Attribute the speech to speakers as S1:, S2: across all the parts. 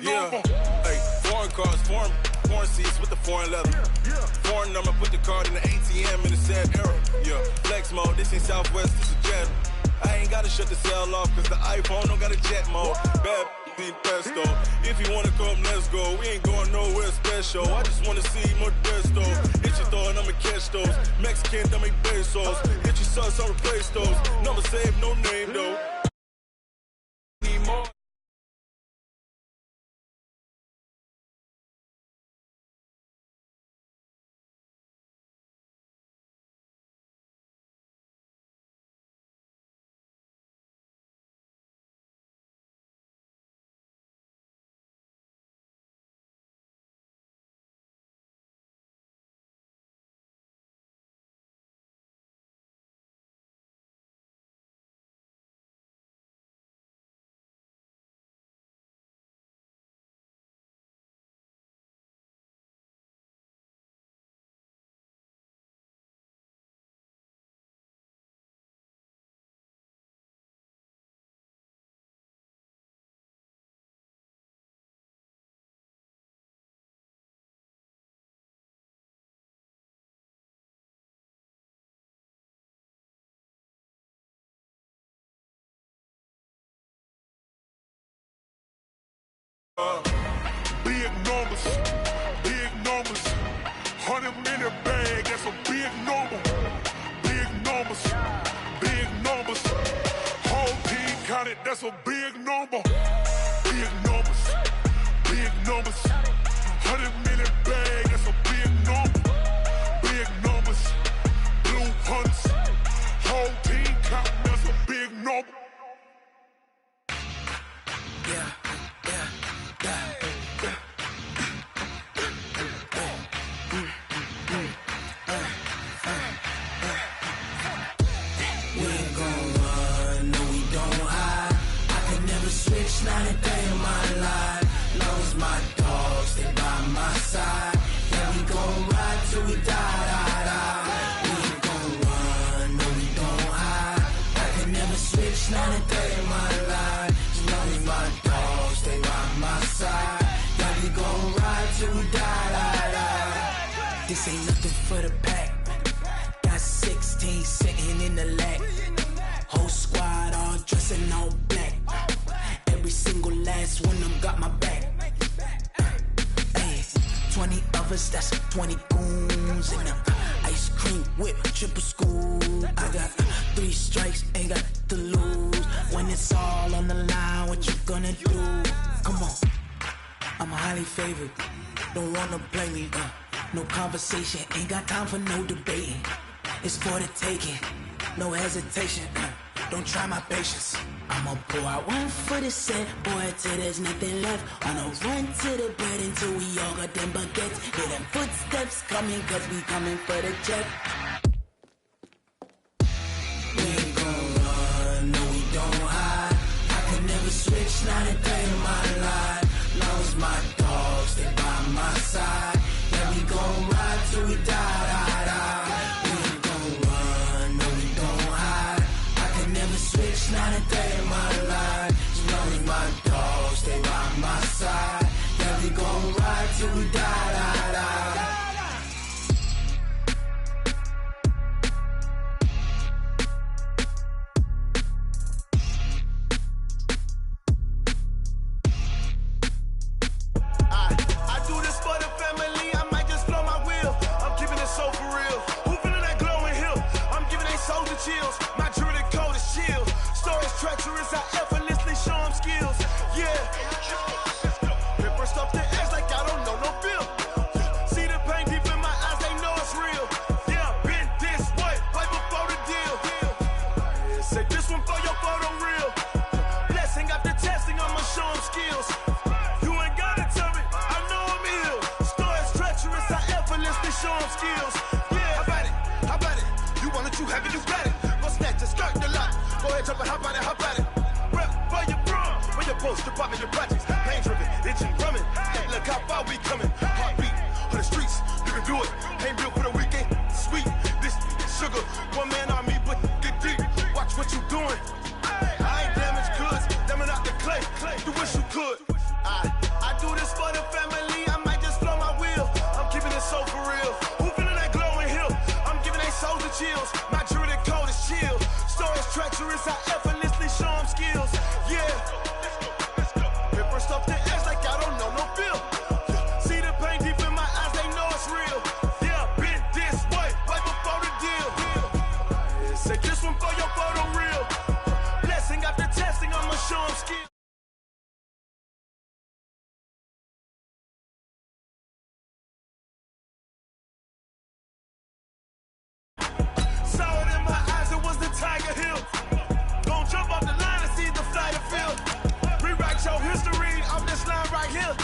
S1: yeah. Hey, foreign cars, foreign seats with the foreign leather. Foreign number, put the card in the ATM in a sad era. Yeah, flex mode, this ain't Southwest, this is Jet. I ain't gotta shut the cell off, cause the iPhone don't got a jet mode. Bad need pesto. If you wanna come, let's go. We ain't going nowhere special. I just wanna see more desto. Hit your throw and I'ma catch those. Mexican, don't make pesos. Hit your sons, I'll replace those. Number save, no name though. Need more.
S2: Big numbers, 100 minute bag, that's a big number. Big numbers, whole team counted, that's a big number. Big numbers, 100 minute bag, that's a big number. Big numbers, blue hunts, whole team counting, that's a big number.
S3: Yeah. Switch not a day in my life. Long as my dogs, they by my side. Yeah, we gon' ride till we die. We ain't gon' run, no, we don't hide. I can never switch not a day in my life. As long as my dogs, they by my side. Yeah, we gon' ride till we die. This ain't nothing for the pack. Got 16 sitting in the lag. Whole squad all dressing all black. Every single last one of them got my back. Ay, 20 of us, that's 20 goons in them. Ice cream whip, triple scoop. I got 3 strikes, ain't got to lose. When it's all on the line, what you gonna do? Come on, I'm highly favored. Don't wanna play me, no conversation. Ain't got time for no debating. It's for the taking, no hesitation. Don't try my patience. I'ma pour out one for the set, boy, till there's nothing left. On a run to the bread until we all got them baguettes. Hear them footsteps coming, cause we coming for the check. We ain't gon' run, no, we don't hide. I can never switch, not a day in my life. Long as my dogs, they by my side. Yeah, we gon' ride till we die. We ain't gon' run, no, we don't hide. I can never switch, not a day in my life. As long as my dogs, they by my side. Yeah, we gon' ride till we die.
S4: I do this for the family, I might just blow my wheel. I'm keeping it so for real. Who feeling that glowing hill? I'm giving they soldier chills. My jewelry code is chill. Stories treacherous, I effortlessly show them skills. Yeah. Paper stuff the edge like I don't know no feel. See the pain deep in my eyes, they know it's real. Yeah, been this way, right before the deal. Say this one for your photo real. Blessing after testing, I'ma show them skills. You ain't gotta tell me, I know I'm ill. Stories treacherous, I effortlessly show them skills. Yeah, how about it? You want it, you have it, you got it. Go snatch it, skirt the lot. Go ahead, jump it, how about it? Rep where you from? Where you post, department, your projects. Pain driven, itching, drumming. Hey, look how far we coming. Heartbeat on the streets, you can do it. Ain't built for the weekend, sweet. This sugar, one man army, but get deep. Watch what you doing. I ain't damaged goods, damn it out the clay. You wish you could. I treacherous, I effortlessly show them skills. Yeah. Paper stuff the edge like I don't know no feel. See the pain deep in my eyes, they know it's real. Yeah, been this way, right before the deal. Say this one for your photo real. Blessing after testing, I'ma show them skills. Saw it in my eyes, it was the Tiger Hill. Gon' jump off the line and see the flight of field. Rewrite your history off this line right here.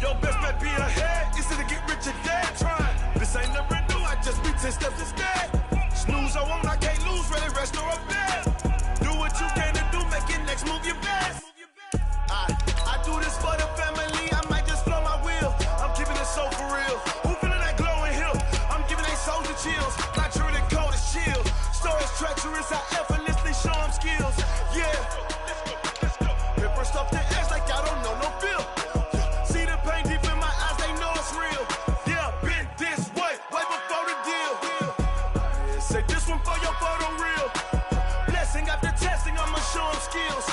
S4: Your best bet be ahead, instead of get rich or dead trying. This ain't never new, I just be 10 steps instead. Snooze I won't, I can't lose, ready, rest or a bed. Do what you can to do, make your next move your best. I do this for the family, I might just blow my wheel. I'm keeping it so for real. Who feeling that glowing hill? I'm giving they soldier chills. My truly cold as chill. Stories treacherous, I effortlessly show them skills. Yeah. Paper stuff the edge like I don't know no feel. See the pain deep in my eyes, they know it's real. Yeah, been this way, way before the deal. Say this one for your photo real. Blessing after testing, I'ma show them skills.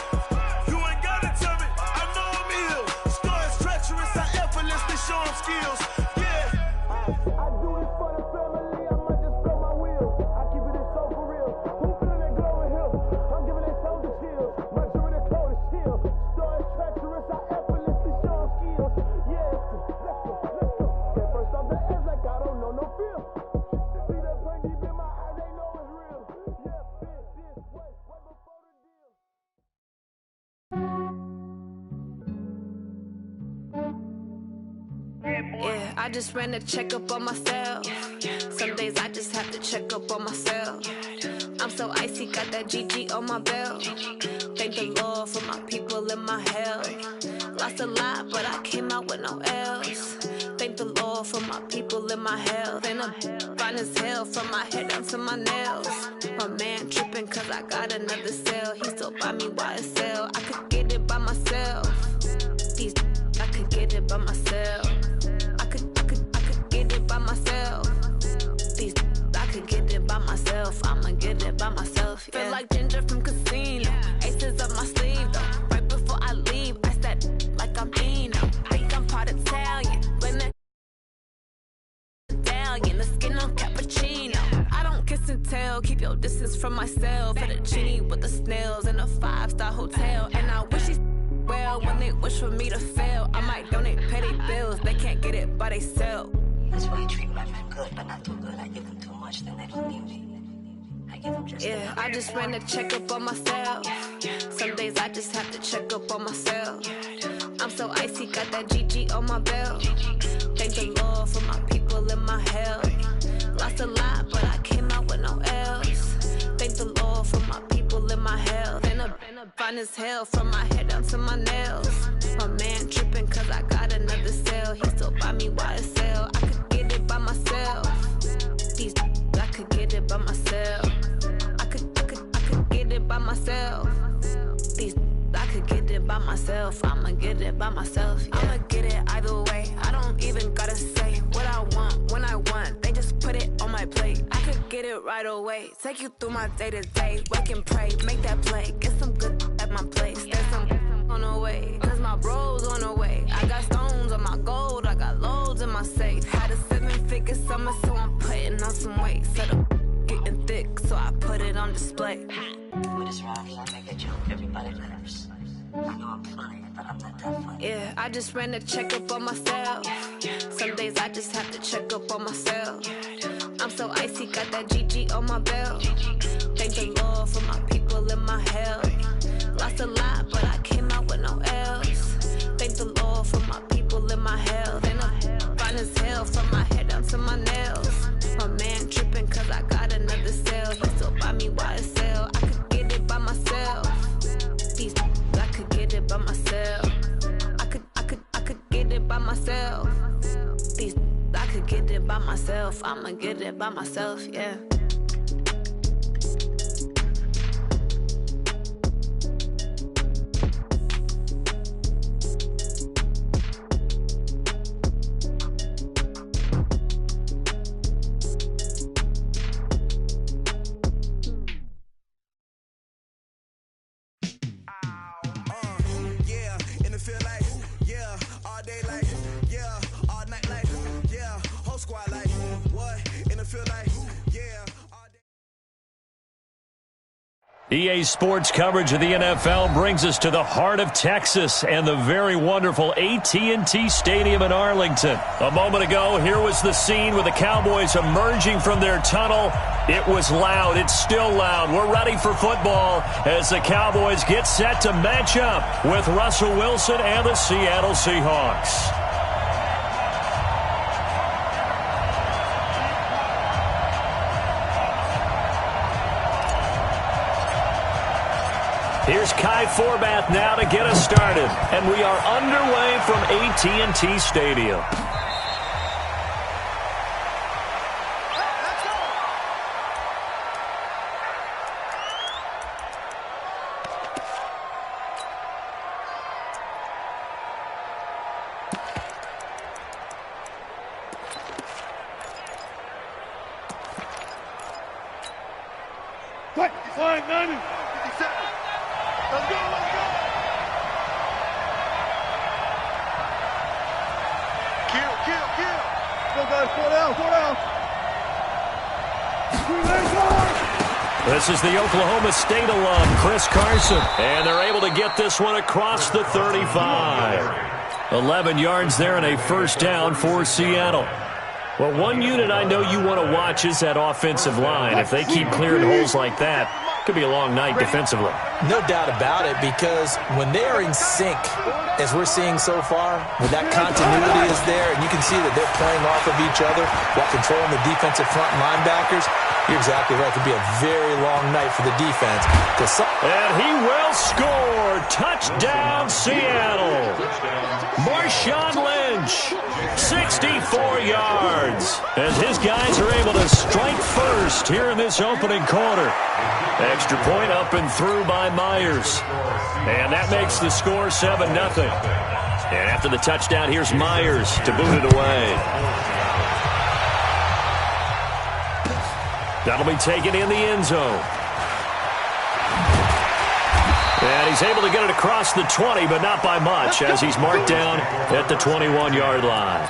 S4: You ain't gotta tell me, I know I'm ill. Stories treacherous, I effortlessly show them skills. Yeah. I do this for the family, I might just blow my wheel. I keep it so for real. Who feeling that glowing hill? I'm giving they soldier chills. My jewelry the cold as chill. Stories treacherous, I effortlessly show them skills. Yeah, let's go. Get first off the edge like I don't know no feel. See that pain deep in my eyes, they know it's real. Yeah, been this way, way before the deal.
S5: Yeah, I just ran a checkup on myself. Some days I just have to check up on myself. I'm so icy, got that GG on my belt. Thank the Lord for my people and my health. Lost a lot, but I came out with no else. Thank the Lord for my people and my health. And I'm fine as hell from my head down to my nails. My man tripping cause I got another cell. He still buy me YSL. I could get it by myself. These I could get it by myself. I could get it by myself. These I could get it by myself. I'ma get it by myself. Yeah. Feel like Ginger from Casino. Aces up my sleeve though. Right before I leave, I said like I'm Dino. Think I'm part Italian. Blame that medallion. The skin on cappuccino. I don't kiss and tell. Keep your distance from myself. At a genie with the snails in a 5-star hotel. And I wish he well when they wish for me to fail. I might donate, pay their bills. They can't get it by they self.
S6: That's why you treat my men good, but not too good. I give them too much, then they don't need me. I give them just
S5: yeah, I just ran a checkup on myself. Some days I just have to check up on myself. I'm so icy, got that GG on my belt. Thank the Lord for my people and my health. Lost a lot, but I came out with no else. Thank the Lord for my people and my health. And I'm fine as hell from my head down to my nails. My man tripping cause I got another cell. He still buy me YSL. I could get it by myself. These I could get it by myself. I could get it by myself. These I could get it by myself. I'ma get it by myself. Yeah. I'ma get it either way. I don't even gotta say what I want when I want. They just put it on my plate. I could get it right away. Take you through my day to day. Wake and pray, make that play. Get some good at my place. There's some on the way. Cause my bros on the way. I got stones on my gold. I got loads in my safe. Had a 7-figure summer, so I'm putting on some weight. Set up getting thick, so I put it on display.
S6: with this rhyme, I make a joke, everybody laughs. I know I'm funny, but I'm not that funny.
S5: Yeah, I just ran a checkup on myself. Some days I just have to check up on myself. I'm so icy, got that GG on my belt. Thank the Lord for my people and my health. Lost a lot, but I came out with no else. Thank the Lord for my people and my health. And I'm fine as hell from my head down to my nails. My man tripping cause I got another cell. He still buy me YSL. I could get it by myself. These I could get it by myself. I could get it by myself. These I could get it by myself. I'ma get it by myself, yeah.
S3: day like, yeah, all night like, yeah, whole squad like, what, in the field like, yeah, all day.
S7: EA Sports coverage of the NFL brings us to the heart of Texas and the very wonderful AT&T Stadium in Arlington. A moment ago, here was the scene with the Cowboys emerging from their tunnel. It was loud. It's still loud. We're ready for football as the Cowboys get set to match up with Russell Wilson and the Seattle Seahawks. Here's Kai Forbath now to get us started. And we are underway from AT&T Stadium.
S2: Fine, 90. 57. Let's go, let's go. Kill. Go, guys, 4 down.
S7: This is the Oklahoma State alum, Chris Carson. And they're able to get this one across the 35. 11 yards there and a first down for Seattle. Well, one unit I know you want to watch is that offensive line. If they keep clearing holes like that, could be a long night defensively.
S8: No doubt about it, because when they are in sync, as we're seeing so far, when that continuity is there, and you can see that they're playing off of each other while controlling the defensive front linebackers, you're exactly right. It could be a very long night for the defense.
S7: And he will score. Touchdown, Seattle. Marshawn Lynch, 64 yards. As his guys are able to strike first here in this opening quarter. Extra point up and through by Myers. And that makes the score 7-0. And after the touchdown, here's Myers to boot it away. That'll be taken in the end zone. And he's able to get it across the 20, but not by much, as he's marked down at the 21-yard line.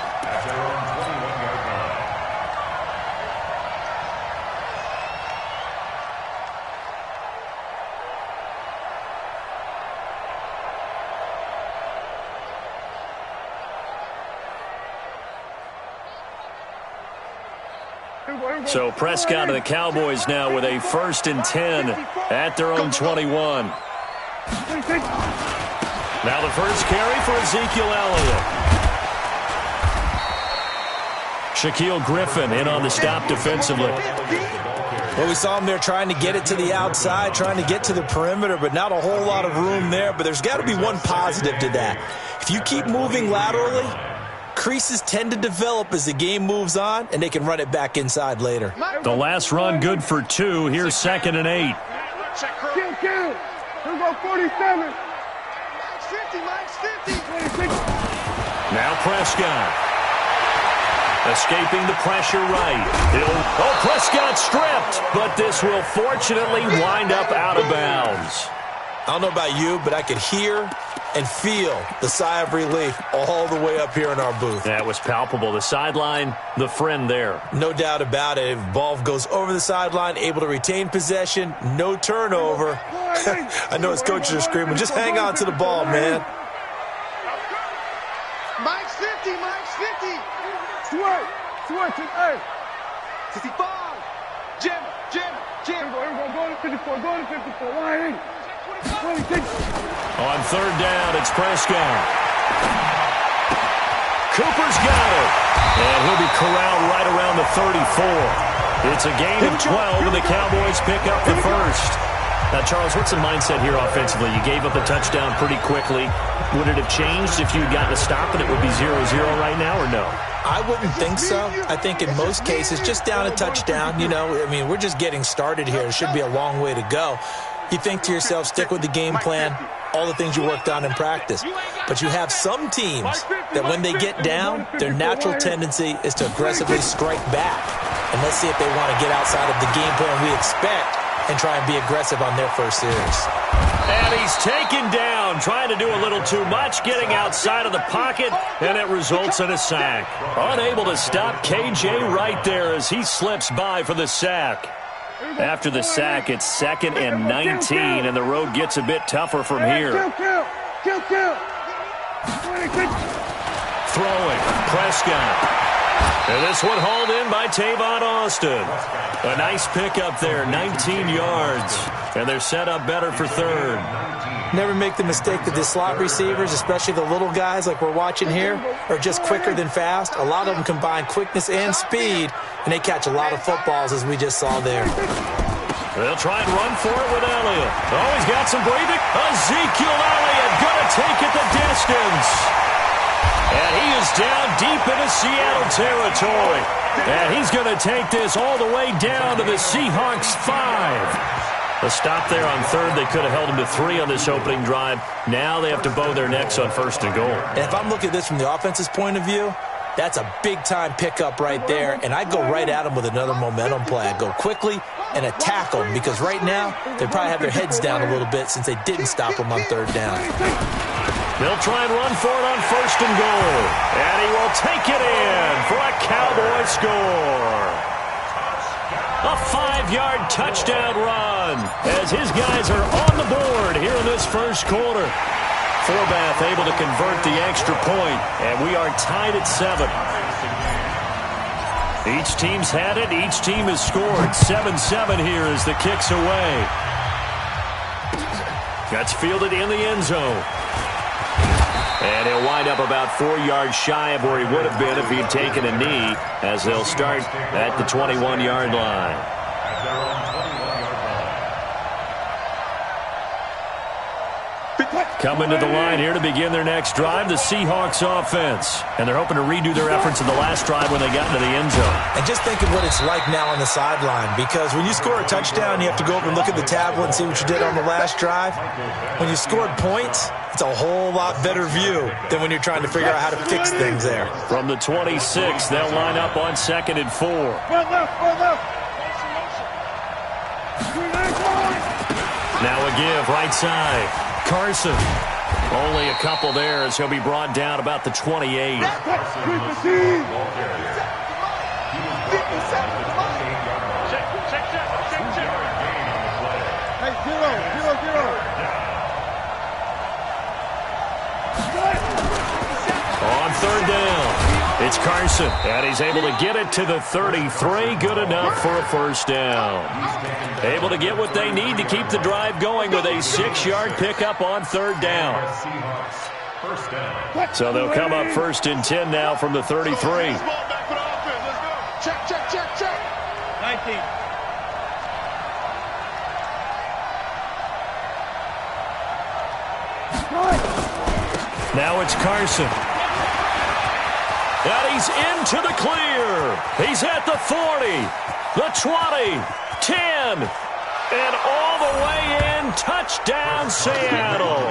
S7: So Prescott and the Cowboys now with a 1st and 10 at their own 21. Now the first carry for Ezekiel Elliott. Shaquille Griffin in on the stop defensively.
S8: Well, we saw him there trying to get it to the outside, trying to get to the perimeter, but not a whole lot of room there. But there's got to be one positive to that. If you keep moving laterally, creases tend to develop as the game moves on, and they can run it back inside later.
S7: The last run good for 2. Here's 2nd and 8.
S2: Kill. Here go 47. Mike's 50. 26.
S7: Now Prescott. Escaping the pressure right. Prescott stripped, but this will fortunately wind up out of bounds.
S8: I don't know about you, but I could hear and feel the sigh of relief all the way up here in our booth.
S7: That was palpable. The sideline, the friend there.
S8: No doubt about it. If ball goes over the sideline, able to retain possession, no turnover. I know his coaches are screaming, just hang on to the ball, man.
S2: Mike's 50. Sweat. Hey. 55. Jim. Go to 54. Why? 26.
S7: On 3rd down, it's Prescott. Cooper's got it. And he'll be corralled right around the 34. It's a gain of 12, and the Cowboys pick up the first. Now, Charles, what's the mindset here offensively? You gave up a touchdown pretty quickly. Would it have changed if you had gotten a stop and it would be 0-0 right now, or no?
S8: I wouldn't think so. I think in most cases, just down a touchdown, we're just getting started here. It should be a long way to go. You think to yourself, stick with the game plan, all the things you worked on in practice. But you have some teams that when they get down, their natural tendency is to aggressively strike back. And let's see if they want to get outside of the game plan we expect and try and be aggressive on their first series.
S7: And he's taken down, trying to do a little too much, getting outside of the pocket, and it results in a sack. Unable to stop KJ right there as he slips by for the sack. After the sack, it's 2nd and 19, and the road gets a bit tougher from here. Throwing, Prescott. And this one hauled in by Tavon Austin. A nice pickup there, 19 yards. And they're set up better for 3rd.
S8: Never make the mistake that the slot receivers, especially the little guys like we're watching here, are just quicker than fast. A lot of them combine quickness and speed, and they catch a lot of footballs, as we just saw there.
S7: They'll try and run for it with Elliott. Oh, he's got some breathing. Ezekiel Elliott going to take it the distance. And he is down deep into Seattle territory. And he's going to take this all the way down to the Seahawks 5. A stop there on 3rd. They could have held him to 3 on this opening drive. Now they have to bow their necks on 1st and goal.
S8: And if I'm looking at this from the offense's point of view, that's a big-time pickup right there. And I'd go right at him with another momentum play. I'd go quickly and attack them, because right now they probably have their heads down a little bit since they didn't stop him on 3rd down.
S7: They'll try and run for it on 1st and goal. And he will take it in for a Cowboy score. A 5-yard touchdown run as his guys are on the board here in this first quarter. Forbath able to convert the extra point, and we are tied at 7. Each team's had it. Each team has scored. 7-7 here as the kick's away. That's fielded in the end zone. And he'll wind up about 4 yards shy of where he would have been if he'd taken a knee, as they'll start at the 21-yard line. Coming to the line here to begin their next drive, the Seahawks offense. And they're hoping to redo their efforts in the last drive when they got into the end zone.
S8: And just think of what it's like now on the sideline, because when you score a touchdown, you have to go over and look at the tablet and see what you did on the last drive. When you scored points, it's a whole lot better view than when you're trying to figure out how to fix things there.
S7: From the 26, they'll line up on 2nd and 4. Now a give right side. Carson. Only a couple there as he'll be brought down about the 28. On 3rd down, it's Carson, and he's able to get it to the 33. Good enough for a first down. Able to get what they need to keep the drive going with a 6-yard pickup on 3rd down. So they'll come up 1st and 10 now from the 33.
S4: Check, check, check, check. 19.
S7: Now it's Carson. And he's into the clear. He's at the 40, the 20, 10, and all the way in. Touchdown, Seattle.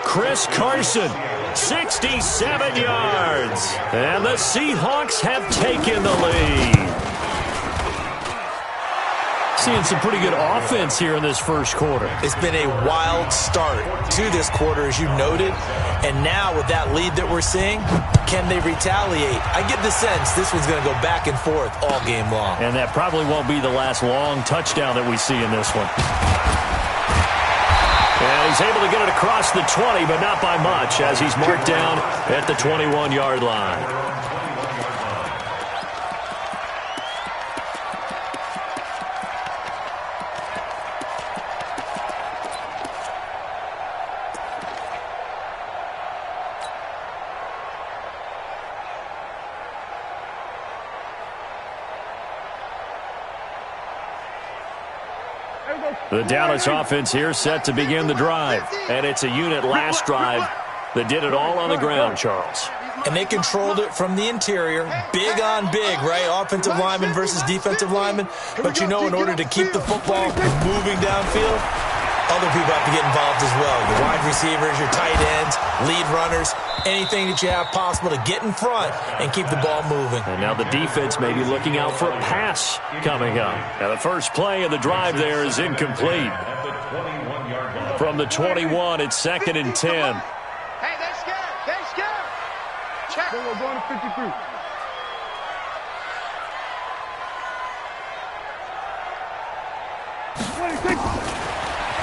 S7: Chris Carson, 67 yards. And the Seahawks have taken the lead. Seeing some pretty good offense here in this first quarter.
S8: It's been a wild start to this quarter, as you noted. And now with that lead that we're seeing, can they retaliate? I get the sense this one's going to go back and forth all game long.
S7: And that probably won't be the last long touchdown that we see in this one. And he's able to get it across the 20, but not by much, as he's marked down at the 21-yard line. The Dallas offense here set to begin the drive. And it's a unit last drive that did it all on the ground, Charles.
S8: And they controlled it from the interior, big on big, right? Offensive lineman versus defensive lineman. But you know, in order to keep the football moving downfield, other people have to get involved as well. Your wide receivers, your tight ends, lead runners, anything that you have possible to get in front and keep the ball moving.
S7: And now the defense may be looking out for a pass coming up. Now the first play of the drive there is incomplete. From the 21, it's 2nd and 10.
S4: Hey, they're scared. They're scared. Check.
S2: We're going to 53.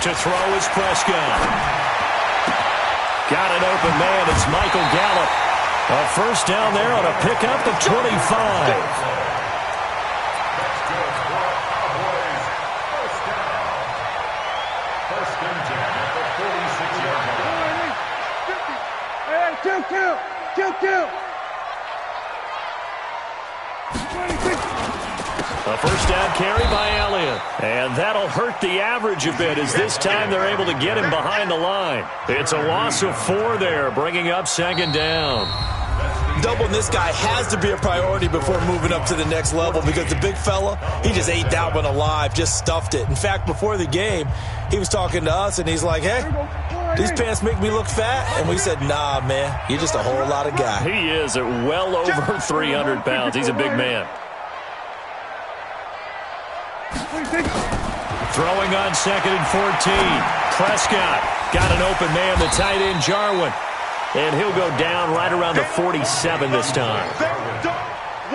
S7: To throw is Prescott. Got an open man. It's Michael Gallup. A first down there on a pickup of 25.
S2: Kill.
S7: A first down carry by Elliott. And that'll hurt the average a bit as this time they're able to get him behind the line. It's a loss of 4 there, bringing up 2nd down.
S8: Doubling this guy has to be a priority before moving up to the next level because the big fella, he just ate that one alive, just stuffed it. In fact, before the game, he was talking to us, and he's like, hey, these pants make me look fat. And we said, nah, man, you're just a whole lot of guy.
S7: He is at well over 300 pounds. He's a big man. Throwing on 2nd and 14. Prescott got an open man, the tight end Jarwin. And he'll go down right around the 47 this time.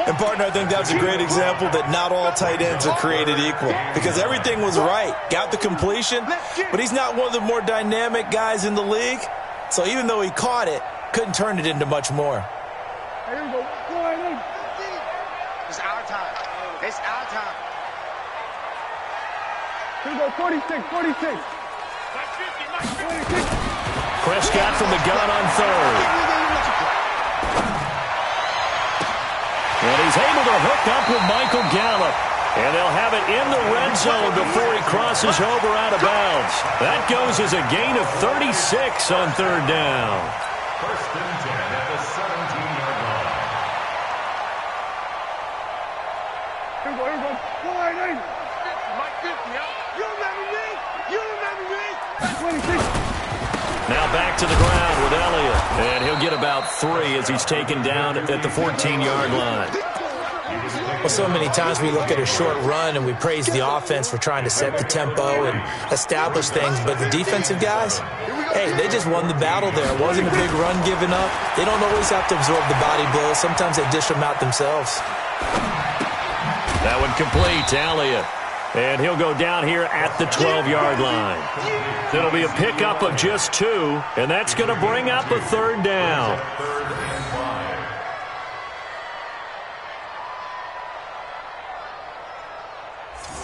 S8: And, partner, I think that's a great example that not all tight ends are created equal because everything was right. Got the completion, but he's not one of the more dynamic guys in the league. So even though he caught it, couldn't turn it into much more.
S4: It's our time. It's our time.
S2: Here we go, 46.
S7: Prescott from the gun on 3rd. And he's able to hook up with Michael Gallup. And they'll have it in the red zone before he crosses over out of bounds. That goes as a gain of 36 on 3rd down.
S2: 1st and 10 at the 17-yard line. Here we go.
S4: Mike 50, huh? You remember me?
S2: 26.
S7: Now back to the ground with Elliott. And he'll get about 3 as he's taken down at the 14-yard line.
S8: Well, so many times we look at a short run and we praise the offense for trying to set the tempo and establish things. But the defensive guys, hey, they just won the battle there. It wasn't a big run given up. They don't always have to absorb the body blows. Sometimes they dish them out themselves.
S7: That one complete to Elliott. And he'll go down here at the 12-yard line. It'll be a pickup of just 2, and that's going to bring up a 3rd down.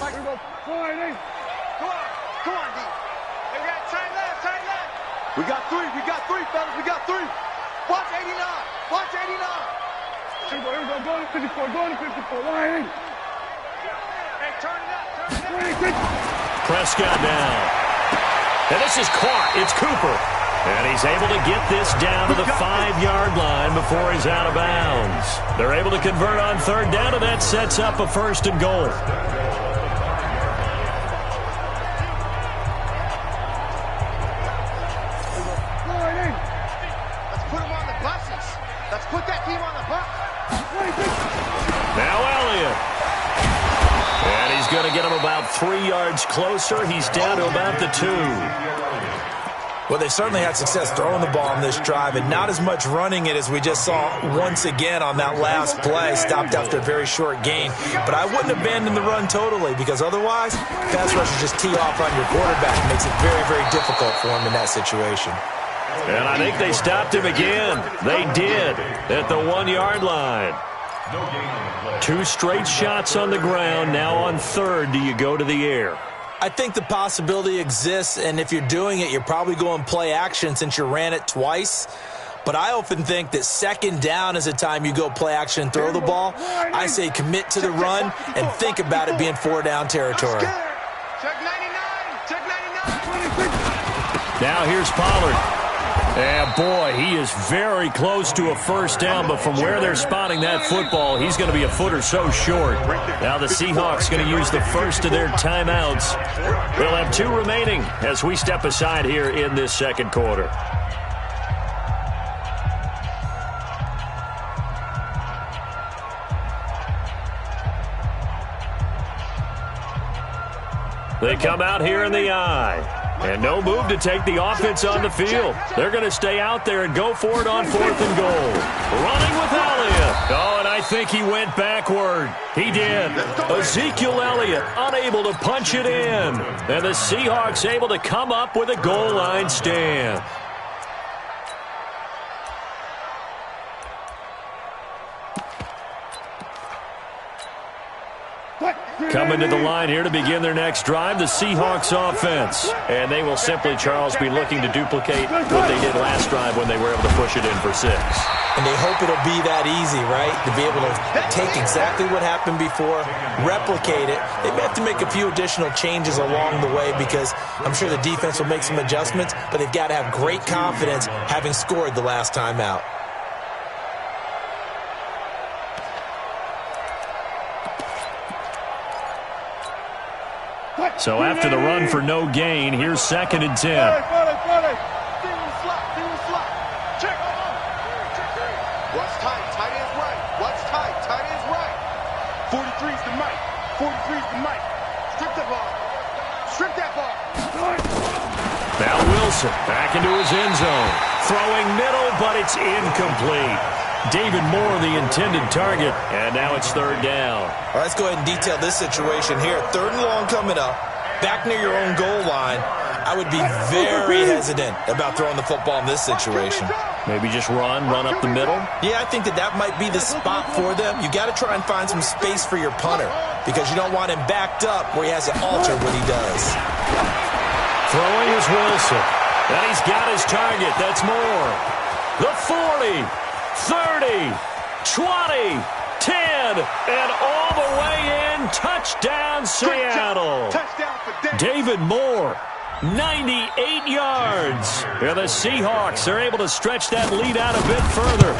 S4: Come on, D. Hey, we got tight left. We got 3, fellas. We got 3. Watch 89.
S2: Here we go. Going to 54. Line.
S4: Hey, turn it up.
S7: Prescott down. And this is caught. It's Cooper. And he's able to get this down to the 5-yard line before he's out of bounds. They're able to convert on 3rd down, and that sets up a 1st and goal.
S4: Let's put him on the buses. Let's put that team on the bus.
S7: Now Elliott. And he's going to get him about 3 yards closer. He's down to about the 2.
S8: Well, they certainly had success throwing the ball on this drive and not as much running it as we just saw once again on that last play. Stopped after a very short gain. But I wouldn't abandon the run totally because otherwise, pass rushers just tee off on your quarterback. It makes it very, very difficult for him in that situation.
S7: And I think they stopped him again. They did at the 1-yard line. 2 straight shots on the ground. Now on 3rd, do you go to the air?
S8: I think the possibility exists, and if you're doing it, you're probably going play action since you ran it twice. But I often think that 2nd down is a time you go play action and throw the ball. I say commit to the run and think about it being 4-down territory.
S4: Check 99.
S7: Now here's Pollard. And boy, he is very close to a 1st down, but from where they're spotting that football, he's going to be a foot or so short. Now the Seahawks going to use the first of their timeouts. They'll have 2 remaining as we step aside here in this 2nd quarter. They come out here in the I. And no move to take the offense on the field. They're going to stay out there and go for it on 4th and goal. Running with Elliott. Oh, and I think he went backward. He did. Ezekiel Elliott unable to punch it in. And the Seahawks able to come up with a goal line stand. Coming to the line here to begin their next drive, the Seahawks offense. And they will simply, Charles, be looking to duplicate what they did last drive when they were able to push it in for 6.
S8: And they hope it'll be that easy, right? To be able to take exactly what happened before, replicate it. They may have to make a few additional changes along the way because I'm sure the defense will make some adjustments, but they've got to have great confidence having scored the last time out.
S7: So after the run for no gain, here's 2nd and 10.
S2: What's tight? Tight ends right. What's tight? Tight ends right. 43's the mic. 43's the mic. Strip the ball. Strip that ball.
S7: Now Wilson back into his end zone. Throwing middle, but it's incomplete. David Moore, the intended target, and now it's 3rd down.
S8: All right, let's go ahead and detail this situation here. 3rd and long coming up, back near your own goal line. I would be very hesitant about throwing the football in this situation.
S7: Maybe just run up the middle?
S8: Yeah, I think that might be the spot for them. You got to try and find some space for your punter because you don't want him backed up where he has to alter what he does.
S7: Throwing is Wilson. And he's got his target. That's Moore. The 40. 30, 20, 10, and all the way in. Touchdown, Seattle. David Moore, 98 yards. And the Seahawks are able to stretch that lead out a bit further.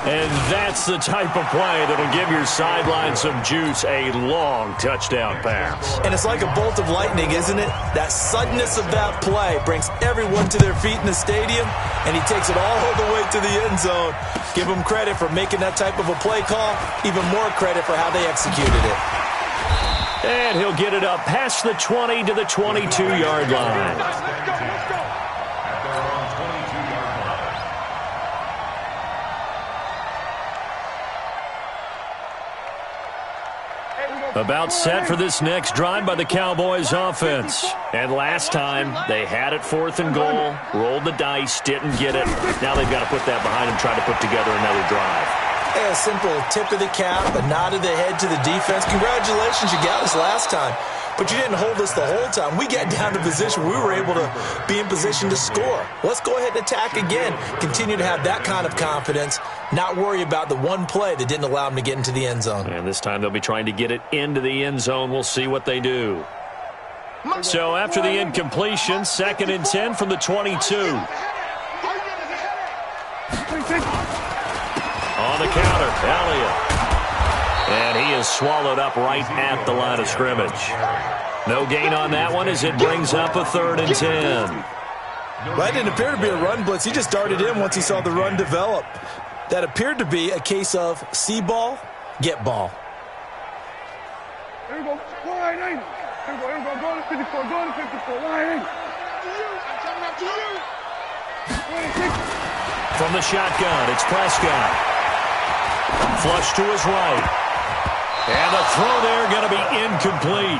S7: And that's the type of play that'll give your sideline some juice, a long touchdown pass.
S8: And it's like a bolt of lightning, isn't it? That suddenness of that play brings everyone to their feet in the stadium, and he takes it all the way to the end zone. Give him credit for making that type of a play call, even more credit for how they executed it.
S7: And he'll get it up past the 20 to the 22-yard line. About set for this next drive by the Cowboys offense. And last time, they had it 4th and goal, rolled the dice, didn't get it. Now they've got to put that behind them, try to put together another drive.
S8: Hey, a simple tip of the cap, a nod of the head to the defense. Congratulations, you got us last time. But you didn't hold us the whole time. We got down to position. We were able to be in position to score. Let's go ahead and attack again. Continue to have that kind of confidence. Not worry about the one play that didn't allow them to get into the end zone.
S7: And this time they'll be trying to get it into the end zone. We'll see what they do. So after the incompletion, 2nd and 10 from the 22. On the counter, Elliott. And he is swallowed up right at the line of scrimmage. No gain on that one as it brings up a 3rd and 10.
S8: That didn't appear to be a run blitz. He just darted in once he saw the run develop. That appeared to be a case of see ball, get ball.
S2: Here we go. Line 8. Here we go. Go to 54. Go to 54. Line 8. I'm coming up to you. 26.
S7: From the shotgun, it's Prescott. Flush to his right. And the throw there going to be incomplete.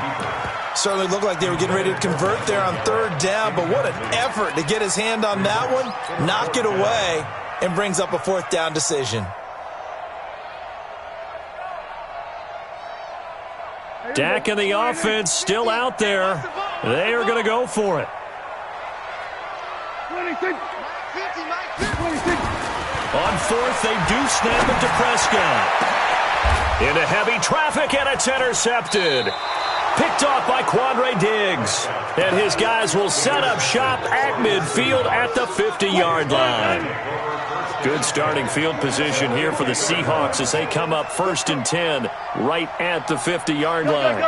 S8: Certainly looked like they were getting ready to convert there on 3rd down, but what an effort to get his hand on that one, knock it away, and brings up a 4th down decision.
S7: Dak and the offense still out there. They are going to go for it.
S2: 26.
S7: On 4th, they do snap it to Prescott. Into heavy traffic, and it's intercepted. Picked off by Quandre Diggs. And his guys will set up shop at midfield at the 50-yard line. Good starting field position here for the Seahawks as they come up 1st and 10 right at the 50-yard line.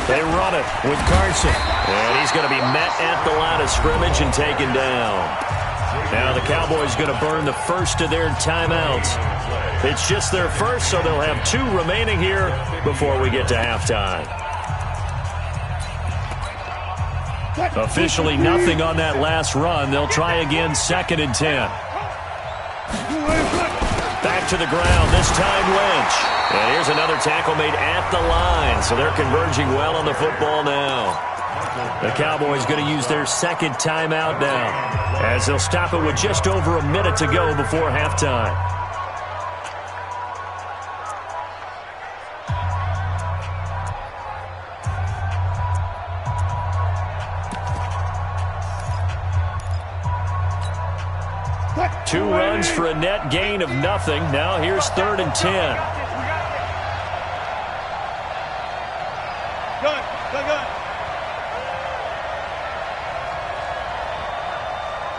S7: They run it with Carson. And he's going to be met at the line of scrimmage and taken down. Now the Cowboys going to burn the first of their timeouts. It's just their first, so they'll have 2 remaining here before we get to halftime. Officially nothing on that last run. They'll try again, 2nd and 10. Back to the ground, this time Lynch. And here's another tackle made at the line, so they're converging well on the football now. The Cowboys going to use their 2nd timeout now, as they'll stop it with just over a minute to go before halftime. Two runs for a net gain of nothing. Now here's 3rd and 10.
S4: Good.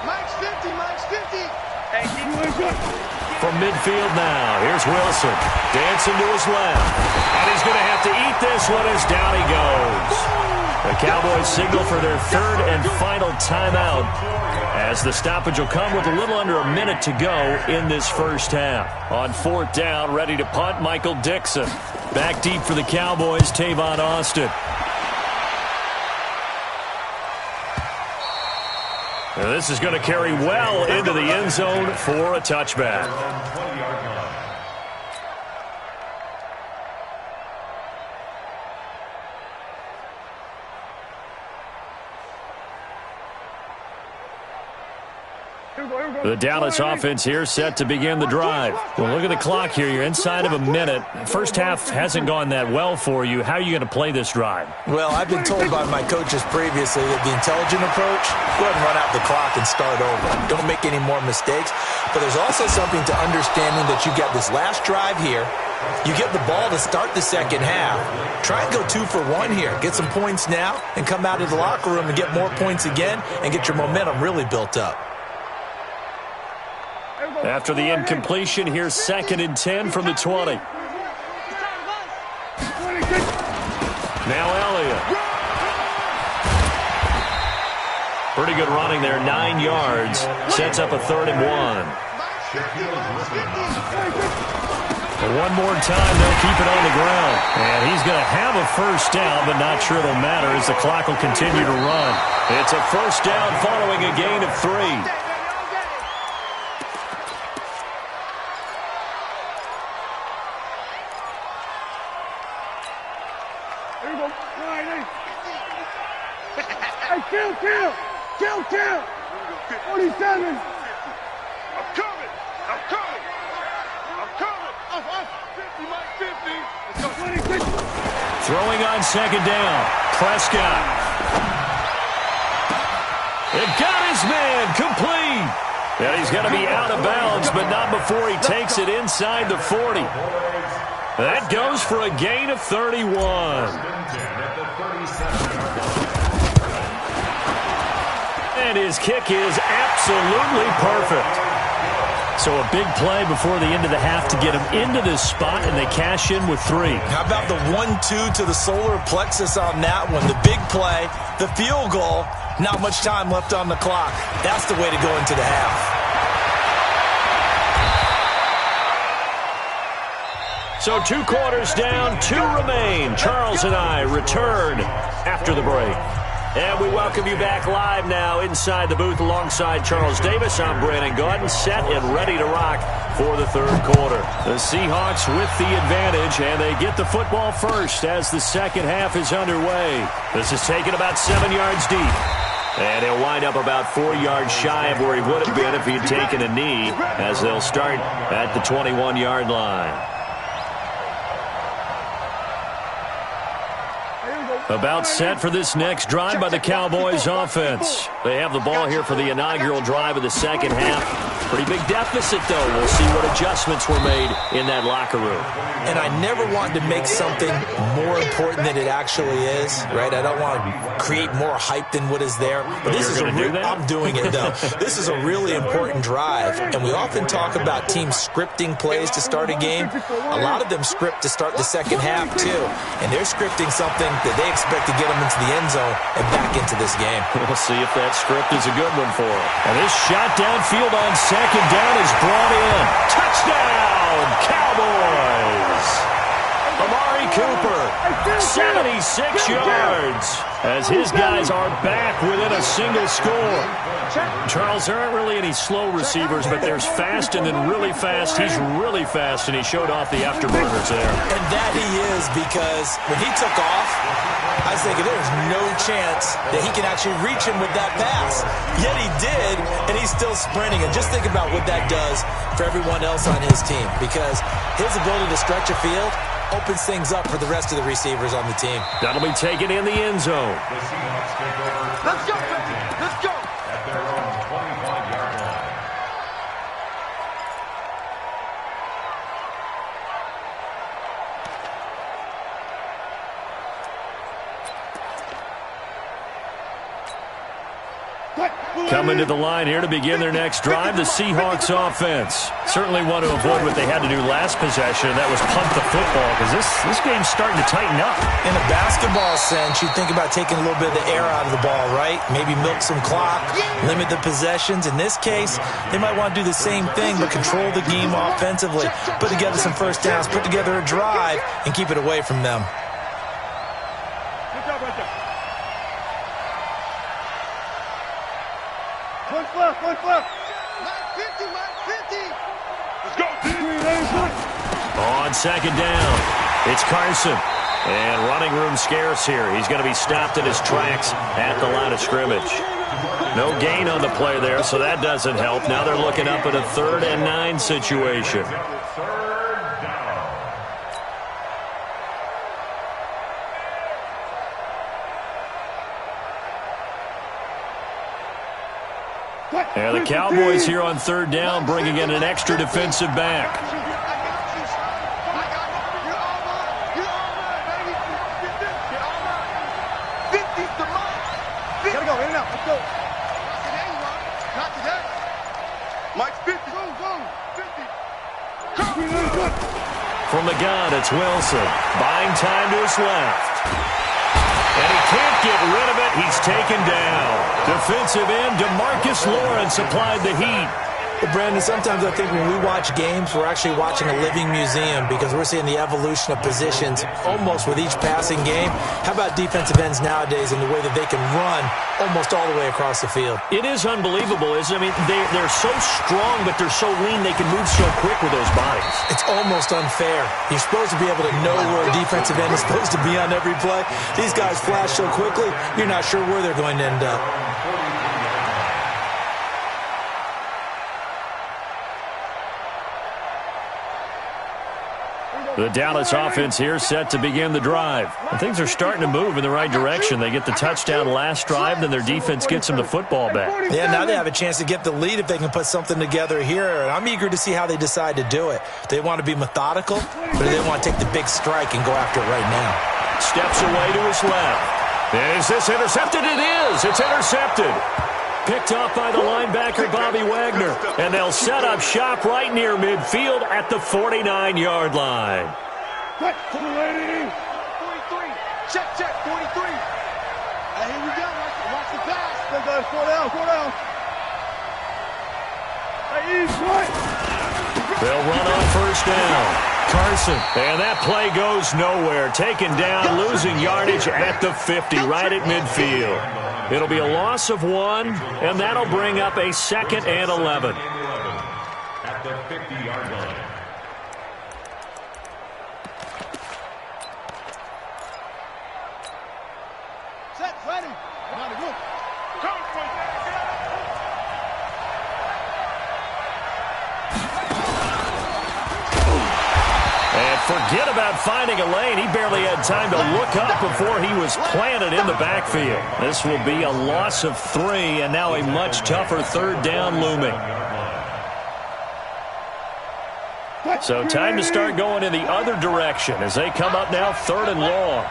S4: Mike's 50.
S7: From midfield now, here's Wilson. Dancing to his left. And he's going to have to eat this one as down he goes. The Cowboys signal for their 3rd and final timeout, as the stoppage will come with a little under a minute to go in this first half. On 4th down, ready to punt, Michael Dixon. Back deep for the Cowboys, Tavon Austin. And this is going to carry well into the end zone for a touchback. The Dallas offense here set to begin the drive. Well, look at the clock here. You're inside of a minute. First half hasn't gone that well for you. How are you going to play this drive?
S8: Well, I've been told by my coaches previously that the intelligent approach, go ahead and run out the clock and start over. Don't make any more mistakes. But there's also something to understanding that you got this last drive here. You get the ball to start the second half. Try and go 2 for 1 here. Get some points now and come out of the locker room and get more points again and get your momentum really built up.
S7: After the incompletion, here's 2nd and 10 from the 20. Now Elliott. Pretty good running there, 9 yards. Sets up a 3rd and 1. But one more time, they'll keep it on the ground. And he's going to have a first down, but not sure it'll matter as the clock will continue to run. It's a first down following a gain of 3.
S4: Kill. 47. I'm coming. 50, Mike, 50.
S7: Throwing on 2nd down. Prescott. It got his man complete. And he's going to be out of bounds, but not before he takes it inside the 40. That goes for a gain of 31. And his kick is absolutely perfect. So a big play before the end of the half to get him into this spot, and they cash in with 3.
S8: How about the 1-2 to the solar plexus on that one? The big play, the field goal, not much time left on the clock. That's the way to go into the half.
S7: So 2 quarters down, 2 remain. Charles and I return after the break. And we welcome you back live now inside the booth alongside Charles Davis. I'm Brandon Gaudin, set and ready to rock for the 3rd quarter. The Seahawks with the advantage, and they get the football first as the second half is underway. This is taken about 7 yards deep. And he'll wind up about 4 yards shy of where he would have been if he had taken a knee, as they'll start at the 21-yard line. About set for this next drive by the Cowboys offense. They have the ball here for the inaugural drive of the second half. Pretty big deficit, though. We'll see what adjustments were made in that locker room.
S8: And I never want to make something more important than it actually is, right? I don't want to create more hype than what is there. But this is I'm doing it, though. This is a really important drive. And we often talk about teams scripting plays to start a game. A lot of them script to start the second half, too. And they're scripting something that they expect to get him into the end zone and back into this game.
S7: We'll see if that script is a good one for him. And this shot downfield on second down is brought in. Touchdown, Cowboys! Amari Cooper, 76 yards, as his guys are back within a single score. Charles, there aren't really any slow receivers, but there's fast and then really fast. He's really fast, and he showed off the afterburners there.
S8: And that he is, because when he took off, I was thinking there's no chance that he can actually reach him with that pass. Yet he did, and he's still sprinting. And just think about what that does for everyone else on his team, because his ability to stretch a field opens things up for the rest of the receivers on the team.
S7: That'll be taken in the end zone.
S4: Let's go, baby. Let's go.
S2: At their own 25-yard line.
S7: Coming to the line here to begin their next drive, the Seahawks offense. Certainly want to avoid what they had to do last possession, and that was punt the football, because this game's starting to tighten up.
S8: In a basketball sense, you think about taking a little bit of the air out of the ball, right? Maybe milk some clock, limit the possessions. In this case, they might want to do the same thing, but control the game offensively. Put together some first downs, put together a drive, and keep it away from them.
S4: Good job right there. One left. Mike 50, Mike 50. Let's go.
S7: On second down, it's Carson. And running room scarce here. He's going to be stopped in his tracks at the line of scrimmage. No gain on the play there, so that doesn't help. Now they're looking up at a 3rd and 9 situation. And the Cowboys here on 3rd down, bringing in an extra defensive back.
S4: Gotta go, in and out, let's go. Not today. Mike's 50. Go, 50.
S7: From the gun, it's Wilson. Buying time to his left. And he can't get rid of it. He's taken down. Defensive end, DeMarcus Lawrence applied the heat.
S8: Well, Brandon, sometimes I think when we watch games, we're actually watching a living museum, because we're seeing the evolution of positions almost with each passing game. How about defensive ends nowadays and the way that they can run almost all the way across the field?
S7: It is unbelievable, isn't it? I mean, they're so strong, but they're so lean, they can move so quick with those bodies.
S8: It's almost unfair. You're supposed to be able to know where a defensive end is supposed to be on every play. These guys flash so quickly, you're not sure where they're going to end up.
S7: The Dallas offense here set to begin the drive. And things are starting to move in the right direction. They get the touchdown last drive, then their defense gets them the football back.
S8: Yeah, now they have a chance to get the lead if they can put something together here. And I'm eager to see how they decide to do it. They want to be methodical, but they want to take the big strike and go after it right now.
S7: Steps away to his left. Is this intercepted? It is. It's intercepted. Picked off by the linebacker, Bobby Wagner. And they'll set up shop right near midfield at the 49-yard line.
S4: Quick, 43. Check, 43. Hey, here we go. Watch the pass. Let's go. 4 down. Hey, easy, right.
S7: They'll run on first down. Carson, and that play goes nowhere. Taken down, losing yardage at the 50, right at midfield. It'll be a loss of 1, and that'll bring up a 2nd and 11.
S2: At the 50-yard line.
S4: Set, ready. On the roof.
S7: And forget about finding a lane. He barely had time to look up before he was planted in the backfield. This will be a loss of 3, and now a much tougher 3rd down looming. So time to start going in the other direction as they come up now 3rd and long.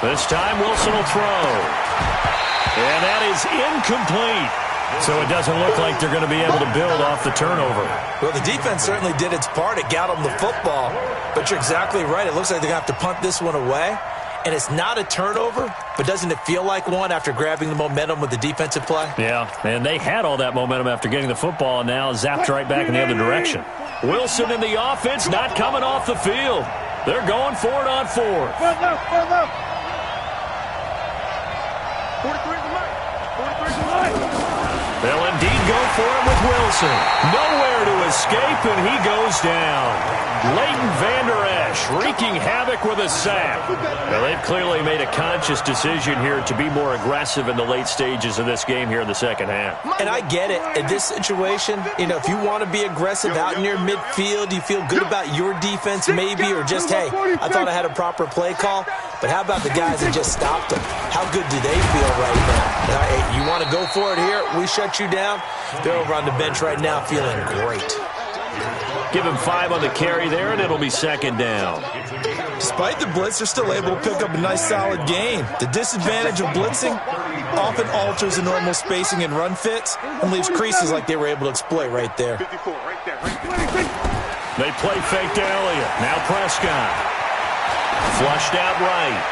S7: This time Wilson will throw. And that is incomplete. So it doesn't look like they're going to be able to build off the turnover.
S8: Well, the defense certainly did its part. It got them the football. But you're exactly right. It looks like they're going to have to punt this one away. And it's not a turnover, but doesn't it feel like one after grabbing the momentum with the defensive play?
S7: Yeah, and they had all that momentum after getting the football and now zapped right back in the other direction. Wilson in the offense not coming off the field. They're going for it on fourth.
S4: 43 to
S7: They'll indeed go for it with Wilson. Nowhere to escape, and he goes down. Leighton Vander Esch wreaking havoc with a sack. Now, they've clearly made a conscious decision here to be more aggressive in the late stages of this game here in the second half.
S8: And I get it. In this situation, you know, if you want to be aggressive out near midfield, you feel good about your defense maybe, or just, hey, I thought I had a proper play call. But how about the guys that just stopped them? How good do they feel right now? Hey, you want to go for it here? We shut you down. They're over on the bench right now feeling great.
S7: Give him 5 on the carry there, and it'll be second down.
S8: Despite the blitz, they're still able to pick up a nice, solid gain. The disadvantage of blitzing often alters the normal spacing and run fits and leaves creases like they were able to exploit right there.
S7: They play fake to Elliott. Now Prescott. Flushed out right.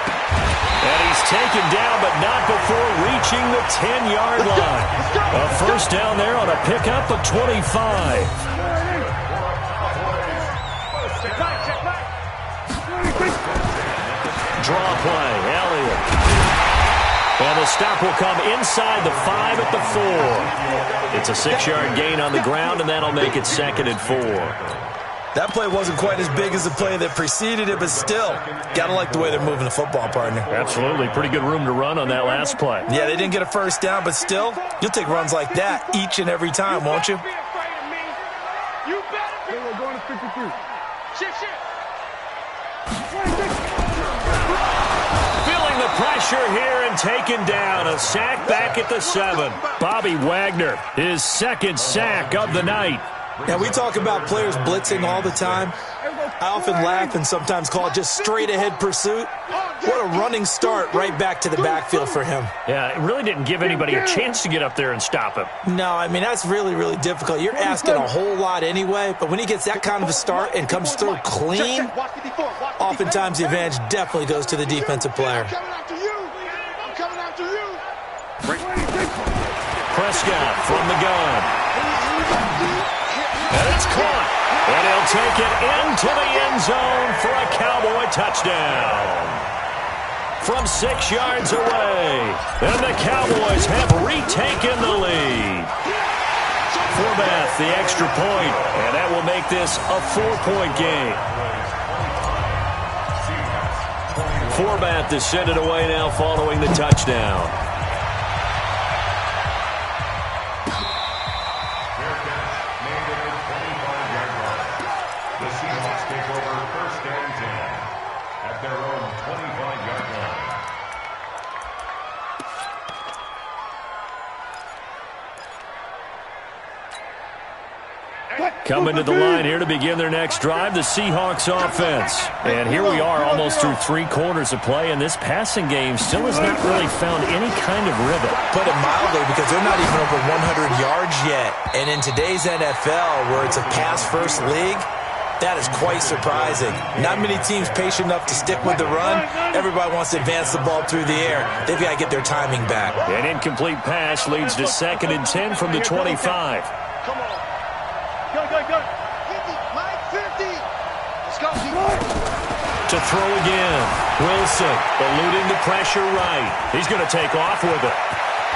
S7: And he's taken down, but not before reaching the 10-yard line. A first down there on a pickup of 25. Draw play, Elliott. And the stop will come inside the 5 at the 4. It's a 6-yard gain on the ground, and that'll make it second and 4.
S8: That play wasn't quite as big as the play that preceded it, but still, got to like the way they're moving the football, partner.
S7: Absolutely. Pretty good room to run on that last play.
S8: Yeah, they didn't get a first down, but still, you'll take runs like that each and every time, won't you?
S4: You better. We're going to 52. Shit.
S7: Feeling the pressure here and taken down. A sack back at the 7. Bobby Wagner, his second sack of the night.
S8: Now, we talk about players blitzing all the time. I often laugh and sometimes call it just straight-ahead pursuit. What a running start right back to the backfield for him.
S7: Yeah, it really didn't give anybody a chance to get up there and stop him.
S8: No, I mean, that's really, really difficult. You're asking a whole lot anyway, but when he gets that kind of a start and comes through clean, oftentimes the advantage definitely goes to the defensive player.
S4: I'm coming after you.
S7: Prescott from the gun. And it's caught. And he'll take it into the end zone for a Cowboy touchdown. From 6 yards away. And the Cowboys have retaken the lead. Forbath, the extra point. And that will make this a 4-point game. Forbath to send it away now following the touchdown. Coming to the line here to begin their next drive, the Seahawks offense. And here we are almost through 3 quarters of play, and this passing game still has not really found any kind of rhythm.
S8: Put it mildly, because they're not even over 100 yards yet. And in today's NFL, where it's a pass-first league, that is quite surprising. Not many teams patient enough to stick with the run. Everybody wants to advance the ball through the air. They've got to get their timing back.
S7: An incomplete pass leads to 2nd and 10 from the 25.
S4: Come on. Go. 50. Mike, 50. Let's go.
S7: To throw again. Wilson eluding the pressure right. He's going to take off with it.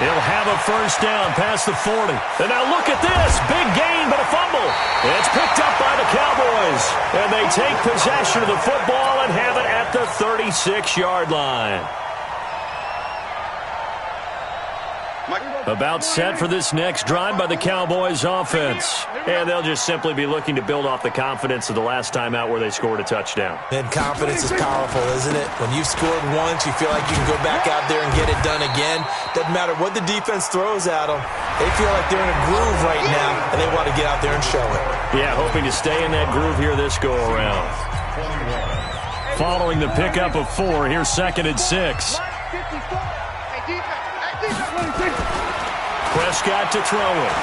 S7: He'll have a first down past the 40. And now look at this. Big gain, but a fumble. It's picked up by the Cowboys. And they take possession of the football and have it at the 36-yard line. About set for this next drive by the Cowboys offense. And they'll just simply be looking to build off the confidence of the last time out where they scored a touchdown.
S8: And confidence is powerful, isn't it? When you've scored once, you feel like you can go back out there and get it done again. Doesn't matter what the defense throws at them. They feel like they're in a groove right now, and they want to get out there and show it.
S7: Yeah, hoping to stay in that groove here this go-around. Following the pickup of 4, here's 2nd and 6. Prescott to throw it.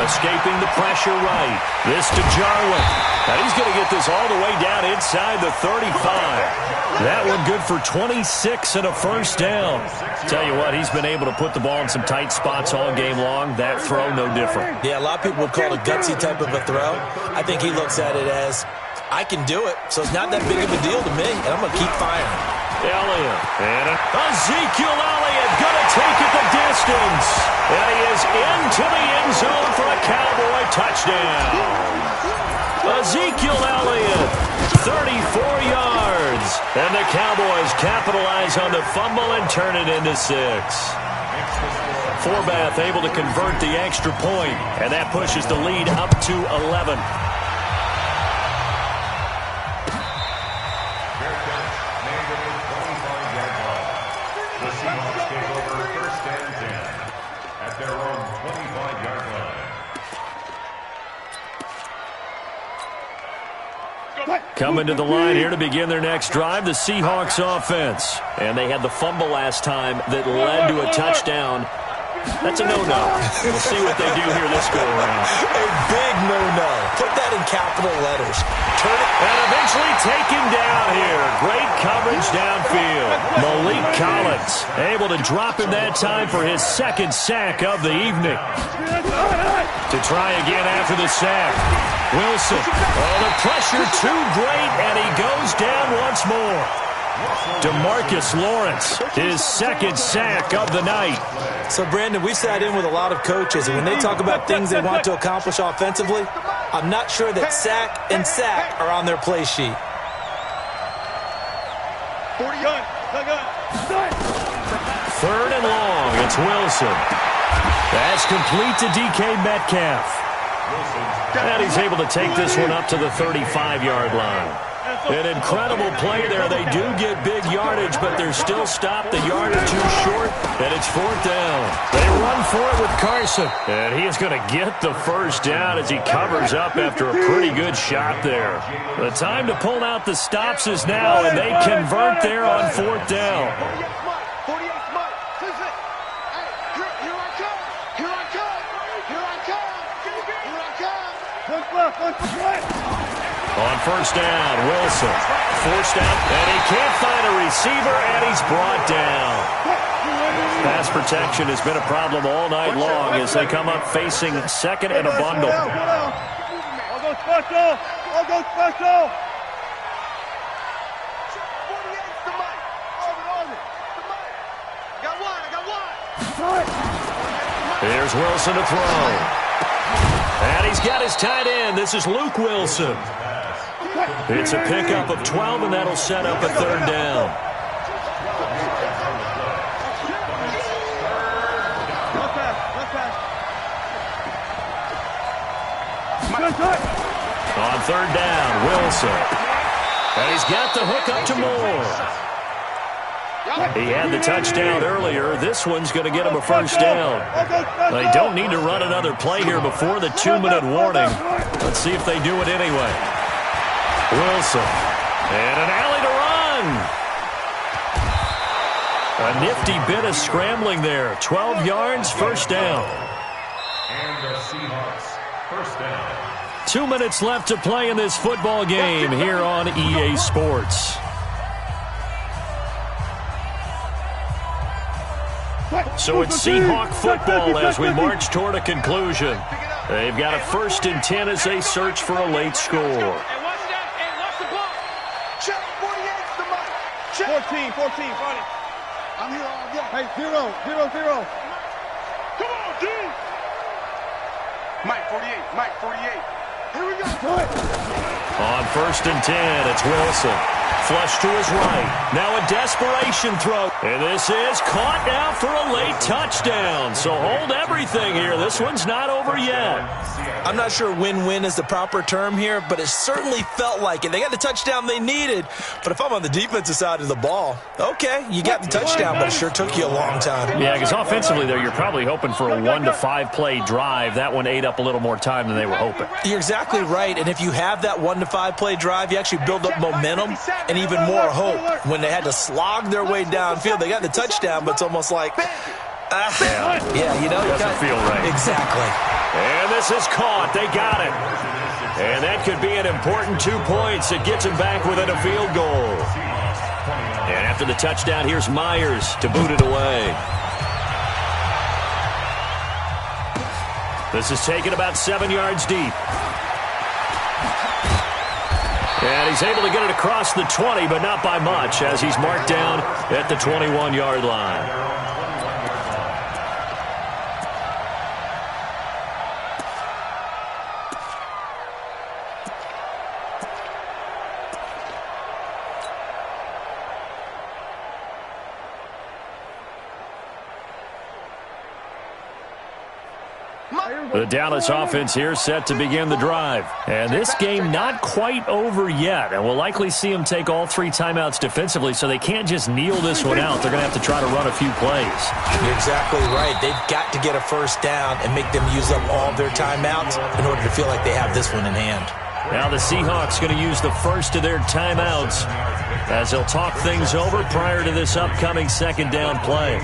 S7: Escaping the pressure right. This to Jarwin. Now he's going to get this all the way down inside the 35. That one good for 26 and a first down. Tell you what, he's been able to put the ball in some tight spots all game long. That throw, no different.
S8: Yeah, a lot of people would call it a gutsy type of a throw. I think he looks at it as, I can do it, so it's not that big of a deal to me, and I'm going to keep firing.
S7: Elliott. And Ezekiel Elliott going to take it the distance. And he is into the end zone for a Cowboy touchdown. Ezekiel Elliott, 34 yards. And the Cowboys capitalize on the fumble and turn it into 6. Forbath able to convert the extra point, and that pushes the lead up to 11. Coming to the line here to begin their next drive, the Seahawks offense. And they had the fumble last time that led to a touchdown. That's a no-no. We'll see what they do here this go-around.
S8: A big no-no. Put that in capital letters.
S7: Turn it. And eventually taken down here. Great coverage downfield. Malik Collins able to drop him that time for his second sack of the evening. To try again after the sack. Wilson. Oh, the pressure too great, and he goes down once more. DeMarcus Lawrence, his second sack of the night.
S8: So, Brandon, we've sat in with a lot of coaches, and when they talk about things they want to accomplish offensively, I'm not sure that sack and sack are on their play sheet.
S7: 3rd and long. It's Wilson. That's complete to DK Metcalf. And he's able to take this one up to the 35-yard line. An incredible play there. They do get big yardage, but they're still stopped a yard or two short, and it's 4th down. They run for it with Carson, and he is going to get the first down as he covers up after a pretty good shot there. The time to pull out the stops is now, and they convert there on 4th down. On 1st down, Wilson forced out, and he can't find a receiver, and he's brought down. Pass protection has been a problem all night long as they come up facing 2nd and a bundle.
S9: I'll go special. I'll go special.
S7: Here's Wilson to throw. And he's got his tight end. This is Luke Wilson. It's a pickup of 12, and that'll set up a 3rd down. On 3rd down, Wilson. And he's got the hook up to Moore. He had the touchdown earlier. This one's going to get him a first down. They don't need to run another play here before the 2-minute warning. Let's see if they do it anyway. Wilson. And an alley to run. A nifty bit of scrambling there. 12 yards, first down.
S2: And the Seahawks, first down.
S7: 2 minutes left to play in this football game here on EA Sports. So it's Seahawk football as we march toward a conclusion. They've got a 1st and 10 as they search for a late score.
S9: 14, 14, funny. I'm here all day. Hey, 0, 0, 0. Come on, D. Mike, 48, Mike, 48. Here we go.
S7: On 1st and 10, it's Wilson. Flush to his right. Now a desperation throw. And this is caught now for a late touchdown. So hold everything here. This one's not over yet.
S8: I'm not sure win-win is the proper term here, but it certainly felt like it. They got the touchdown they needed. But if I'm on the defensive side of the ball, okay, you got the touchdown, but it sure took you a long time.
S7: Yeah, because offensively there, you're probably hoping for a 1 to 5 play drive. That one ate up a little more time than they were hoping.
S8: You're exactly right. And if you have that 1 to 5 play drive, you actually build up momentum and even more hope. When they had to slog their way downfield, they got the touchdown, but it's almost like, Yeah, you know.
S7: Doesn't feel right.
S8: Exactly.
S7: And this is caught. They got it. And that could be an important 2 points. It gets him back within a field goal. And after the touchdown, here's Myers to boot it away. This is taken about 7 yards deep. And he's able to get it across the 20, but not by much, as he's marked down at the 21-yard line. The Dallas offense here set to begin the drive. And this game not quite over yet. And we'll likely see them take all 3 timeouts defensively, so they can't just kneel this one out. They're going to have to try to run a few plays.
S8: You're exactly right. They've got to get a first down and make them use up all of their timeouts in order to feel like they have this one in hand.
S7: Now the Seahawks going to use the first of their timeouts as they'll talk things over prior to this upcoming second down play.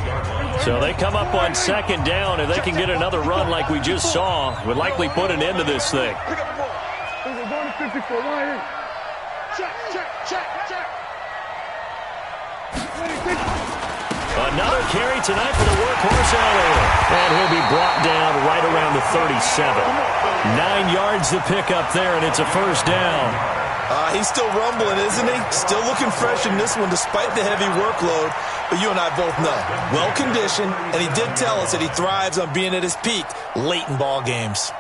S7: So they come up on second down. If they can get another run like we just saw, would likely put an end to this thing. Another carry tonight for the workhorse Elliott. And he'll be brought down right around the 37. 9 yards to pick up there, and it's a first down.
S10: He's still rumbling, isn't he? Still looking fresh in this one despite the heavy workload. But you and I both know, well-conditioned, and he did tell us that he thrives on being at his peak late in ball games.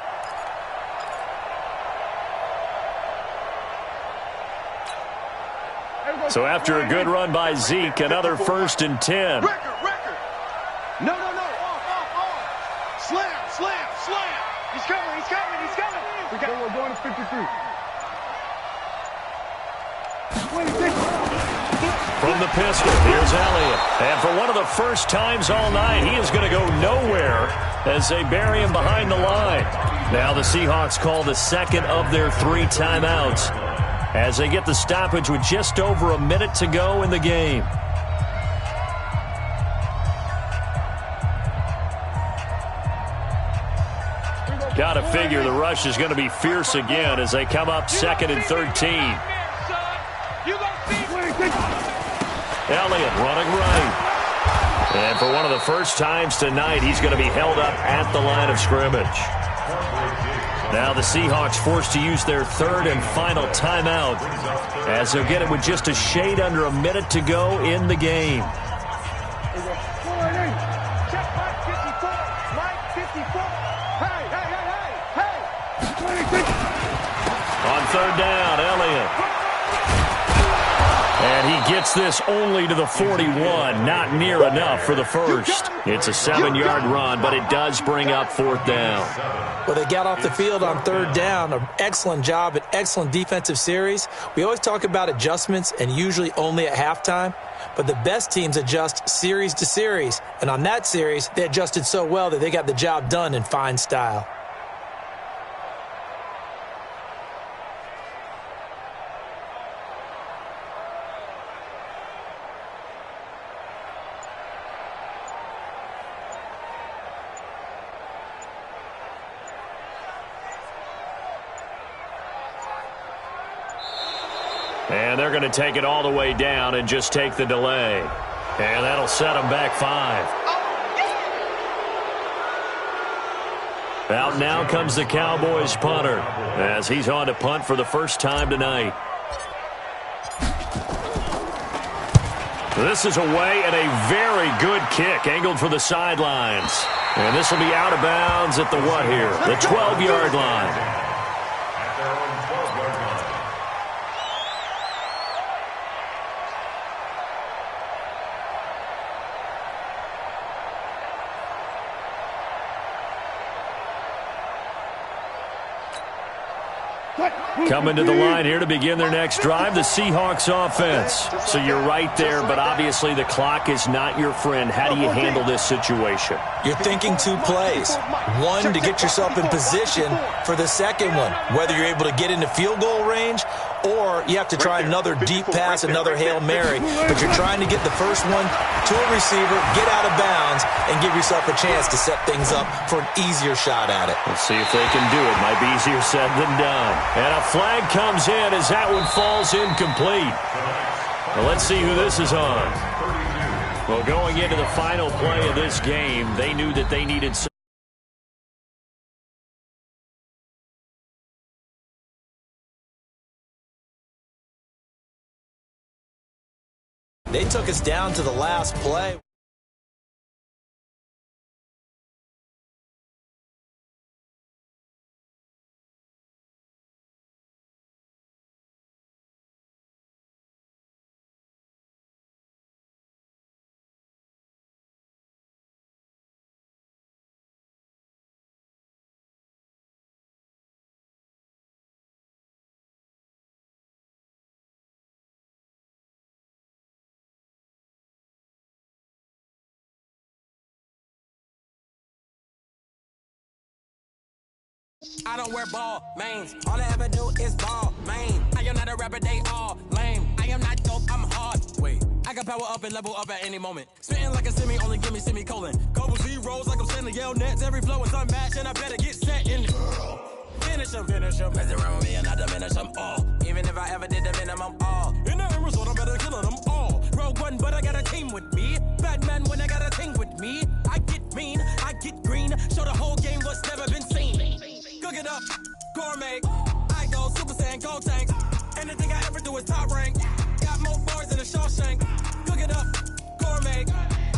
S7: So after a good run by Zeke, another 1st and 10.
S9: No. Slam. He's coming. We're going to 53.
S7: From the pistol, here's Elliott. And for one of the first times all night, he is going to go nowhere as they bury him behind the line. Now the Seahawks call the second of their 3 timeouts as they get the stoppage with just over a minute to go in the game. Got to figure the rush is going to be fierce again as they come up 2nd and 13. Elliott running right. And for one of the first times tonight, he's going to be held up at the line of scrimmage. Now the Seahawks forced to use their 3rd and final timeout as they'll get it with just a shade under a minute to go in the game. On 3rd down, Elliott. And he gets this only to the 41. Not near enough for the first. It's a 7-yard run, but it does bring up 4th down.
S8: Well, they got off the field on 3rd down. An excellent job, an excellent defensive series. We always talk about adjustments and usually only at halftime. But the best teams adjust series to series. And on that series, they adjusted so well that they got the job done in fine style.
S7: And they're going to take it all the way down and just take the delay. And that'll set them back 5. Out now comes the Cowboys punter as he's on to punt for the first time tonight. This is away and a very good kick angled for the sidelines. And this will be out of bounds at the what here? The 12-yard line. Coming to the line here to begin their next drive, the Seahawks offense. So you're right there, but obviously the clock is not your friend. How do you handle this situation?
S8: You're thinking 2 plays. One, to get yourself in position for the second one, whether you're able to get into field goal range or you have to try another deep pass, another Hail Mary. But you're trying to get the first one to a receiver, get out of bounds, and give yourself a chance to set things up for an easier shot at it.
S7: Let's see if they can do it. Might be easier said than done. And a flag comes in as that one falls incomplete. Well, let's see who this is on. Well, going into the final play of this game, they knew that they needed some.
S8: They took us down to the last play.
S11: I don't wear ball mains. All I ever do is ball main. I am not a rapper, they all lame. I am not dope, I'm hard. Wait, I can power up and level up at any moment. Spitting like a semi, only give me semicolon. Couple zeros like I'm sending yell nets. Every flow is unmatched and I better get set in. Finish them. Mess around with me and I diminish them all. Even if I ever did the minimum all. In the result, I'm better killing them all. Rogue one, but I got a team with me. Batman when I got a team with me. I get mean, I get green. Show the whole game what's never been seen. Cook it up, gourmet. I go Super Saiyan, Gold Tank. Anything I ever do is top rank. Got more bars than a Shawshank. Cook it up, gourmet.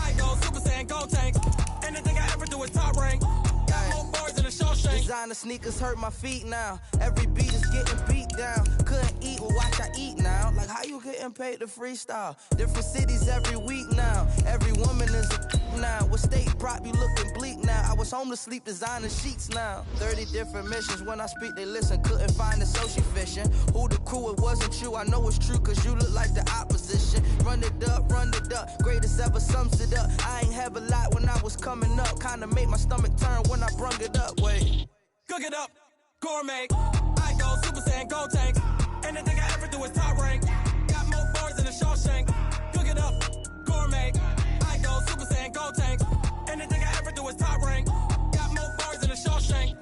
S11: I go Super Saiyan, Gold Tank. Anything I ever do is top rank. Got more bars than a Shawshank.
S12: Designer sneakers hurt my feet now. Every beat is getting beat down. Couldn't eat, well watch I eat now. Like how you getting paid to freestyle? Different cities every week now. Every woman is a now. What state prop you looking bleak now? I was home to sleep designer sheets now. 30 different missions. When I speak they listen. Couldn't find the social fishing. Who the crew, it wasn't you. I know it's true cause you look like the opposition. Run it up. Greatest ever sums it up. I ain't have a lot when I was coming up. Kinda made my stomach turn when I brung it up. Wait.
S11: Cook it up, gourmet. I go Super Saiyan, Gold Tank. Anything I ever do is top rank. Got more bars than a Shawshank. Cook it up, gourmet. I go Super Saiyan, Gold Tank. Anything I ever do is top rank. Got more bars than a Shawshank.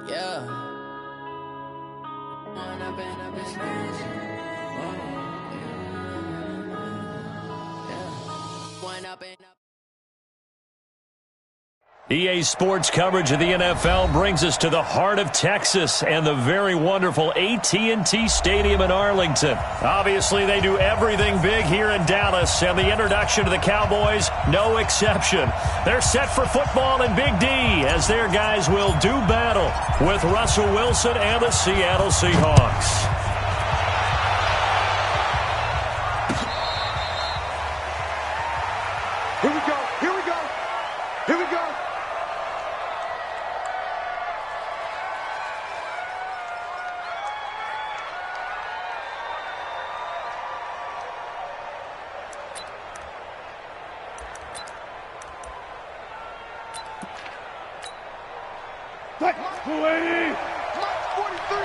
S12: Yeah. Wanna be a business.
S7: EA Sports coverage of the NFL brings us to the heart of Texas and the very wonderful AT&T Stadium in Arlington. Obviously, they do everything big here in Dallas, and the introduction to the Cowboys, no exception. They're set for football in Big D as their guys will do battle with Russell Wilson and the Seattle Seahawks.
S9: Here we go. Mark 280. Mark 43.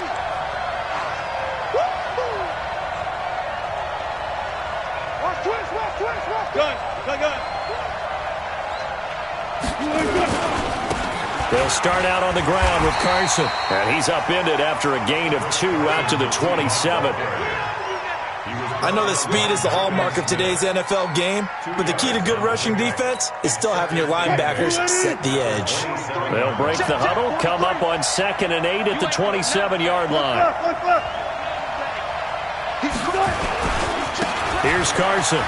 S9: Watch twist. Gun.
S7: They'll start out on the ground with Carson. And he's upended after a gain of 2 out to the 27.
S8: I know that speed is the hallmark of today's NFL game, but the key to good rushing defense is still having your linebackers set the edge.
S7: They'll break the huddle, come up on 2nd and 8 at the 27-yard line. Here's Carson.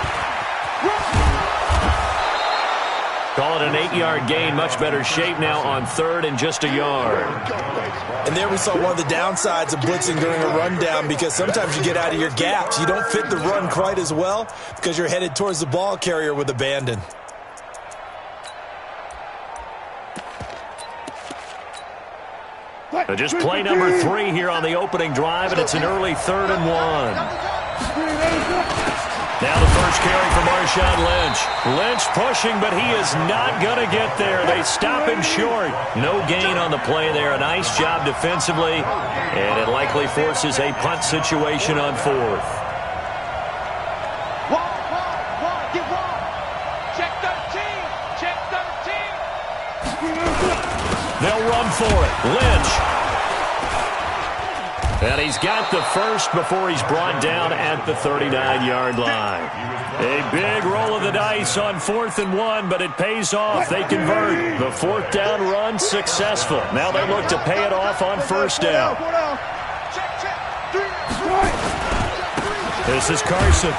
S7: Call it an 8-yard gain. Much better shape now on 3rd and just a yard.
S8: And there we saw one of the downsides of blitzing during a rundown, because sometimes you get out of your gaps. You don't fit the run quite as well because you're headed towards the ball carrier with abandon.
S7: Just play number 3 here on the opening drive, and it's an early 3rd and 1. Now the first carry for Marshawn Lynch. Lynch pushing, but he is not going to get there. They stop him short. No gain on the play there. A nice job defensively, and it likely forces a punt situation on fourth.
S9: Check 13. Check 13.
S7: They'll run for it. Lynch. And he's got the first before he's brought down at the 39-yard line. A big roll of the dice on 4th and 1, but it pays off. They convert. The 4th down run successful. Now they look to pay it off on 1st down. This is Carson.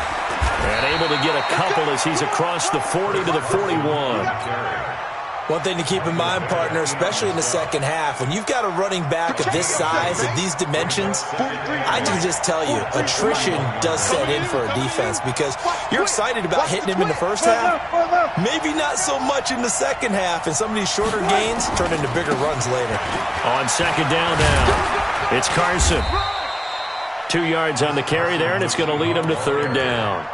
S7: And able to get a couple as he's across the 40 to the 41.
S8: One thing to keep in mind, partner, especially in the second half, when you've got a running back of this size, of these dimensions, I can just tell you, attrition does set in for a defense because you're excited about hitting him in the first half, maybe not so much in the second half, and some of these shorter gains turn into bigger runs later.
S7: On 2nd down now, it's Carson. 2 yards on the carry there, and it's going to lead him to 3rd down.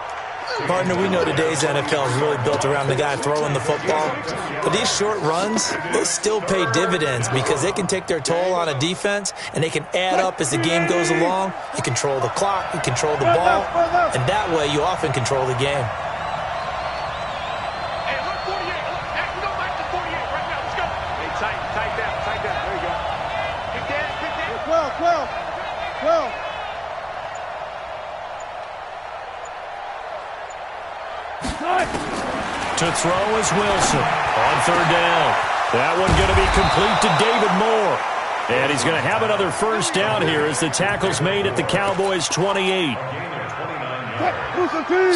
S8: Partner, we know today's NFL is really built around the guy throwing the football. But these short runs, they still pay dividends because they can take their toll on a defense and they can add up as the game goes along. You control the clock, you control the ball, and that way you often control the game.
S9: Hey, look, 48. Look, we don't like the 48 right now. Let's go. Hey, tight down. There you go. Pick that. 12.
S7: To throw is Wilson on 3rd down. That one going to be complete to David Moore. And he's going to have another 1st down here as the tackle's made at the Cowboys' 28.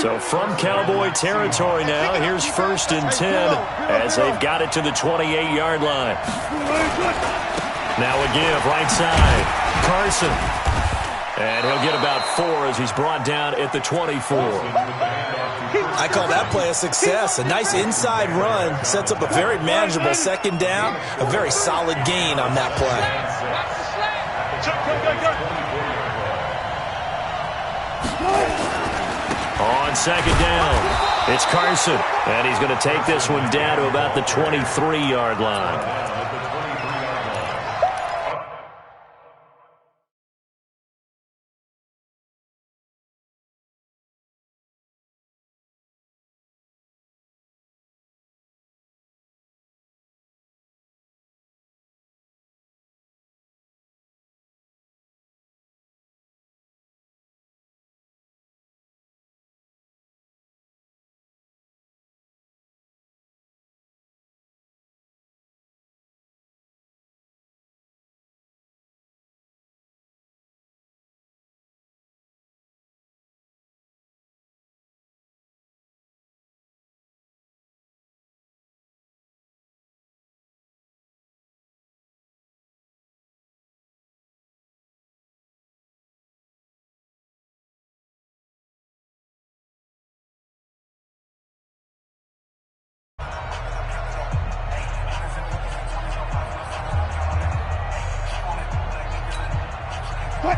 S7: So from Cowboy territory now, here's 1st and 10 as they've got it to the 28-yard line. Now a give right side. Carson. And he'll get about 4 as he's brought down at the 24.
S8: I call that play a success. A nice inside run sets up a very manageable 2nd down. A very solid gain on that play.
S7: On 2nd down, it's Carson. And he's going to take this one down to about the 23-yard line.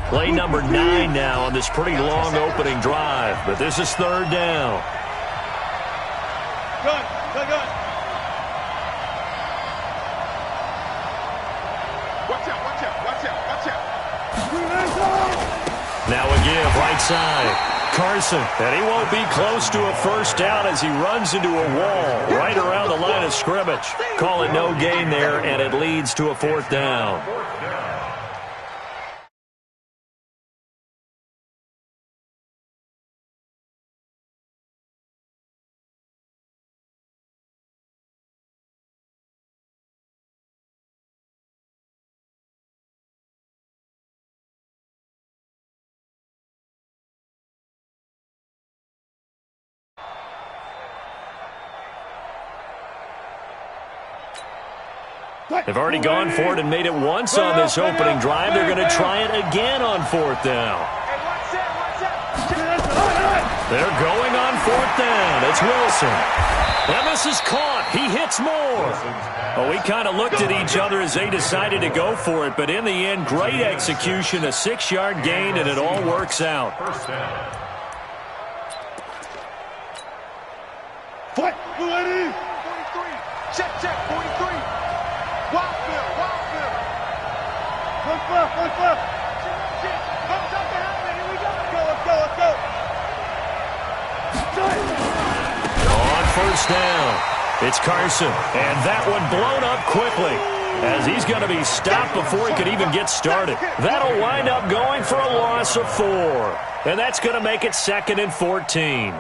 S7: Play number 9 now on this pretty long opening drive, but this is 3rd down.
S9: Good. Watch out.
S7: Now a give right side. Carson, and he won't be close to a 1st down as he runs into a wall right around the line of scrimmage. Call it no gain there, and it leads to a 4th down. They've already gone for it and made it once on this opening drive. They're going to try it again on 4th down. They're going on 4th down. It's Wilson. And this is caught. He hits Moore. Well, we kind of looked at each other as they decided to go for it, but in the end, great execution, a 6-yard gain, and it all works out.
S9: Check, 43. Wildfield. Look left. Comes up the helmet. Here we go. Let's go.
S7: On first down, it's Carson, and that one blown up quickly as he's going to be stopped before he could even get started. That'll wind up going for a loss of 4, and that's going to make it 2nd and 14.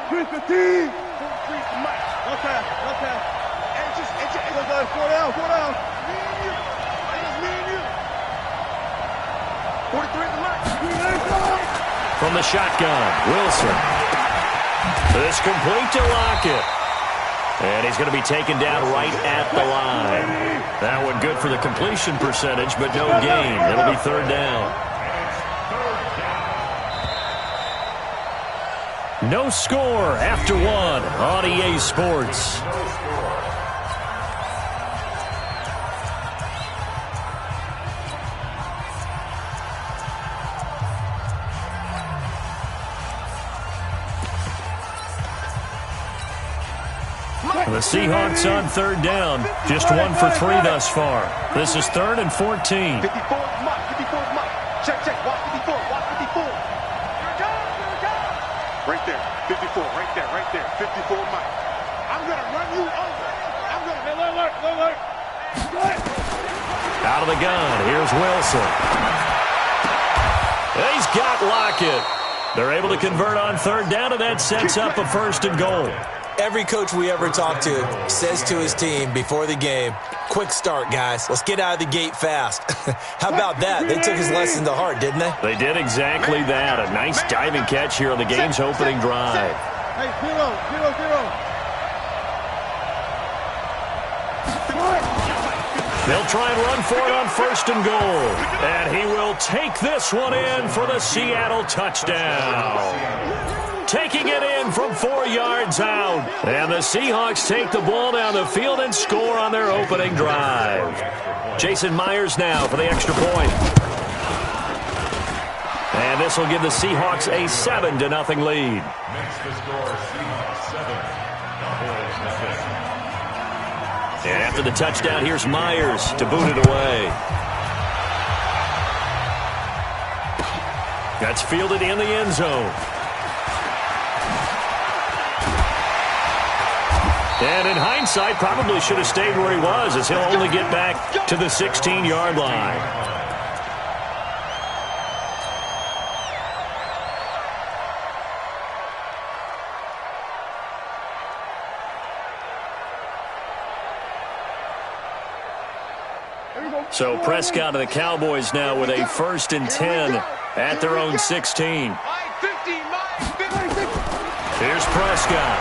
S9: 315. Okay. Four down. Me and you. 43 at the mic.
S7: From the shotgun, Wilson. This complete to Lockett. And he's going to be taken down right at the line. That one good for the completion percentage, but no gain. It'll be 3rd down. No score after 1 on EA Sports. The Seahawks on 3rd down. Just 1 for 3 thus far. This is 3rd and 14.
S9: 54 Mike. Check. Watch 54. Right there. 54. Right there. 54 Mike. I'm going to run you over. Alert.
S7: Out of the gun. Here's Wilson. He's got Lockett. They're able to convert on 3rd down, and that sets up a 1st and goal.
S8: Every coach we ever talk to says to his team before the game, quick start, guys. Let's get out of the gate fast. How about that? They took his lesson to heart, didn't they?
S7: They did exactly that. A nice diving catch here on the game's opening drive.
S9: Hey, 0.
S7: They'll try and run for it on 1st and goal. And he will take this one in for the Seattle touchdown. Taking it in from 4 yards out. And the Seahawks take the ball down the field and score on their opening drive. Jason Myers now for the extra point. And this will give the Seahawks a 7-0 lead. And after the touchdown, here's Myers to boot it away. That's fielded in the end zone. And in hindsight, probably should have stayed where he was, as he'll only get back to the 16-yard line. So Prescott and the Cowboys now with a 1st and 10 at their own 16. Here's Prescott.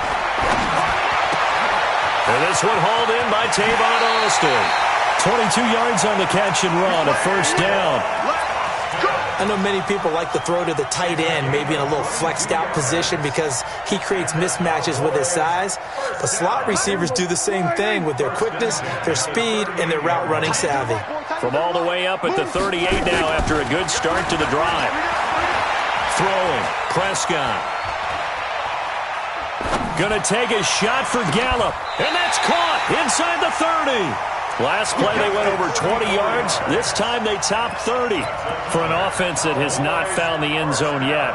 S7: And this one hauled in by Tavon Austin. 22 yards on the catch and run, a 1st down.
S8: I know many people like to throw to the tight end, maybe in a little flexed out position because he creates mismatches with his size. But slot receivers do the same thing with their quickness, their speed, and their route running savvy.
S7: From all the way up at the 38 now after a good start to the drive. Throwing, Prescott. Gonna take a shot for Gallup, and that's caught inside the 30. Last play they went over 20 yards. This time they topped 30. For an offense that has not found the end zone yet,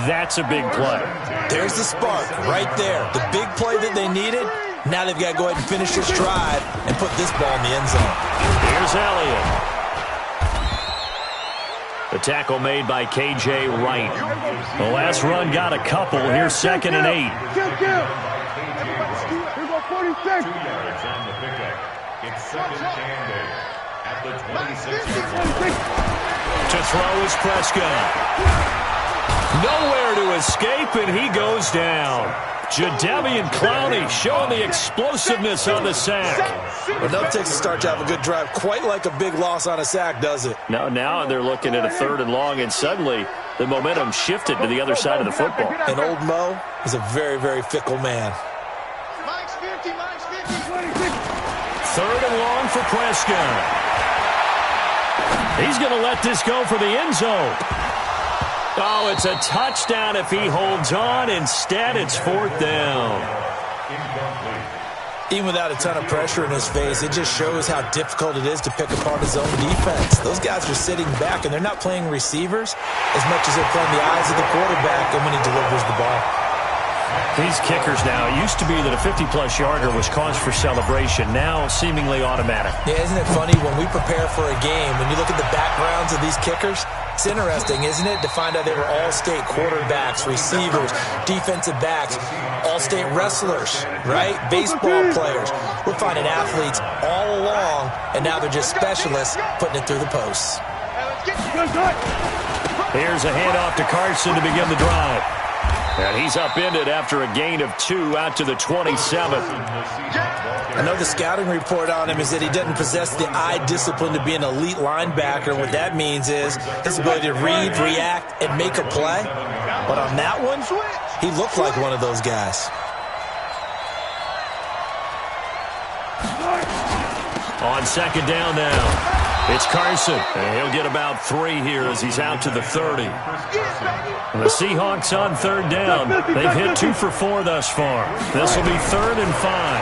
S7: that's a big play.
S8: There's the spark right there. The big play that they needed. Now they've got to go ahead and finish this drive and put this ball in the end zone.
S7: Here's Elliott. The tackle made by K.J. Wright. The last run got a couple. Here's 2nd and 8.
S9: Here's 46.
S2: 2 yards on the pickup. It's 2nd and 8 at the 26-yard line.
S7: To throw is Prescott. Nowhere to escape, and he goes down. Jadeveon Clowney showing the explosiveness on the sack.
S8: But no takes a start to have a good drive. Quite like a big loss on a sack, does it?
S7: No, now they're looking at a 3rd and long, and suddenly the momentum shifted to the other side of the football.
S8: And old Mo is a very, very fickle man.
S7: 3rd and long for Prescott. He's going to let this go for the end zone. Oh, it's a touchdown if he holds on. Instead, it's 4th down.
S8: Even without a ton of pressure in his face, it just shows how difficult it is to pick apart his own defense. Those guys are sitting back, and they're not playing receivers as much as they're playing the eyes of the quarterback and when he delivers the ball.
S7: These kickers now, it used to be that a 50-plus yarder was cause for celebration. Now, seemingly automatic.
S8: Yeah, isn't it funny when we prepare for a game, when you look at the backgrounds of these kickers, it's interesting, isn't it, to find out they were all-state quarterbacks, receivers, defensive backs, all-state wrestlers, right? Baseball players. We're finding athletes all along, and now they're just specialists putting it through the posts.
S7: Here's a handoff to Carson to begin the drive. And he's upended after a gain of 2 out to the 27th.
S8: I know the scouting report on him is that he doesn't possess the eye discipline to be an elite linebacker. And what that means is his ability to read, react, and make a play. But on that one, he looked like one of those guys.
S7: On 2nd down now. It's Carson, and he'll get about 3 here as he's out to the 30. And the Seahawks on 3rd down. They've hit 2 for 4 thus far. This will be 3rd and 5.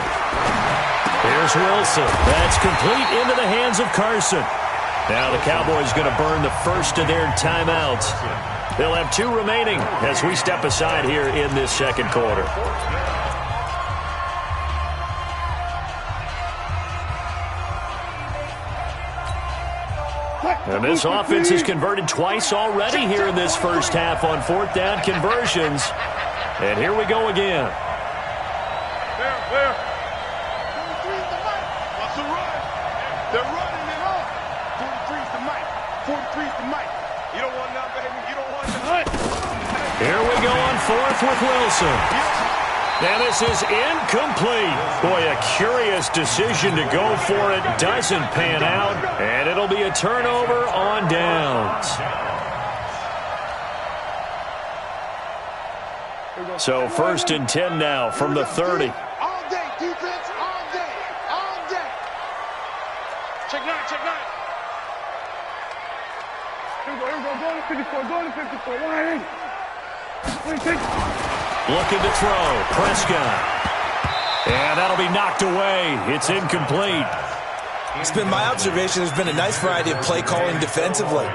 S7: Here's Wilson. That's complete into the hands of Carson. Now the Cowboys going to burn the first of their timeouts. They'll have 2 remaining as we step aside here in this second quarter. And this offense has converted twice already here in this first half on 4th down conversions. And here we go again.
S2: Where? 43's the mic. What's the run? They're running it up. 43's the mic. 43's the mic. You don't want none, baby. You don't want none.
S7: Here we go on 4th with Wilson. And this is incomplete. Boy, a curious decision to go for it. Doesn't pan out. And it'll be a turnover on downs. So 1st and 10 now from the 30.
S2: All day, defense. All day. All day. Check 9. Here we go. Go to 54. Go to 54. 180.
S7: Looking to throw. Prescott. And that'll be knocked away. It's incomplete.
S8: It's been my observation there's been a nice variety of play calling defensively.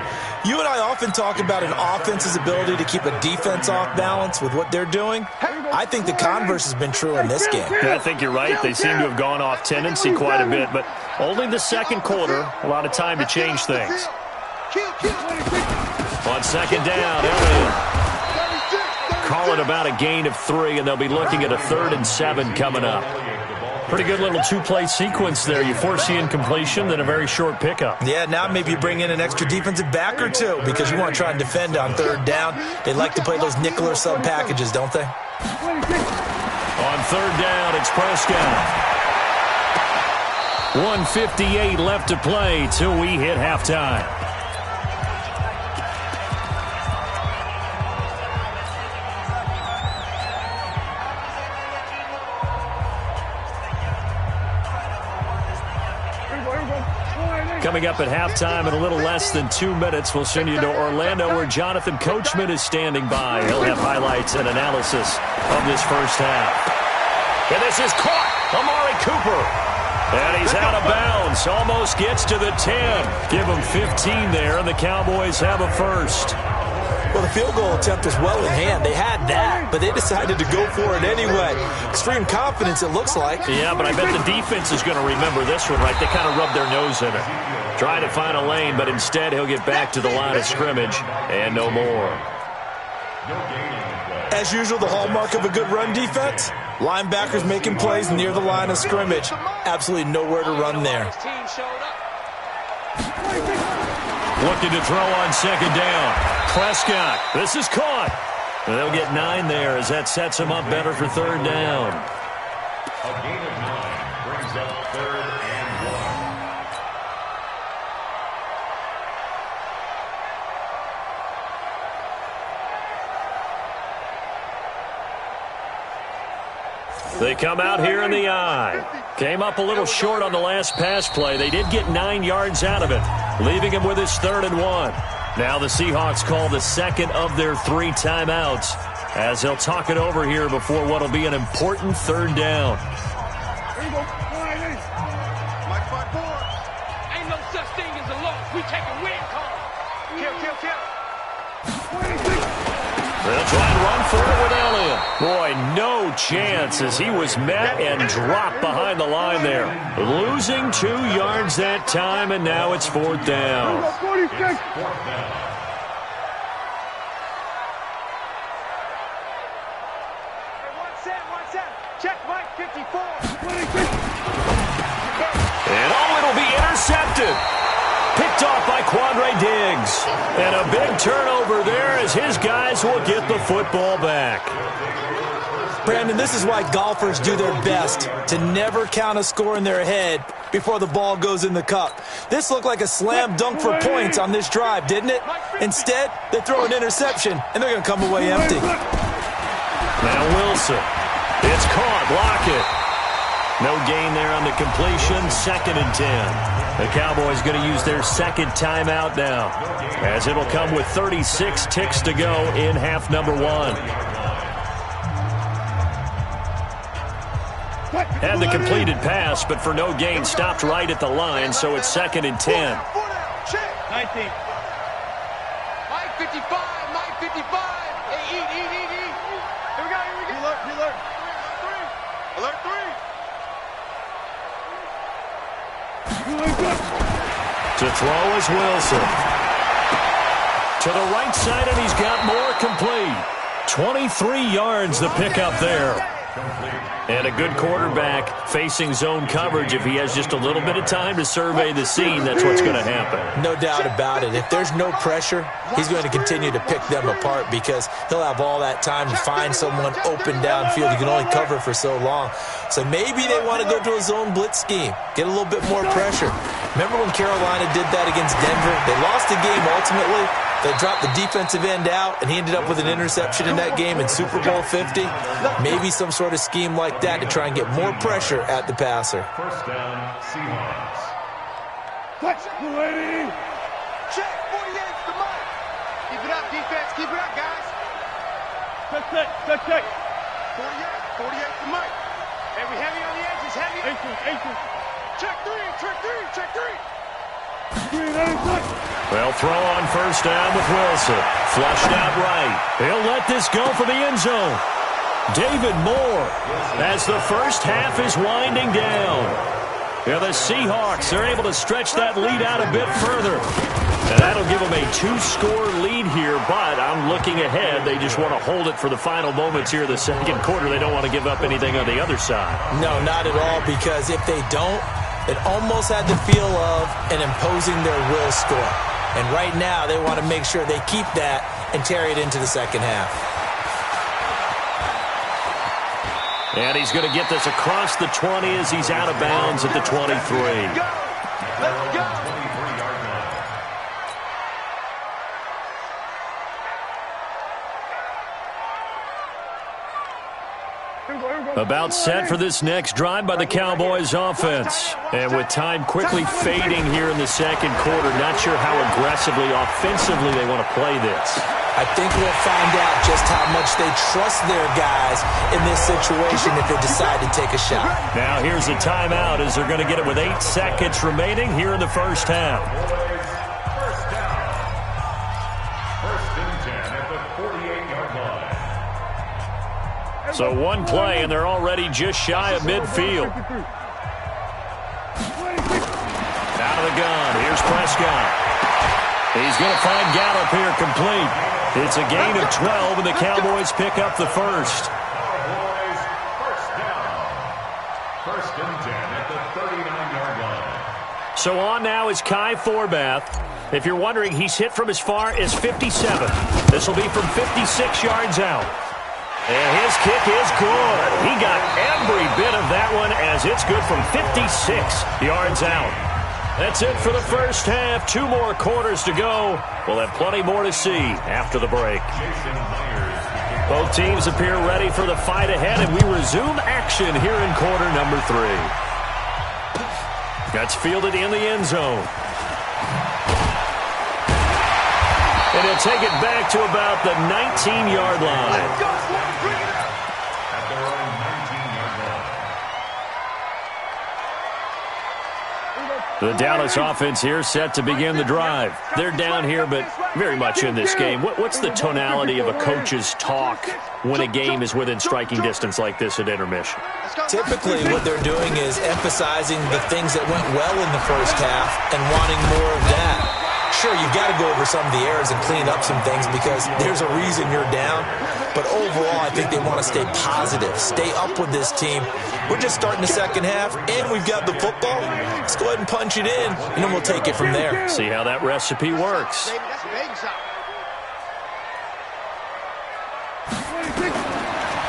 S8: You and I often talk about an offense's ability to keep a defense off balance with what they're doing. I think the converse has been true in this game.
S7: Yeah, I think you're right. They seem to have gone off tendency quite a bit, but only the second quarter, a lot of time to change things. On 2nd down, Elliott. Call it about a gain of 3, and they'll be looking at a 3rd and 7 coming up. Pretty good little 2-play sequence there. You force the incompletion, then a very short pickup.
S8: Yeah, now maybe you bring in an extra defensive back or 2 because you want to try and defend on 3rd down. They like to play those nickel or sub packages, don't they?
S7: On 3rd down, it's Prescott. 1:58 left to play till we hit halftime. Coming up at halftime in a little less than 2 minutes, we'll send you to Orlando where Jonathan Coachman is standing by. He'll have highlights and analysis of this first half. And this is caught. Amari Cooper. And he's out of bounds. Almost gets to the 10. Give him 15 there, and the Cowboys have a first.
S8: Well, the field goal attempt was well in hand. They had that, but they decided to go for it anyway. Extreme confidence, it looks like.
S7: Yeah, but I bet the defense is going to remember this one, right? They kind of rubbed their nose in it. Trying to find a lane, but instead he'll get back to the line of scrimmage and no more.
S8: As usual, the hallmark of a good run defense, linebackers making plays near the line of scrimmage. Absolutely nowhere to run there.
S7: Looking to throw on 2nd down. Prescott. This is caught. And they'll get 9 there as that sets him up better for 3rd down.
S2: A gain of 9 brings up 3rd and
S7: 1. They come out here in the eye. Came up a little short on the last pass play. They did get 9 yards out of it, leaving him with his 3rd and 1. Now the Seahawks call the second of their 3 timeouts as they'll talk it over here before what will be an important third down.
S9: Here you go. Mike 5-4. Ain't no such thing as a loss. We taking win calls. Kill.
S7: They'll try and run for it with Elliott. Boy, no chance as he was met and dropped behind the line there. Losing 2 yards that time, and now it's 4th down.
S9: 46. Check Mike 54.
S7: And it'll be intercepted. Picked off by Quandre Diggs. And a big turnover there as his guys will get the football back.
S8: Brandon, this is why golfers do their best to never count a score in their head before the ball goes in the cup. This looked like a slam dunk for points on this drive, didn't it? Instead, they throw an interception, and they're going to come away empty.
S7: Now Wilson. It's caught. Lockett. No gain there on the completion. 2nd and 10. The Cowboys going to use their second timeout now, as it'll come with 36 ticks to go in half number 1. Had the completed pass, but for no gain, stopped right at the line, so it's 2nd and 10.
S9: 19. Mike 55, Mike 55. Hey, eat. Here we go. Alert. Alert 3.
S7: To throw is Wilson. To the right side, and he's got more complete. 23 yards the pickup there. And a good quarterback facing zone coverage. If he has just a little bit of time to survey the scene, that's what's going to happen.
S8: No doubt about it. If there's no pressure, he's going to continue to pick them apart because he'll have all that time to find someone open downfield. You can only cover for so long. So maybe they want to go to a zone blitz scheme, get a little bit more pressure. Remember when Carolina did that against Denver? They lost the game ultimately. They dropped the defensive end out, and he ended up with an interception in that game in Super Bowl 50. Maybe some sort of scheme like that to try and get more pressure at the passer.
S2: First down, Seahawks.
S9: Check 48's the mark. Keep it up, defense. Keep it up, guys. Check. 48's the mark. And we heavy on the edges. Heavy. 18. Check 3.
S7: They'll throw on first down with Wilson. Flushed out right. He'll let this go for the end zone. David Moore as the first half is winding down. Yeah, the Seahawks, they're able to stretch that lead out a bit further. And that'll give them a 2-score lead here, but I'm looking ahead. They just want to hold it for the final moments here of the second quarter. They don't want to give up anything on the other side.
S8: No, not at all, because if they don't, it almost had the feel of an imposing their will score. And right now, they want to make sure they keep that and carry it into the second half.
S7: And he's going to get this across the 20 as he's out of bounds at the 23.
S9: Let's go.
S7: About set for this next drive by the Cowboys offense. And with time quickly fading here in the second quarter, not sure how aggressively, offensively they want to play this.
S8: I think we'll find out just how much they trust their guys in this situation if they decide to take a shot.
S7: Now here's a timeout as they're going to get it with 8 seconds remaining here in the first half.
S2: First down. 1st and 10 at the 48-yard line.
S7: So one play, and they're already just shy of midfield. Out of the gun. Here's Prescott. He's going to find Gallup here complete. It's a gain of 12, and the Cowboys pick up the first.
S2: Cowboys, first down. 1st and 10 at the 39-yard line.
S7: So on now is Kai Forbath. If you're wondering, he's hit from as far as 57. This will be from 56 yards out. And his kick is good. He got every bit of that one as it's good from 56 yards out. That's it for the first half. 2 more quarters to go. We'll have plenty more to see after the break. Both teams appear ready for the fight ahead, and we resume action here in quarter number 3. That's fielded in the end zone. And he'll take it back to about the 19-yard line. The Dallas offense here set to begin the drive. They're down here, but very much in this game. What's the tonality of a coach's talk when a game is within striking distance like this at intermission?
S8: Typically, what they're doing is emphasizing the things that went well in the first half and wanting more of that. Sure, you've got to go over some of the errors and clean up some things because there's a reason you're down. But overall, I think they want to stay positive, stay up with this team. We're just starting the second half, and we've got the football. Let's go ahead and punch it in, and then we'll take it from there.
S7: See how that recipe works.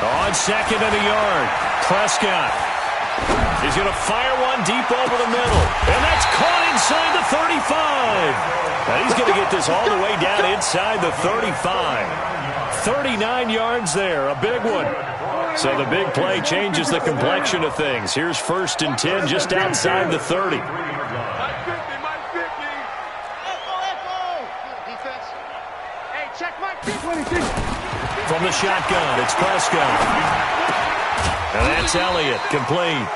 S7: On second and a yard, Prescott. He's going to fire one deep over the middle. And that's caught inside the 35. Now he's going to get this all the way down inside the 35. 39 yards there, a big one. So the big play changes the complexion of things. Here's 1st and 10 just outside the 30. From the shotgun, it's Prescott. And that's Elliott, complete.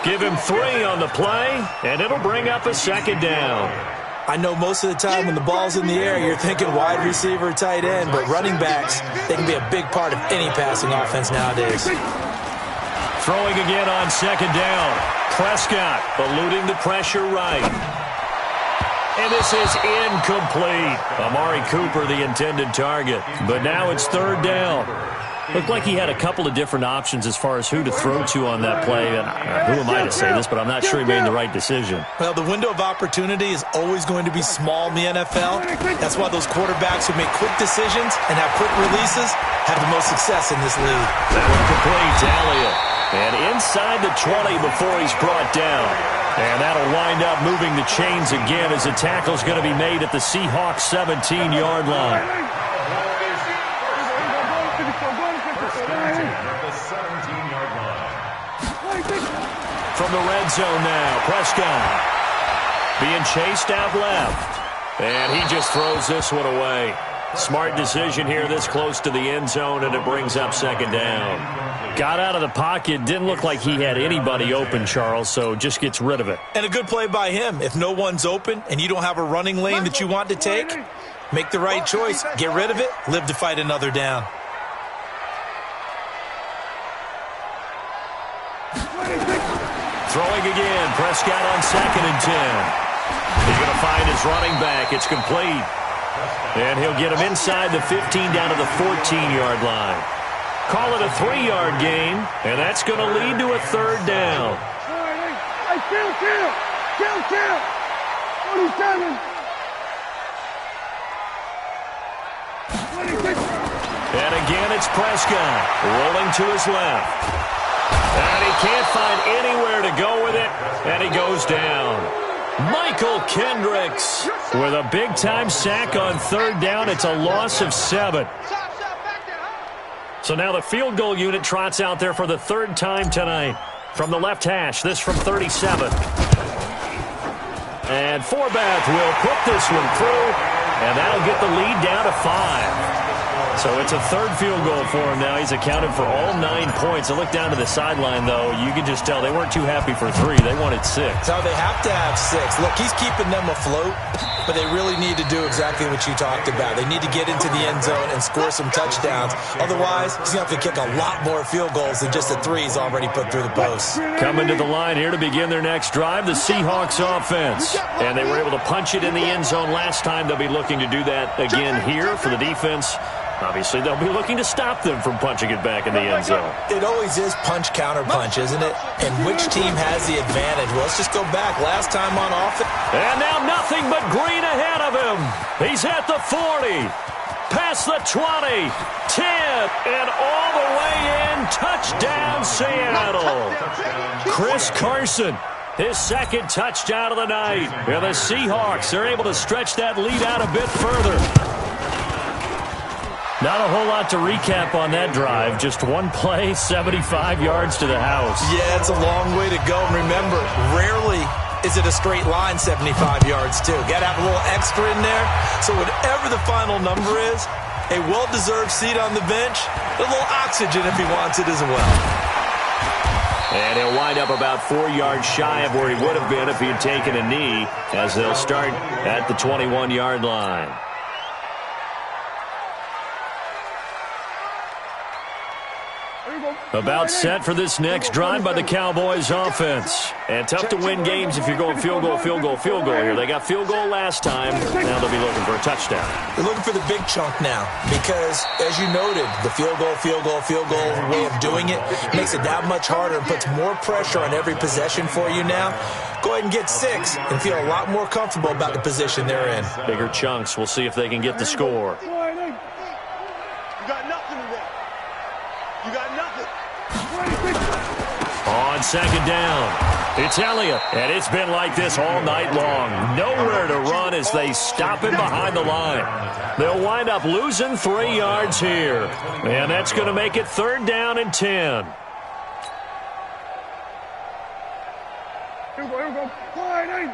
S7: Give him 3 on the play, and it'll bring up a 2nd down.
S8: I know most of the time when the ball's in the air, you're thinking wide receiver, tight end, but running backs, they can be a big part of any passing offense nowadays.
S7: Throwing again on 2nd down. Prescott eluding the pressure right. And this is incomplete. Amari Cooper, the intended target. But now it's 3rd down. Looked like he had a couple of different options as far as who to throw to on that play. And who am I to say this, but I'm not sure he made the right decision.
S8: Well, the window of opportunity is always going to be small in the NFL. That's why those quarterbacks who make quick decisions and have quick releases have the most success in this league.
S7: That one complete to Elliott. And inside the 20 before he's brought down. And that'll wind up moving the chains again as the tackle's going to be made at the Seahawks 17-yard line. From the red zone now, Prescott being chased out left. And he just throws this one away. Smart decision here this close to the end zone, and it brings up 2nd down. Got out of the pocket, didn't look like he had anybody open, Charles, so just gets rid of it.
S8: And a good play by him. If no one's open and you don't have a running lane that you want to take, make the right choice, get rid of it, live to fight another down.
S7: Throwing again, Prescott on 2nd and 10. He's going to find his running back. It's complete. And he'll get him inside the 15 down to the 14-yard line. Call it a 3-yard gain, and that's going to lead to a 3rd down.
S9: Hey, chill. 47.
S7: And again, it's Prescott rolling to his left. And he can't find anywhere to go with it, and he goes down. Michael Kendricks with a big-time sack on 3rd down. It's a loss of 7. So now the field goal unit trots out there for the 3rd time tonight. From the left hash, this from 37. And Forbath will put this one through, and that'll get the lead down to 5. So it's a 3rd field goal for him now. He's accounted for all 9 points. I look down to the sideline, though. You can just tell they weren't too happy for 3. They wanted 6.
S8: No, they have to have 6. Look, he's keeping them afloat, but they really need to do exactly what you talked about. They need to get into the end zone and score some touchdowns. Otherwise, he's going to have to kick a lot more field goals than just the 3 he's already put through the post.
S7: Coming to the line here to begin their next drive, the Seahawks offense. And they were able to punch it in the end zone last time. They'll be looking to do that again here for the defense. Obviously, they'll be looking to stop them from punching it back in the end zone.
S8: It always is punch-counter-punch, isn't it? And which team has the advantage? Well, let's just go back. Last time on offense.
S7: And now nothing but green ahead of him. He's at the 40. Past the 20. 10. And all the way in. Touchdown, Seattle. Chris Carson. His 2nd touchdown of the night. And the Seahawks are able to stretch that lead out a bit further. Not a whole lot to recap on that drive. Just one play, 75 yards to the house.
S8: Yeah, it's a long way to go. And remember, rarely is it a straight line 75 yards too? Got to have a little extra in there. So whatever the final number is, a well-deserved seat on the bench, a little oxygen if he wants it as well.
S7: And he'll wind up about 4 yards shy of where he would have been if he had taken a knee, as they'll start at the 21-yard line. About set for this next drive by the Cowboys offense. And tough to win games if you're going field goal, field goal, field goal here. They got field goal last time. Now they'll be looking for a touchdown.
S8: They're looking for the big chunk now because, as you noted, the field goal way of doing it makes it that much harder and puts more pressure on every possession for you now. Go ahead and get 6 and feel a lot more comfortable about the position they're in.
S7: Bigger chunks. We'll see if they can get the score.
S2: You got nothing today. You got nothing.
S7: On second down, it's Elliott, and it's been like this all night long. Nowhere to run as they stop him behind the line. They'll wind up losing 3 yards here, and that's going to make it 3rd down and 10.
S9: Here we go. Flying in.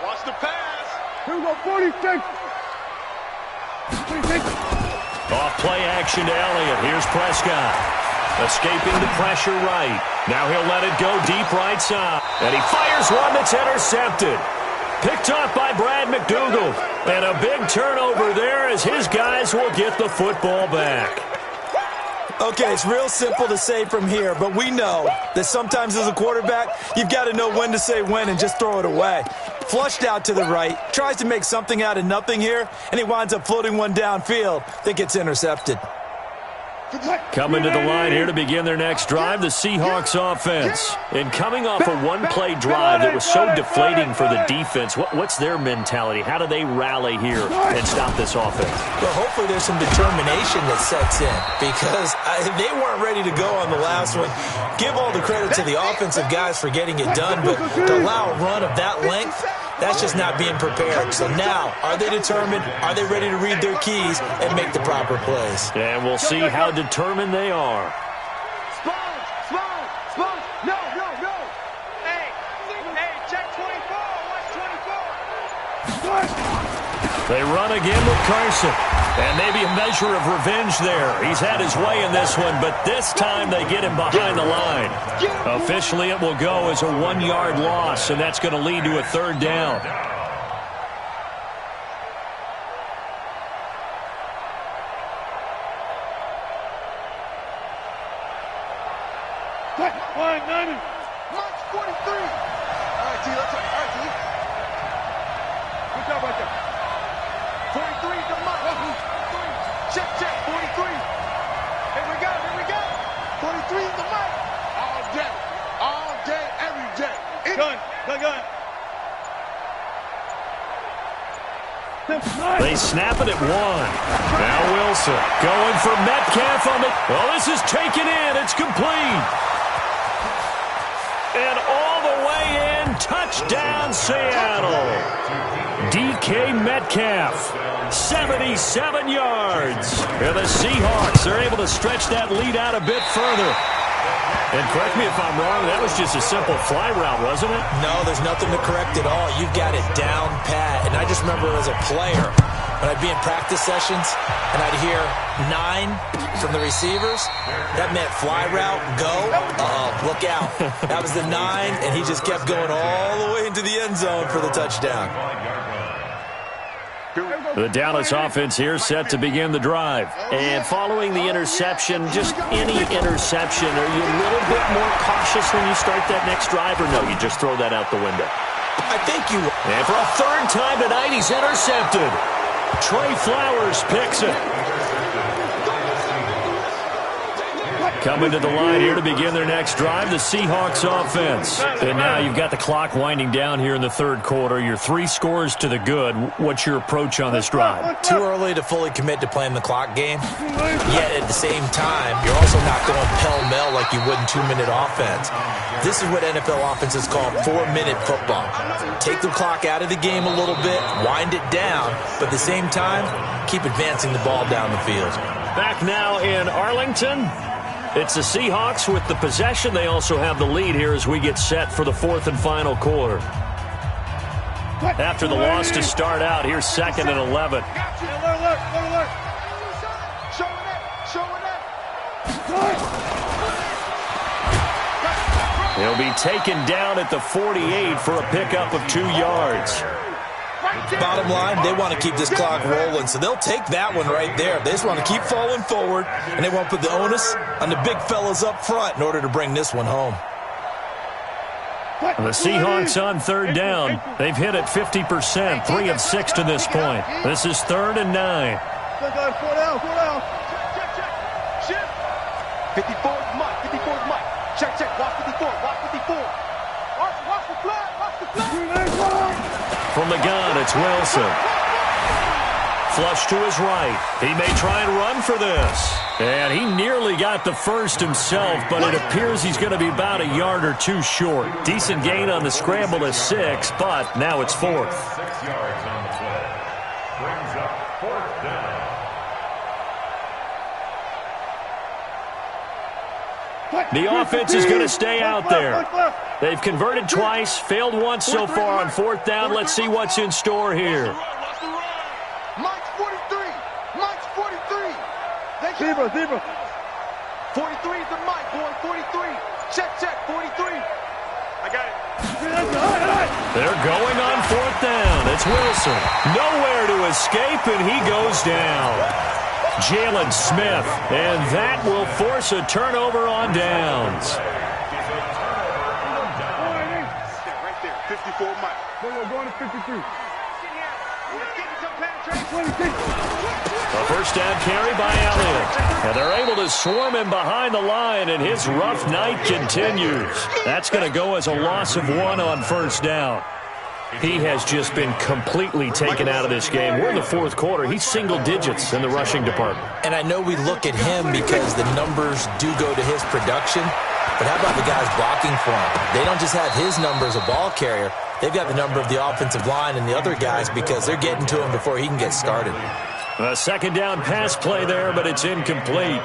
S2: Watch the pass.
S9: Here we go. 46. 46.
S7: Off play action to Elliott. Here's Prescott. Escaping the pressure right. Now he'll let it go deep right side. And he fires one that's intercepted. Picked off by Brad McDougal. And a big turnover there as his guys will get the football back.
S8: Okay, it's real simple to say from here, but we know that sometimes as a quarterback, you've got to know when to say when and just throw it away. Flushed out to the right, tries to make something out of nothing here, and he winds up floating one downfield that gets intercepted.
S7: Coming to the line here to begin their next drive, the Seahawks offense. And coming off a one-play drive that was so deflating for the defense, what's their mentality? How do they rally here and stop this offense?
S8: Well, hopefully there's some determination that sets in because they weren't ready to go on the last one. Give all the credit to the offensive guys for getting it done, but to allow a run of that length, that's just not being prepared. So now, are they determined? Are they ready to read their keys and make the proper plays?
S7: And we'll see how determined they are.
S2: Sponge. No. Hey, check 24. Watch 24.
S7: They run again with Carson. And maybe a measure of revenge there. He's had his way in this one, but this time they get him behind the line. Officially, it will go as a 1-yard loss, and that's going to lead to a 3rd down.
S2: March 43. All right, T. Let's go. All right, T.
S9: Good job right there.
S2: 43 to March. Check. 43. Here we go. 43 is the mic. All day, every day.
S9: Gun.
S7: They snap it at 1. Now Wilson going for Metcalf on the... Well, this is taken in. It's complete. And all the way in. Touchdown, Seattle. DK Metcalf. 77 yards. And the Seahawks are able to stretch that lead out a bit further. And correct me if I'm wrong, that was just a simple fly route, wasn't it?
S8: No, there's nothing to correct at all. You've got it down pat. And I just remember as a player, when I'd be in practice sessions and I'd hear 9 from the receivers, that meant fly route, go, look out. That was the 9, and he just kept going all the way into the end zone for the touchdown.
S7: The Dallas offense here set to begin the drive. And following the interception, just any interception, are you a little bit more cautious when you start that next drive, or no, you just throw that out the window?
S8: I think you...
S7: And for a 3rd time tonight, he's intercepted. Trey Flowers picks it. Coming to the line here to begin their next drive, the Seahawks offense. And now you've got the clock winding down here in the 3rd quarter. You're 3 scores to the good. What's your approach on this drive?
S8: Too early to fully commit to playing the clock game. Yet at the same time, you're also not going pell-mell like you would in 2-minute offense. This is what NFL offenses call 4-minute football. Take the clock out of the game a little bit, wind it down, but at the same time, keep advancing the ball down the field.
S7: Back now in Arlington. It's the Seahawks with the possession. They also have the lead here as we get set for the fourth and final quarter. After the loss to start out, here's 2nd and 11. He'll be taken down at the 48 for a pickup of 2 yards.
S10: Bottom line, they want to keep this clock rolling, so they'll take that one right there. They just want to keep falling forward, and they want to put the onus on the big fellas up front in order to bring this one home.
S7: The Seahawks on 3rd down. They've hit it 50%, 3 of 6 to this point. This is 3rd and 9.
S2: 54 Mike. 54 Mike. Check. Watch 54. Watch 54. Watch the flag. Watch the flag.
S7: From the gun, it's Wilson. Flush to his right. He may try and run for this. And he nearly got the first himself, but it appears he's going to be about a yard or 2 short. Decent gain on the scramble to 6, but now it's 4th.
S9: 6 yards on the play. Brings up 4th down.
S7: The offense is going to stay out there. They've converted twice, failed once so far on 4th down. Let's see what's in store here.
S2: Mike's 43. Mike's 43. Zebra. 43 is the Mike, boy. 43. Check. 43. I got it.
S7: They're going on 4th down. It's Wilson. Nowhere to escape, and he goes down. Jalen Smith, and that will force a turnover on downs.
S2: Right there, 54 Mike.
S9: We're going to 53.
S7: A first down carry by Elliott. And they're able to swarm him behind the line, and his rough night continues. That's going to go as a loss of 1 on 1st down. He has just been completely taken out of this game. We're in the 4th quarter. He's single digits in the rushing department.
S8: And I know we look at him because the numbers do go to his production, but how about the guys blocking for him? They don't just have his number as a ball carrier. They've got the number of the offensive line and the other guys because they're getting to him before he can get started.
S7: A 2nd down pass play there, but it's incomplete.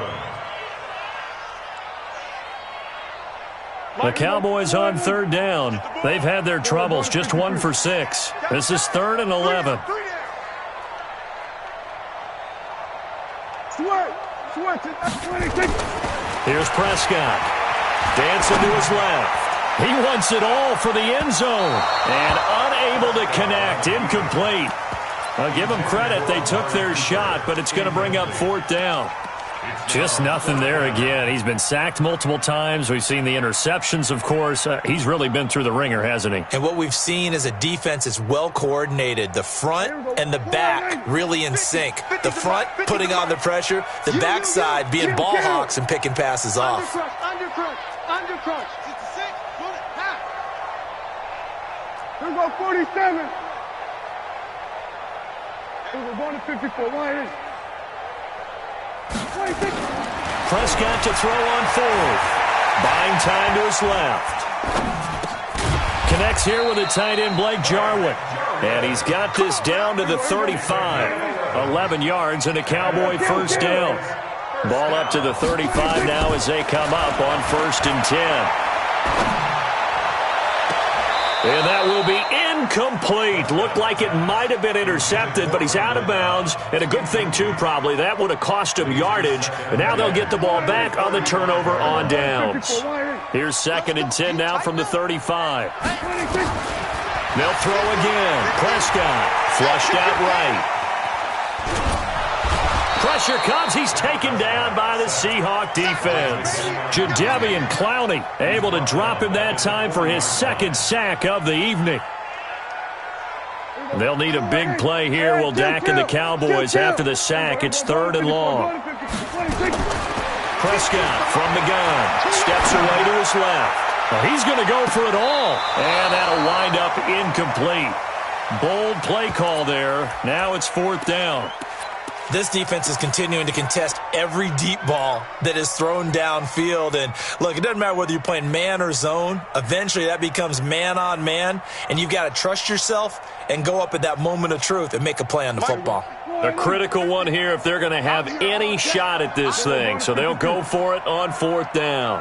S7: The Cowboys on 3rd down. They've had their troubles, just 1 for 6. This is 3rd and 11. Here's Prescott. Dancing to his left. He wants it all for the end zone. And unable to connect. Incomplete. I'll give them credit. They took their shot, but it's going to bring up 4th down. Just nothing there again. He's been sacked multiple times. We've seen the interceptions, of course. He's really been through the ringer, hasn't he?
S8: And what we've seen is a defense that's well coordinated. The front and the back really in sync. The front putting on the pressure. The backside being ball hawks and picking passes off.
S2: Under crunch. 66. Here we go, 47. We're going to 54. Why is
S7: Prescott to throw on 4th. Buying time to his left. Connects here with a tight end, Blake Jarwin. And he's got this down to the 35. 11 yards and a Cowboy first down. Ball up to the 35 now as they come up on 1st and 10. And that will be incomplete. Looked like it might have been intercepted, but he's out of bounds. And a good thing, too, probably. That would have cost him yardage. And now they'll get the ball back on the turnover on downs. Here's 2nd and 10 now from the 35. They'll throw again. Prescott flushed out right. Pressure comes. He's taken down by the Seahawk defense. Jadeveon Clowney able to drop him that time for his 2nd sack of the evening. They'll need a big play here. Will Dak and the Cowboys after the sack. It's 3rd and long. Prescott from the gun. Steps away to his left. Well, he's going to go for it all. And that'll wind up incomplete. Bold play call there. Now it's 4th down.
S8: This defense is continuing to contest every deep ball that is thrown downfield. And, look, it doesn't matter whether you're playing man or zone. Eventually that becomes man on man, and you've got to trust yourself and go up at that moment of truth and make a play on the football.
S7: A critical one here if they're going to have any shot at this thing. So they'll go for it on 4th down.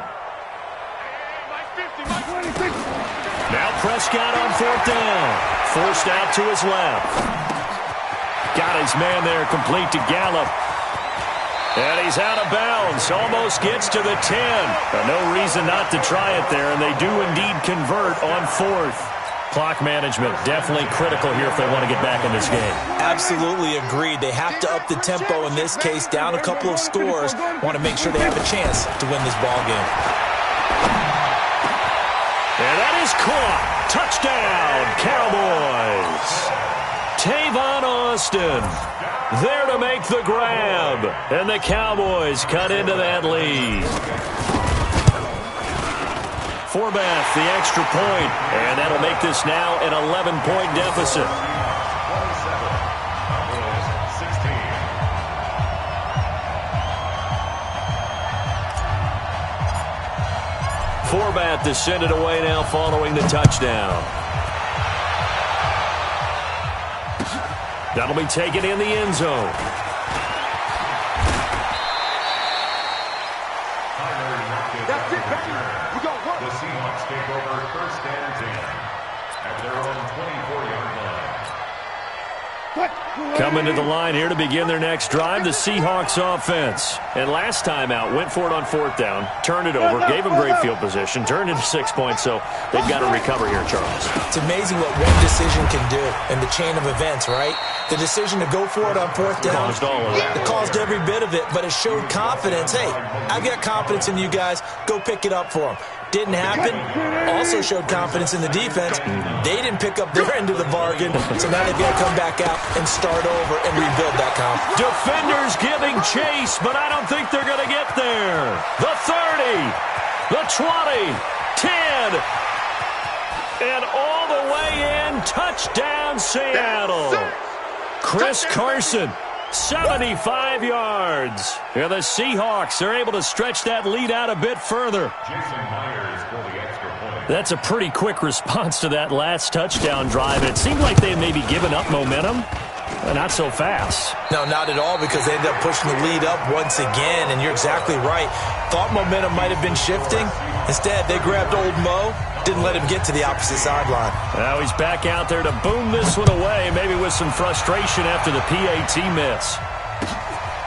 S7: Now Prescott on 4th down. Forced out to his left. Got his man there complete to Gallup. And he's out of bounds. Almost gets to the 10. No reason not to try it there, and they do indeed convert on 4th. Clock management definitely critical here if they want to get back in this game.
S8: Absolutely agreed. They have to up the tempo in this case, down a couple of scores. Want to make sure they have a chance to win this ball game.
S7: And that is caught. Touchdown, Cowboys. Tavon Austin there to make the grab. And the Cowboys cut into that lead. Forbath, the extra point, and that'll make this now an 11-point deficit. Forbath to send it away now following the touchdown. That'll be taken in the end zone.
S2: That's it, baby. We got work. The Seahawks take over 1st and 10 at their own 24-yard line.
S7: Coming to the line here to begin their next drive, the Seahawks offense. And last time out, went for it on 4th down, turned it over, gave them great field position, turned into 6 points, so they've got to recover here, Charles.
S8: It's amazing what one decision can do in the chain of events, right? The decision to go for it on 4th down.
S7: Caused all of that.
S8: It caused every bit of it, but it showed confidence. Hey, I've got confidence in you guys. Go pick it up for them. Didn't happen. Also showed confidence in the defense. They didn't pick up their end of the bargain, so now they've got to come back out and start over and rebuild that confidence.
S7: Defenders giving chase, but I don't think they're going to get there. The 30, the 20, 10, and all the way in. Touchdown, Seattle. Chris Carson, 75 yards. And the Seahawks are able to stretch that lead out a bit further. That's a pretty quick response to that last touchdown drive. It seemed like they had maybe given up momentum. Not so fast.
S8: No, not at all, because they ended up pushing the lead up once again, and you're exactly right. Thought momentum might have been shifting. Instead, they grabbed old Mo, didn't let him get to the opposite sideline.
S7: Now he's back out there to boom this one away, maybe with some frustration after the PAT miss.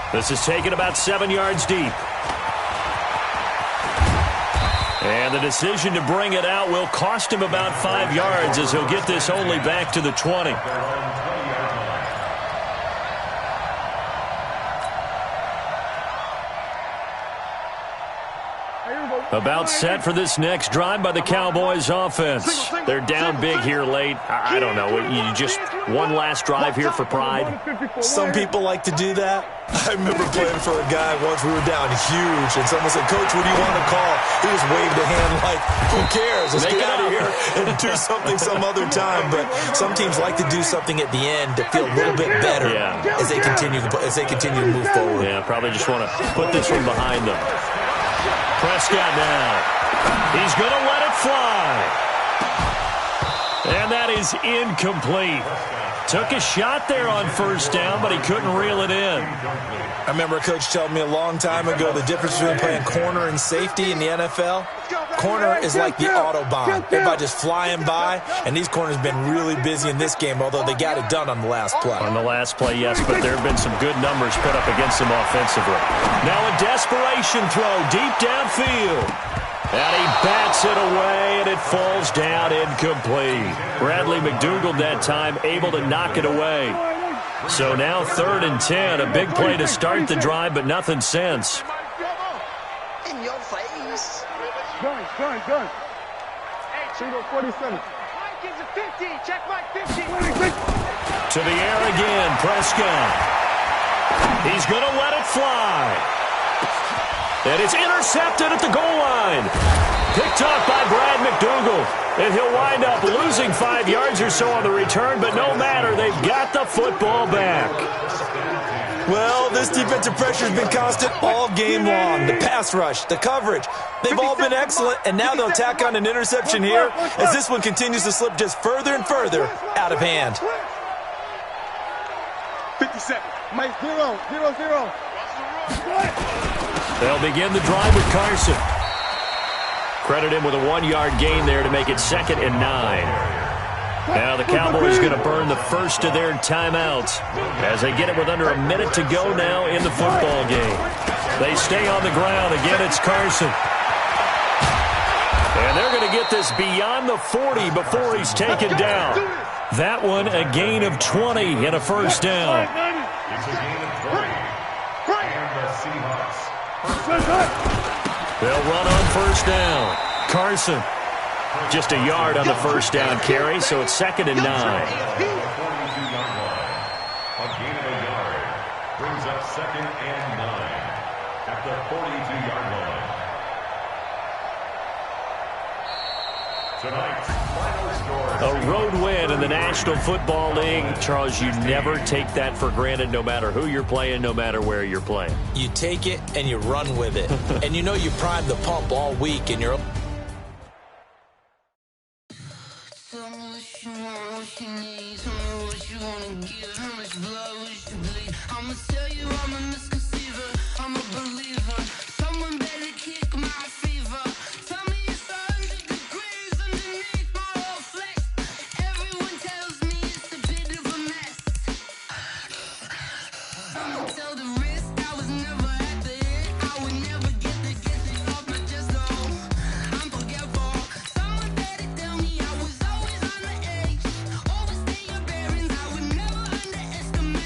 S7: This is taken about 7 yards deep. And the decision to bring it out will cost him about 5 yards as he'll get this only back to the 20. About set for this next drive by the Cowboys offense. They're down big here late. I don't know. You just one last drive here for pride?
S8: Some people like to do that. I remember playing for a guy once. We were down huge, and someone said, "Coach, what do you want to call?" He just waved a hand like, "Who cares? Let's get out of here and do something some other time." But some teams like to do something at the end to feel a little bit better as they continue to move forward.
S7: Yeah, probably just want to put this one behind them. Prescott now. He's going to let it fly. And that is incomplete. Took a shot there on 1st down, but he couldn't reel it in.
S8: I remember a coach telling me a long time ago the difference between playing corner and safety in the NFL. Corner is like the Autobahn. Everybody just flying by, and these corners have been really busy in this game, although they got it done on the last play.
S7: On the last play, yes, but there have been some good numbers put up against them offensively. Now a desperation throw deep downfield. And he bats it away, and it falls down incomplete. Bradley McDougald that time able to knock it away. So now 3rd and 10, a big play to start the drive, but nothing since.
S3: In your face.
S9: Gun. Hey, single 47. Mike gives it 50. Check Mike 50.
S7: To the air again, Prescott. He's going to let it fly. And it's intercepted at the goal line. Picked up by Brad McDougald. And he'll wind up losing 5 yards or so on the return, but no matter, they've got the football back.
S8: Well, this defensive pressure has been constant all game long. The pass rush, the coverage, they've all been excellent, and now they'll tack on an interception here as this one continues to slip just further and further out of hand.
S2: 57.
S9: Mike, 0-0-0.
S7: They'll begin the drive with Carson. Credit him with a 1-yard gain there to make it 2nd and 9. Now the Cowboys going to burn the first of their timeouts as they get it with under a minute to go now in the football game. They stay on the ground. Again, it's Carson. And they're going to get this beyond the 40 before he's taken down. That one, a gain of 20 and a first down.
S2: It's a gain of 20. And the Seahawks.
S7: They'll run on first down. Carson. Just a yard on the first down carry, so it's 2nd and 9.
S2: A gain of a yard brings up 2nd and 9 at the 42-yard line. Tonight's final score.
S7: A road win in the National Football League. Charles, you never take that for granted no matter who you're playing, no matter where you're playing.
S8: You take it and you run with it. And you know you primed the pump all week and you're...
S3: I'ma tell you I'm a misconceiver, I'm a believer. Someone better kick my fever. Tell me it's 100 degrees underneath my whole flesh. Everyone tells me it's a bit of a mess. I'ma tell the risk I was never at the end. I would never get it off my chest though. I'm forgetful. Someone better tell me I was always on the edge. Overstay your bearings, I would never underestimate.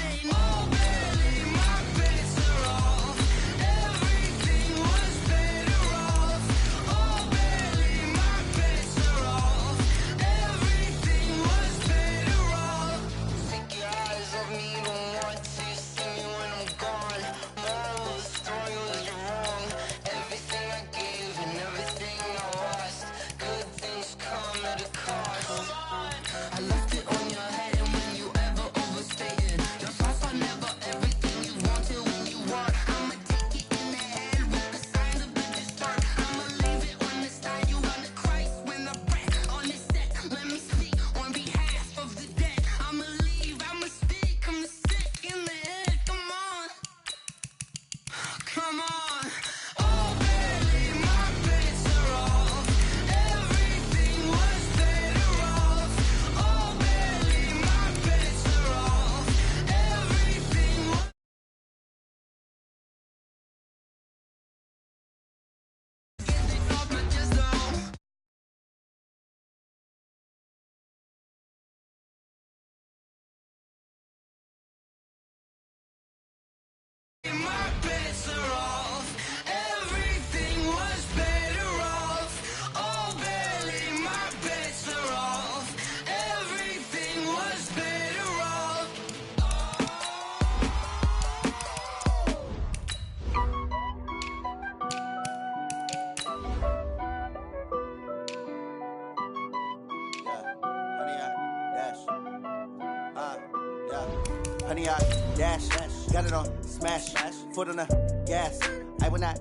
S3: My bets are off. Everything was better off. Oh, Billy, my bets are off. Everything was better off.
S13: Honey, I dash, got it on, smash, foot on the gas, I will not.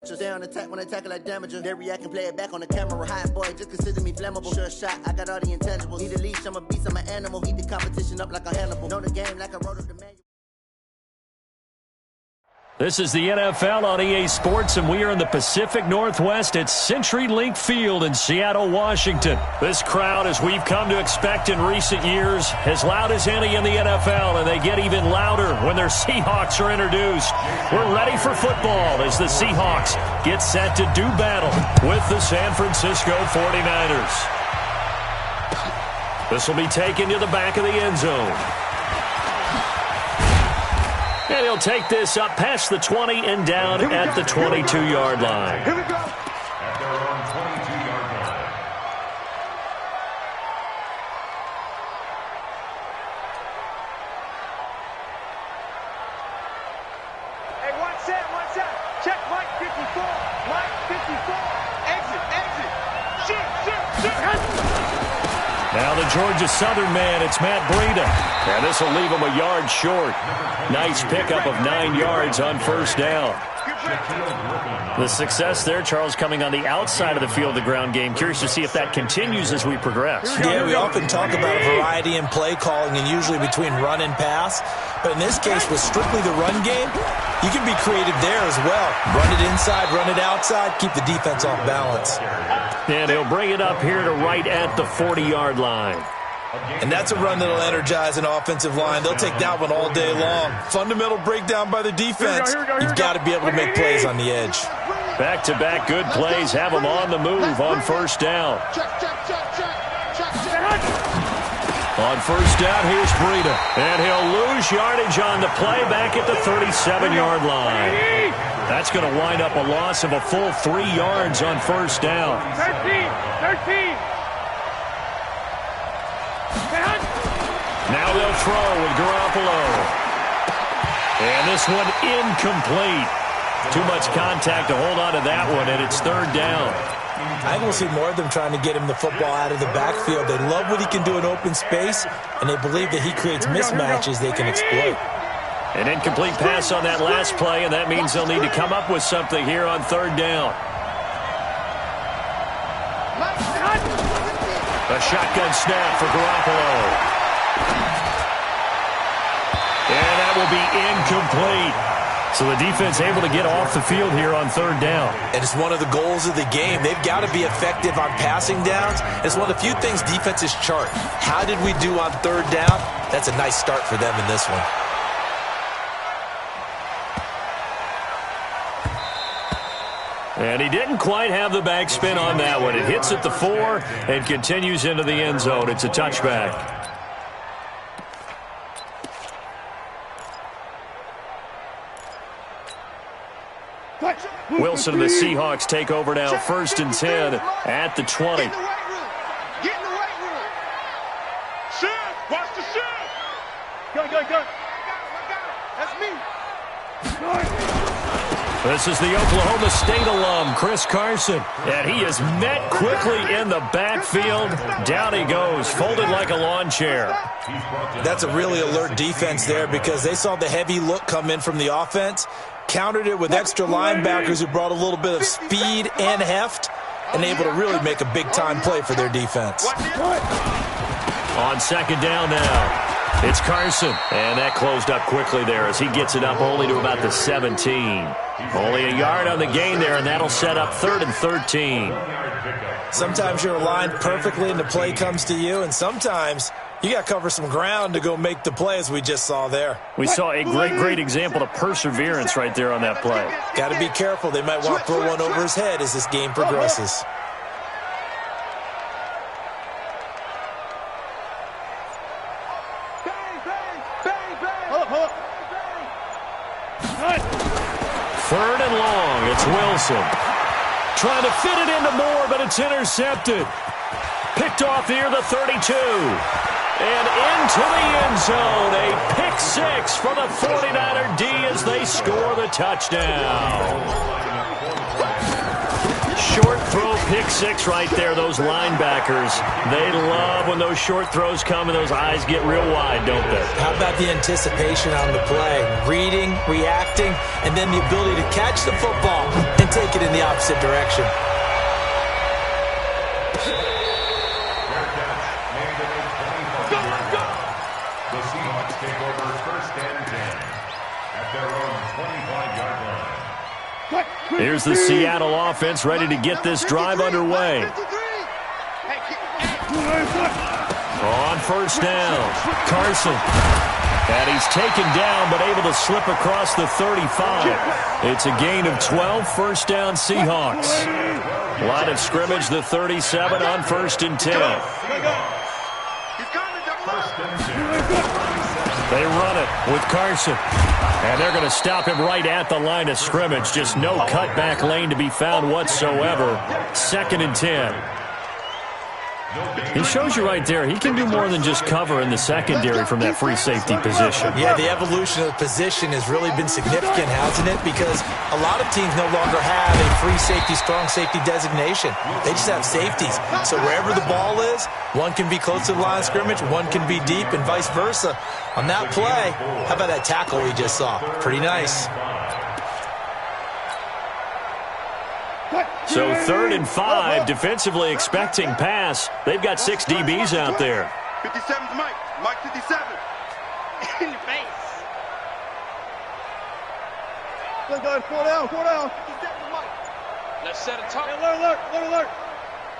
S13: Stay on attack when I tackle like damager. They react and play it back on the camera. Hot boy, just consider me flammable. Sure shot, I got all the intangibles. Need a leash, I'm a beast, I'm an animal. Heat the competition up like a Hannibal. Know the game like I wrote up the manual.
S7: This is the NFL on EA Sports, and we are in the Pacific Northwest at CenturyLink Field in Seattle, Washington. This crowd, as we've come to expect in recent years, as loud as any in the NFL, and they get even louder when their Seahawks are introduced. We're ready for football as the Seahawks get set to do battle with the San Francisco 49ers. This will be taken to the back of the end zone. And he'll take this up past the 20 and down at the 22-yard line.
S2: Here we go. At their own 22-yard line.
S7: Now the Georgia Southern man, it's Matt Breida. And this will leave him a yard short. Nice pickup of 9 yards on first down. The success there, Charles, coming on the outside of the field, the ground game. Curious to see if that continues as we progress.
S8: Yeah, we often talk about a variety in play calling and usually between run and pass. But in this case, with strictly the run game, you can be creative there as well. Run it inside, run it outside, keep the defense off balance.
S7: And he'll bring it up here to right at the 40-yard line.
S8: And that's a run that'll energize an offensive line. They'll take that one all day long. Fundamental breakdown by the defense. You've got to be able to make plays on the edge.
S7: Back-to-back good plays have them on the move on first down. On first down, here's Breida. And he'll lose yardage on the play back at the 37-yard line. That's going to wind up a loss of a full 3 yards on first down.
S9: 13.
S7: Now they'll throw with Garoppolo. And this one incomplete. Too much contact to hold on to that one, and it's third down.
S8: I think we'll see more of them trying to get him the football out of the backfield. They love what he can do in open space, and they believe that he creates mismatches they can exploit.
S7: An incomplete pass on that last play, and that means they'll need to come up with something here on third down. A shotgun snap for Garoppolo. And that will be incomplete. So the defense able to get off the field here on third down.
S8: And it's one of the goals of the game. They've got to be effective on passing downs. It's one of the few things defenses chart. How did we do on third down? That's a nice start for them in this one.
S7: And he didn't quite have the backspin on that one. It hits at the 4 and continues into the end zone. It's a touchback. Wilson and the Seahawks take over now, 1st and 10 at the 20.
S2: Get in the right room. Shot. Watch the shot.
S9: Go.
S2: That's me.
S7: This is the Oklahoma State alum, Chris Carson. And he is met quickly in the backfield. Down he goes, folded like a lawn chair.
S8: That's a really alert defense there because they saw the heavy look come in from the offense, countered it with extra linebackers who brought a little bit of speed and heft, and able to really make a big-time play for their defense.
S7: On second down now. It's Carson, and that closed up quickly there as he gets it up only to about the 17. Only a yard on the gain there, and that'll set up 3rd and 13.
S8: Sometimes you're aligned perfectly and the play comes to you, and sometimes you got to cover some ground to go make the play, as we just saw there.
S7: We saw a great example of perseverance right there on that play.
S8: Got to be careful. They might want to throw one over his head as this game progresses.
S7: Third and long, it's Wilson. Trying to fit it into Moore, but it's intercepted. Picked off near the 32. And into the end zone, a pick 6 for the 49er D as they score the touchdown. Short throw pick 6 right there, those linebackers. They love when those short throws come and those eyes get real wide, don't they?
S8: How about the anticipation on the play? Reading, reacting, and then the ability to catch the football and take it in the opposite direction.
S14: The Seahawks take over 1st and 10 at their own 25-yard line.
S7: Here's the Seattle offense ready to get this drive underway. On first down, Carson. And he's taken down but able to slip across the 35. It's a gain of 12, 1st down Seahawks. Line of scrimmage, the 37 on 1st and 10. They run it with Carson. And they're going to stop him right at the line of scrimmage. Just no cutback lane to be found whatsoever. 2nd and 10. He shows you right there, he can do more than just cover in the secondary from that free safety position.
S8: Yeah, the evolution of the position has really been significant, hasn't it? Because a lot of teams no longer have a free safety, strong safety designation. They just have safeties. So wherever the ball is, one can be close to the line of scrimmage, one can be deep, and vice versa. On that play, how about that tackle we just saw? Pretty nice.
S7: So 3rd and 5, defensively expecting pass. They've got 6 DBs out there.
S2: 57's Mike. Mike 57. In your face.
S9: Look, guys, 4 down, 4 down.
S2: 57's Mike.
S9: Let's set a target. Alert.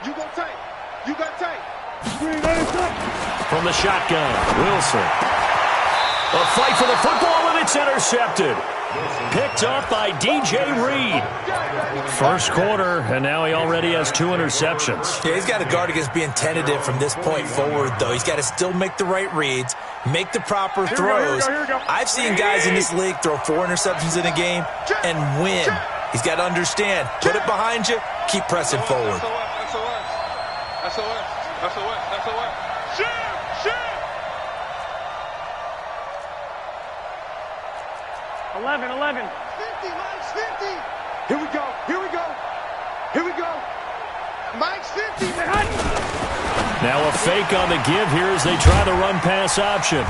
S2: You go tight. You got tight.
S7: From the shotgun, Wilson. A fight for the football, and it's intercepted. Picked off by DJ Reed. First quarter, and now he already has 2 interceptions.
S8: Yeah, he's got to guard against being tentative from this point forward, though. He's got to still make the right reads, make the proper throws.
S9: Here we go.
S8: I've seen guys in this league throw 4 interceptions in a game and win. He's got to understand. Put it behind you. Keep pressing forward.
S2: SOS. Shoot.
S9: 11.
S2: 50, Mike's 50. Here we go. Mike's 50.
S7: Now a fake on the give here as they try to run pass option.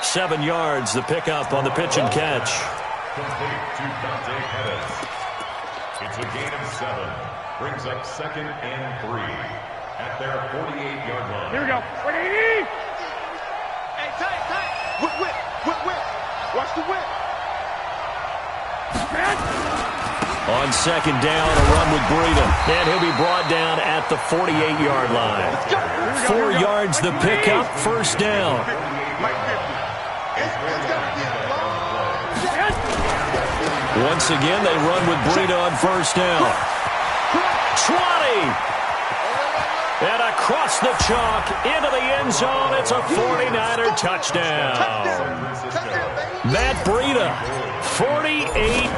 S7: 7 yards, the pickup on the pitch and catch.
S14: Complete to Dante Pettis. It's a gain of 7. Brings up 2nd and 3 at their 48-yard line.
S9: Here we go.
S2: Hey, tight. Whip. Watch the whip.
S7: On 2nd down, a run with Breida. And he'll be brought down at the 48-yard line. 4 yards the pickup, 1st down. Once again, they run with Breida on 1st down. 20! And across the chalk, into the end zone, it's a 49er touchdown. Matt Breida, 48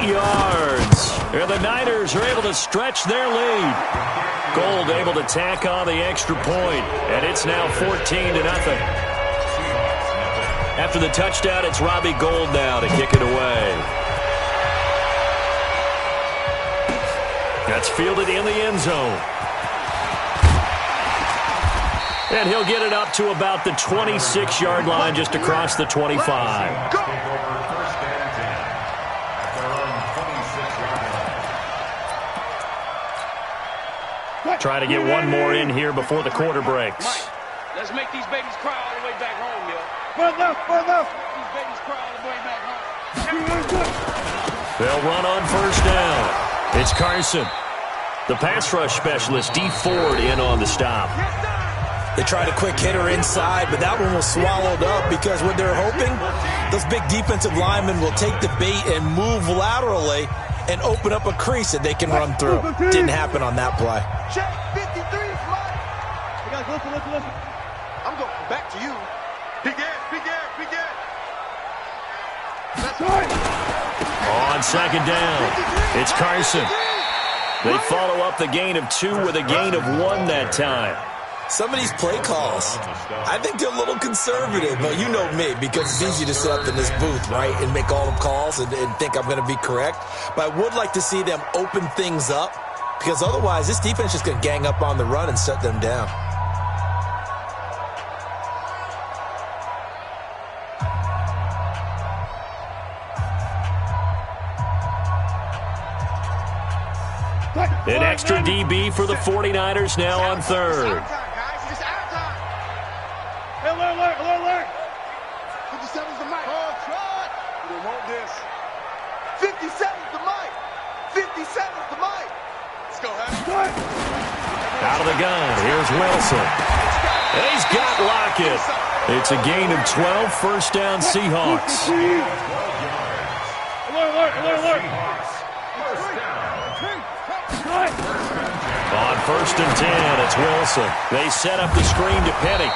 S7: yards. And the Niners are able to stretch their lead. Gold able to tack on the extra point, and it's now 14-0. After the touchdown, it's Robbie Gold now to kick it away. That's fielded in the end zone. And he'll get it up to about the 26-yard line, just across the 25. Try to get one more in here before the quarter breaks.
S9: Mike, let's make these babies cry all the way back home, yo.
S2: Run left.
S9: These babies cry all the way back home.
S7: They'll run on 1st down. It's Carson. The pass rush specialist, D. Ford, in on the stop.
S8: They tried a quick hitter inside, but that one was swallowed up because what they're hoping, those big defensive linemen will take the bait and move laterally and open up a crease that they can run through. Didn't happen on that play.
S2: Check 53, Mike. Hey guys, listen. I'm going back to you. Big ass. That's right.
S7: On 2nd down, it's Carson. They follow up the gain of 2 with a gain of 1 that time.
S8: Some of these play calls, I think they're a little conservative, but you know me, because it's easy to sit up in this booth, right, and make all the calls and think I'm going to be correct. But I would like to see them open things up, because otherwise this defense is just going to gang up on the run and shut them down.
S7: An extra DB for the 49ers now on 3rd.
S2: Alert. 57's the mic. Oh, try. We don't want this. 57's the mic. 57's the mic. Let's go, Harry.
S7: Out of the gun, here's Wilson. And he's got Lockett. It's a gain of 12, 1st down Seahawks.
S9: Alert.
S7: On 1st and 10, it's Wilson. They set up the screen to Penny.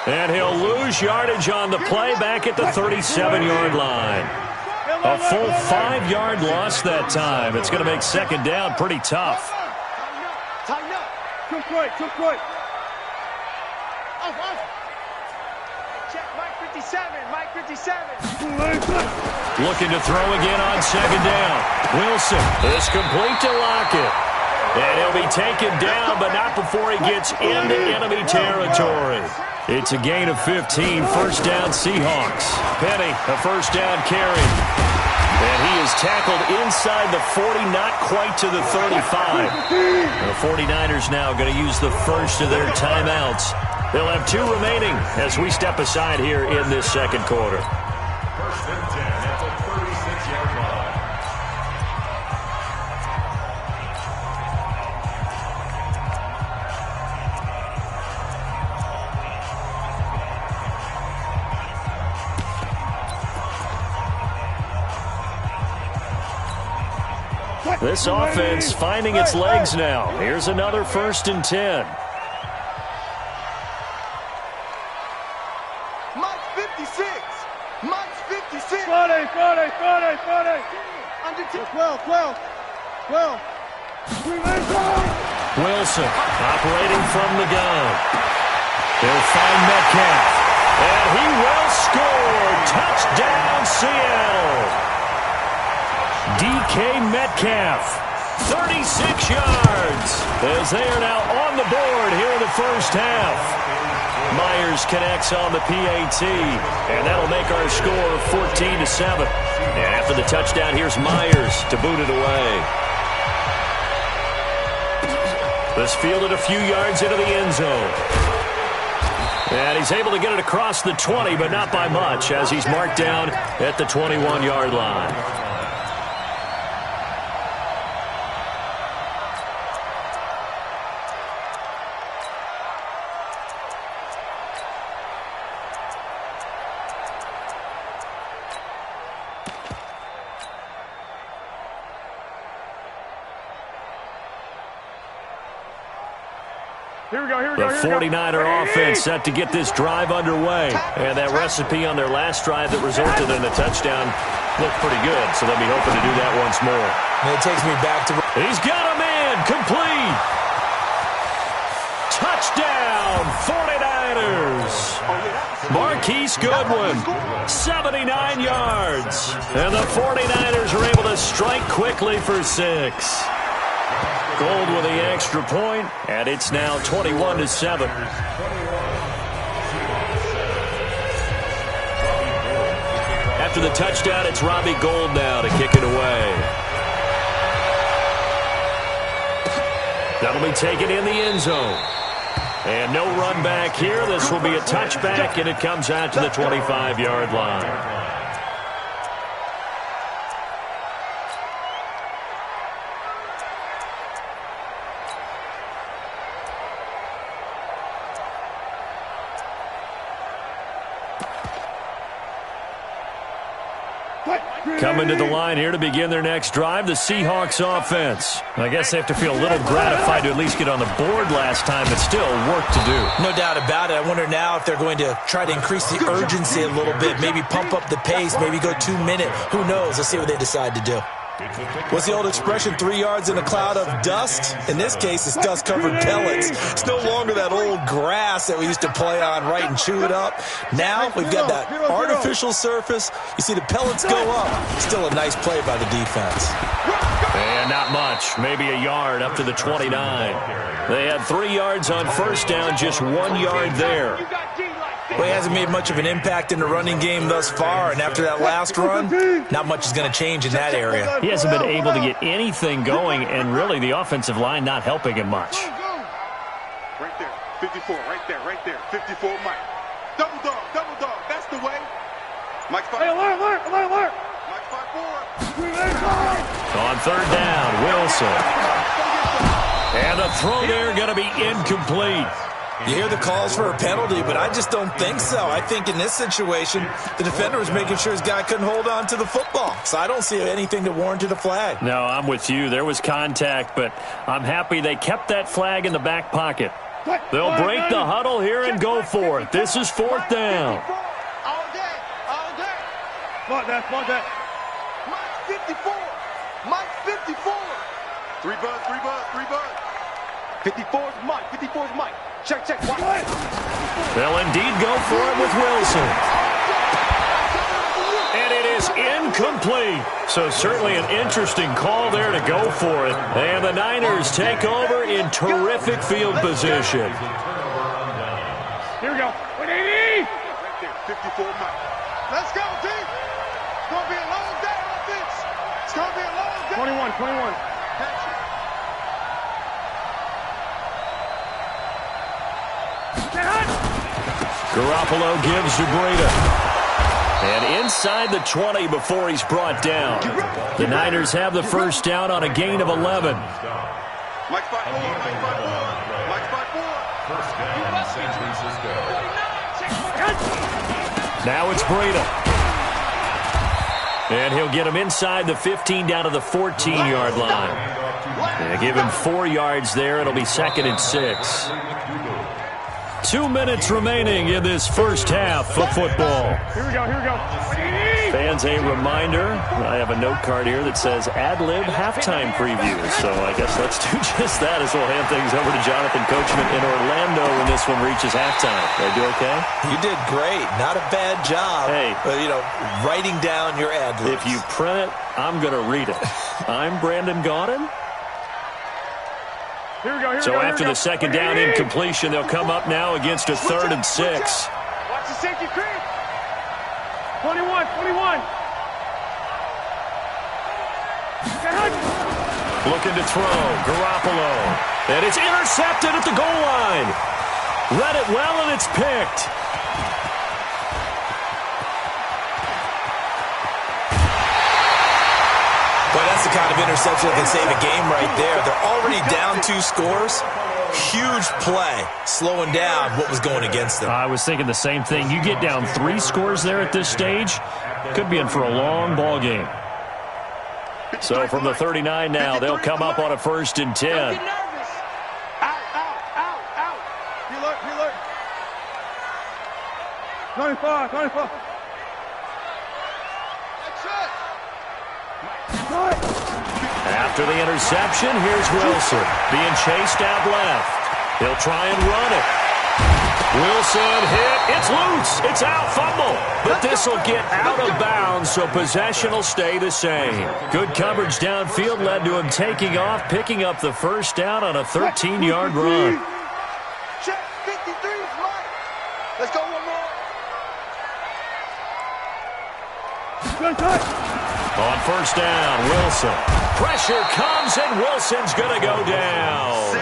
S7: And he'll lose yardage on the play back at the 37-yard line. A full 5-yard loss that time. It's going to make 2nd down pretty tough.
S2: Tighten up. Too quick.
S9: Check Mike 57. Mike 57.
S7: Looking to throw again on second down. Wilson is complete to Lockett. And he'll be taken down, but not before he gets into enemy territory. It's a gain of 15, first down Seahawks. Penny, a first down carry. And he is tackled inside the 40, not quite to the 35. The 49ers now going to use the first of their timeouts. They'll have 2 remaining as we step aside here in this second quarter.
S14: First and 10 at the 36-yard line.
S7: This offense finding its legs now. Here's another first and 10.
S12: Mike 56. Mike 56.
S9: 40. Under 12.
S7: Wilson operating from the gun. They'll find Metcalf. And he will score. Touchdown, Seattle. DK Metcalf, 36 yards, as they are now on the board here in the first half. Myers connects on the PAT, and that'll make our score 14-7. And after the touchdown, here's Myers to boot it away. This fielded a few yards into the end zone. And he's able to get it across the 20, but not by much, as he's marked down at the 21-yard line. The 49er offense set to get this drive underway. And that recipe on their last drive that resulted in a touchdown looked pretty good, so they'll be hoping to do that once more.
S8: And it takes me back to...
S7: He's got a man, complete. Touchdown, 49ers. Marquise Goodwin, 79 yards. And the 49ers are able to strike quickly for 6. Gold with the extra point, and it's now 21-7. After the touchdown, it's Robbie Gould now to kick it away. That'll be taken in the end zone. And no run back here. This will be a touchback, and it comes out to the 25-yard line. Coming to the line here to begin their next drive, the Seahawks offense. I guess they have to feel a little gratified to at least get on the board last time, but still work to do.
S8: No doubt about it. I wonder now if they're going to try to increase the urgency a little bit, maybe pump up the pace, maybe go 2-minute. Who knows? Let's see what they decide to do. What's the old expression, 3 yards in a cloud of dust? In this case, it's dust-covered pellets. It's no longer that old grass that we used to play on, right, and chew it up. Now we've got that artificial surface. You see the pellets go up. Still a nice play by the defense.
S7: And not much, maybe a yard up to the 29. They had 3 yards on first down, just 1 yard there.
S8: Well, he hasn't made much of an impact in the running game thus far, and after that last run, not much is going to change in that area.
S7: He hasn't been able to get anything going, and really the offensive line not helping him much.
S2: Right there, 54, right there, 54, Mike. Double dog, that's the way. Mike's 5.
S9: Hey, alert.
S2: Mike's 5-4.
S7: On third down, Wilson. And the throw there going to be incomplete.
S8: You hear the calls for a penalty, but I just don't think so. I think in this situation, the defender was making sure his guy couldn't hold on to the football. So I don't see anything that warranted a flag.
S7: No, I'm with you. There was contact, but I'm happy they kept that flag in the back pocket. They'll break the huddle here and go for it. This is fourth down.
S12: All day.
S9: Mark that.
S12: Mike 54. Mike 54.
S2: 3 buzz.
S9: 54's Mike. Check.
S7: They'll indeed go for it with Wilson. And it is incomplete. So certainly an interesting call there to go for it. And the Niners take over in terrific field position.
S9: Here we go. 180. 54 Mike. Let's go, team. It's going to be a long day on this. It's going to be a long day. 21.
S7: Garoppolo gives to Breida. And inside the 20 before he's brought down. The Niners have the first down on a gain of 11.
S2: Mike spot 4.
S14: First down, San Francisco.
S7: Now it's Breida. And he'll get him inside the 15 down to the 14-yard line. And give him 4 yards there. It'll be 2nd and 6. 2 minutes remaining in this first half of football.
S9: Here we go.
S7: Fans, a reminder, I have a note card here that says ad-lib halftime preview. So I guess let's do just that as we'll hand things over to Jonathan Coachman in Orlando when this one reaches halftime. Did I do okay?
S8: You did great. Not a bad job.
S7: Hey.
S8: Writing down your ad-libs.
S7: If you print it, I'm going to read it. I'm Brandon Gaudin. So after the second down incompletion, they'll come up now against a 3rd and 6.
S9: Watch the safety creep. 21.
S7: Looking to throw. Garoppolo. And it's intercepted at the goal line. Read it well, and it's picked.
S8: Boy, that's the kind of interception that can save a game right there. They're already down 2 scores. Huge play, slowing down what was going against them.
S7: I was thinking the same thing. You get down 3 scores there at this stage, could be in for a long ball game. So from the 39 now, they'll come up on a 1st and 10.
S9: Out. He look. 24.
S7: After the interception, here's Wilson being chased out left. He'll try and run it. Wilson hit. It's loose. It's out. Fumble. But this will get out of bounds, so possession will stay the same. Good coverage downfield led to him taking off, picking up the first down on a 13-yard run.
S9: Check 53 is right. Let's go one more.
S7: On first down, Wilson. Pressure comes, and Wilson's going to go down.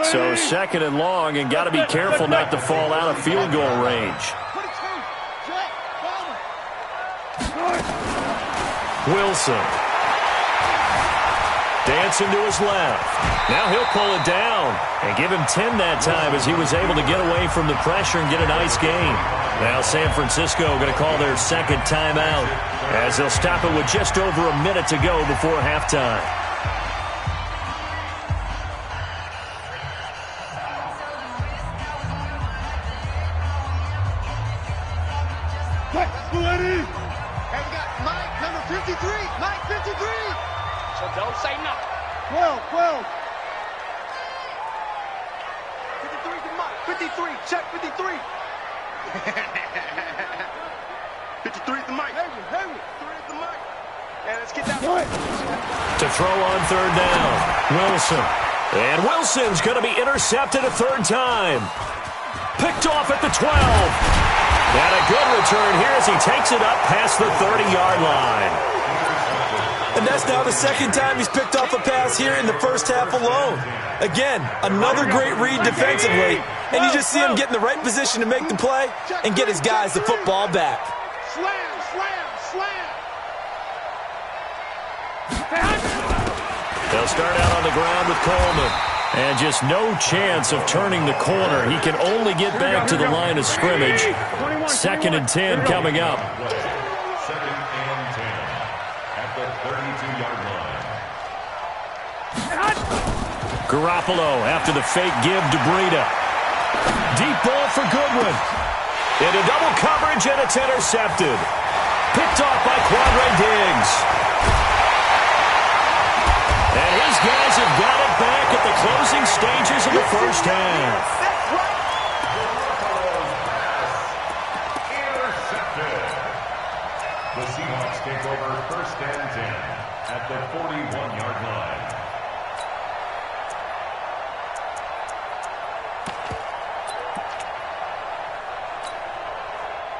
S7: So 2nd and long, and got to be careful not to fall out of field goal range. Wilson. Dancing to his left. Now he'll pull it down and give him 10 that time as he was able to get away from the pressure and get a nice gain. Now San Francisco going to call their 2nd timeout as they'll stop it with just over a minute to go before halftime.
S9: And we got Mike, number 53. Mike, 53. So don't say nothing. 12. 53 to Mike. 53. Check 53.
S2: 53 is the Mike.
S9: Heavy. 53 is the Mike. And let's get that.
S7: To throw on 3rd down, Wilson. And Wilson's going to be intercepted a 3rd time. Picked off at the 12. And a good return here as he takes it up past the 30-yard line.
S8: And that's now the 2nd time he's picked off a pass here in the first half alone. Again, another great read defensively. And you just see him get in the right position to make the play and get his guys the football back.
S9: Slam.
S7: They'll start out on the ground with Coleman. And just no chance of turning the corner. He can only get back to the line of scrimmage. 2nd and 10 coming up.
S14: 2nd and 10 at the 32-yard line.
S7: Garoppolo after the fake give to Breida. Deep ball for Goodwin. Into double coverage, and it's intercepted. Picked off by Quandre Diggs. And his guys have got it back at the closing stages of the first half.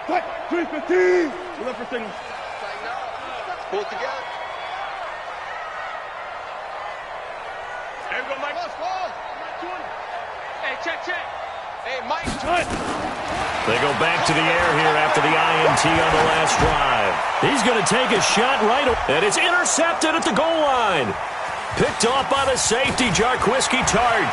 S2: Fight. 315. We left for signal.
S9: Pull it together.
S2: There we go, Mike.
S9: Hey, check. Hey, Mike.
S7: They go back to the air here after the INT on the last drive. He's going to take a shot right, and it's intercepted at the goal line. Picked off by the safety, Jarquiski Tart.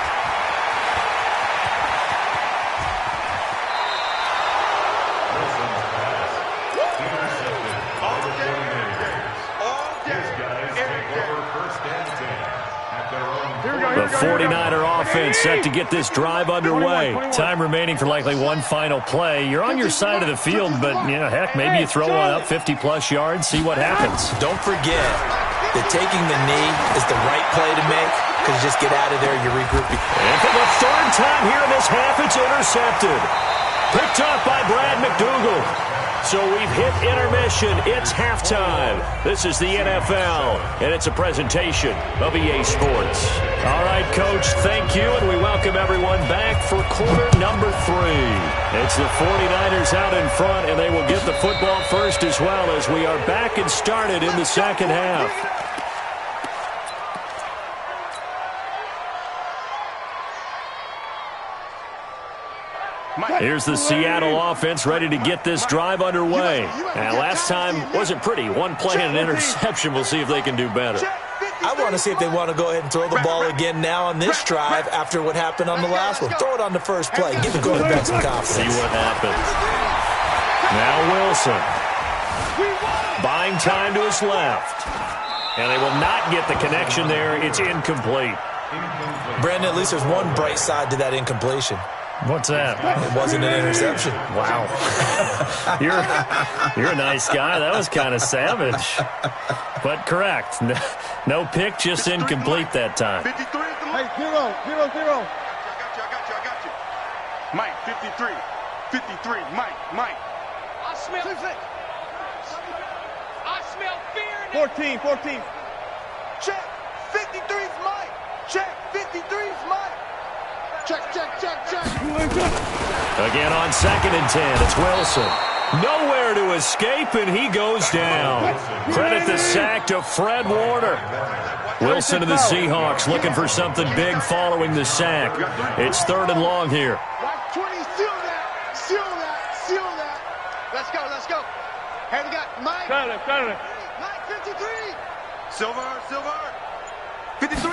S7: The 49er offense set to get this drive underway. Time remaining for likely one final play. You're on your side of the field, but, heck, maybe you throw one up 50-plus yards, see what happens.
S8: Don't forget that taking the knee is the right play to make, because you just get out of there, you regroup.
S7: And for the third time here in this half, it's intercepted. Picked up by Brad McDougal. So we've hit intermission. It's halftime. This is the NFL, and it's a presentation of EA Sports. All right, Coach, thank you, and we welcome everyone back for quarter number 3. It's the 49ers out in front, and they will get the football first as well as we are back and started in the second half. Here's the Seattle offense ready to get this drive underway. And last time wasn't pretty. One play and an interception. We'll see if they can do better.
S8: I want to see if they want to go ahead and throw the ball again now on this drive after what happened on the last one. Throw it on the first play. Give the quarterback some confidence.
S7: See what happens. Now Wilson. Buying time to his left. And they will not get the connection there. It's incomplete.
S8: Brandon, at least there's one bright side to that incompletion.
S7: What's that?
S8: It wasn't an interception.
S7: Wow. You're a nice guy. That was kind of savage. But correct. No pick, just incomplete that time.
S2: 53 is the Mike. Hey, 0. I got you. Mike, 53. 53. Mike.
S9: I smell fear.
S2: 14. Check. 53 is Mike. Check. 53 is Mike. Check.
S7: Again on 2nd and 10, it's Wilson. Nowhere to escape, and he goes down. Credit the sack to Fred Warner. Wilson and the Seahawks looking for something big following the sack. It's 3rd and long here.
S2: 20, seal that. Let's go. Hey, we got Mike. Got it. Mike, 53. Silver. 53.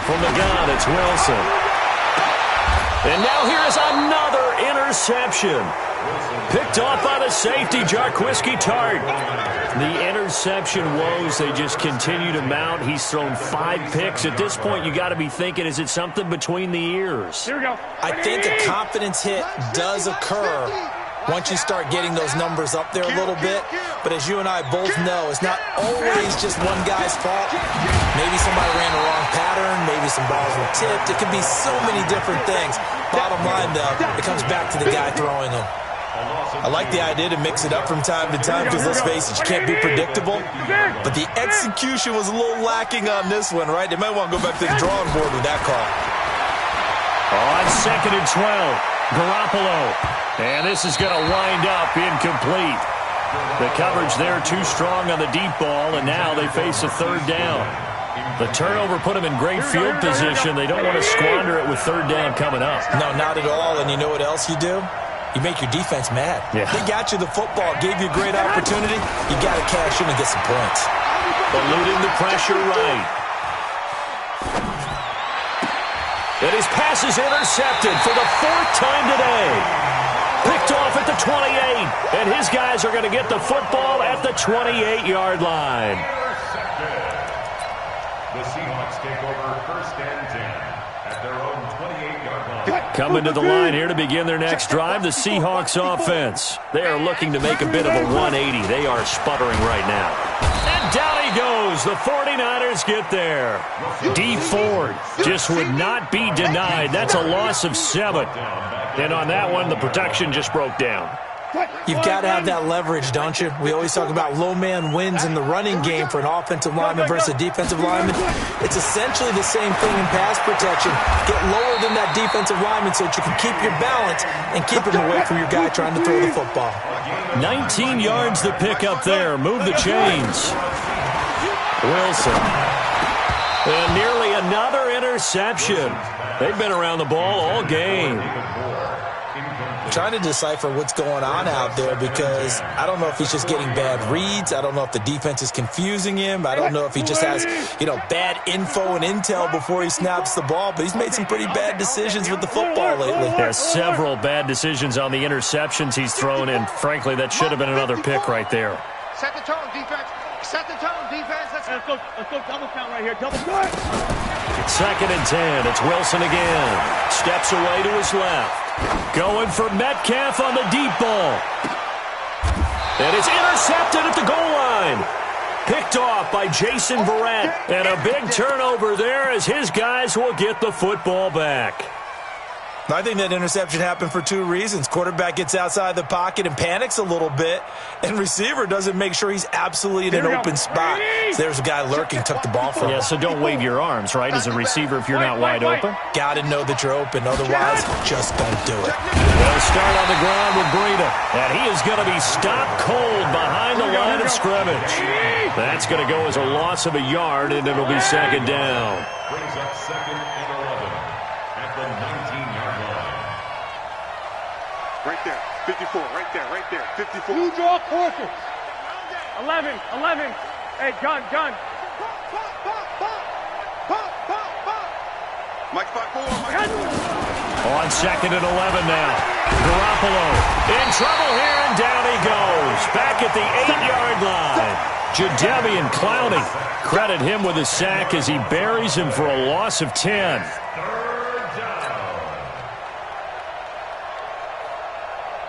S7: From the gun, it's Wilson. And now here is another interception. Picked off by the safety, Jarquiski Tart. The interception woes, they just continue to mount. He's thrown 5 picks. At this point, you got to be thinking, is it something between the ears?
S2: Here we go.
S8: I think a confidence hit does occur once you start getting those numbers up there a little bit. But as you and I both know, it's not always just one guy's fault. Maybe somebody ran the wrong pattern. Maybe some balls were tipped. It can be so many different things. Bottom line, though, it comes back to the guy throwing them. I like the idea to mix it up from time to time because, let's face it, you can't be predictable. But the execution was a little lacking on this one, right? They might want to go back to the drawing board with that call.
S7: On 2nd and 12, Garoppolo. And this is going to wind up incomplete. The coverage there too strong on the deep ball, and now they face a 3rd down. The turnover put them in great field position. They don't want to squander it with 3rd down coming up.
S8: No, not at all. And you know what else you do? You make your defense mad.
S7: Yeah.
S8: They got you the football, gave you a great opportunity. You got to cash in and get some points.
S7: Eluding the pressure right. And his pass is intercepted for the 4th time today. Picked off at the 28. And his guys are going to get the football at the 28-yard line.
S14: The Seahawks take over 1st and 10 at their own 28-yard line.
S7: Coming to the line here to begin their next drive, the Seahawks offense. They are looking to make a bit of a 180. They are sputtering right now. And down he goes. The 49ers get there. D. Ford just would not be denied. That's a loss of 7. And on that one, the protection just broke down.
S8: You've got to have that leverage, don't you? We always talk about low man wins in the running game for an offensive lineman versus a defensive lineman. It's essentially the same thing in pass protection. Get lower than that defensive lineman so that you can keep your balance and keep him away from your guy trying to throw the football.
S7: 19 yards the pick up there. Move the chains. Wilson. And nearly another interception. They've been around the ball all game.
S8: Trying to decipher what's going on out there because I don't know if he's just getting bad reads. I don't know if the defense is confusing him. I don't know if he just has, bad info and intel before he snaps the ball. But he's made some pretty bad decisions with the football lately.
S7: There's several bad decisions on the interceptions he's thrown, and frankly, that should have been another pick right there.
S9: Set the tone, defense. Set the tone, defense. Let's go double count right here. Double count.
S7: Second and 10. It's Wilson again. Steps away to his left. Going for Metcalf on the deep ball. And it's intercepted at the goal line. Picked off by Jason Verrett. And a big turnover there as his guys will get the football back.
S8: I think that interception happened for two reasons. Quarterback gets outside the pocket and panics a little bit, and receiver doesn't make sure he's absolutely in an open spot. So there's a guy lurking, took the ball from him.
S7: Yeah, so don't wave your arms, right, as a receiver if you're not wide open?
S8: Got to know that you're open, otherwise just don't do it.
S7: They'll start on the ground with Breida, and he is going to be stopped cold behind the line of scrimmage. That's going to go as a loss of a yard, and it'll be second down.
S14: Brings up second and 11 at the 19-yard line.
S2: Right there, 54, right there, 54.
S9: You draw closer. 11. Hey, gun.
S2: Mike 5-4.
S7: On second and 11 now. Garoppolo in trouble here, and down he goes. Back at the 8-yard line. Jadeveon Clowney. Credit him with a sack as he buries him for a loss of 10.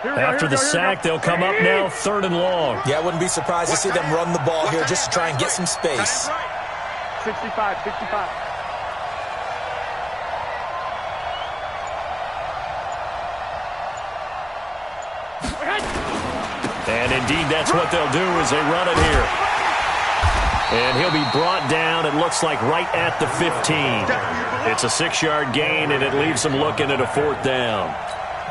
S7: After the sack, they'll come up now, third and long.
S8: Yeah, I wouldn't be surprised to see them run the ball here just to try and get some space.
S9: 65.
S7: And indeed, that's what they'll do as they run it here. And he'll be brought down, it looks like, right at the 15. It's a 6-yard gain, and it leaves them looking at a fourth down.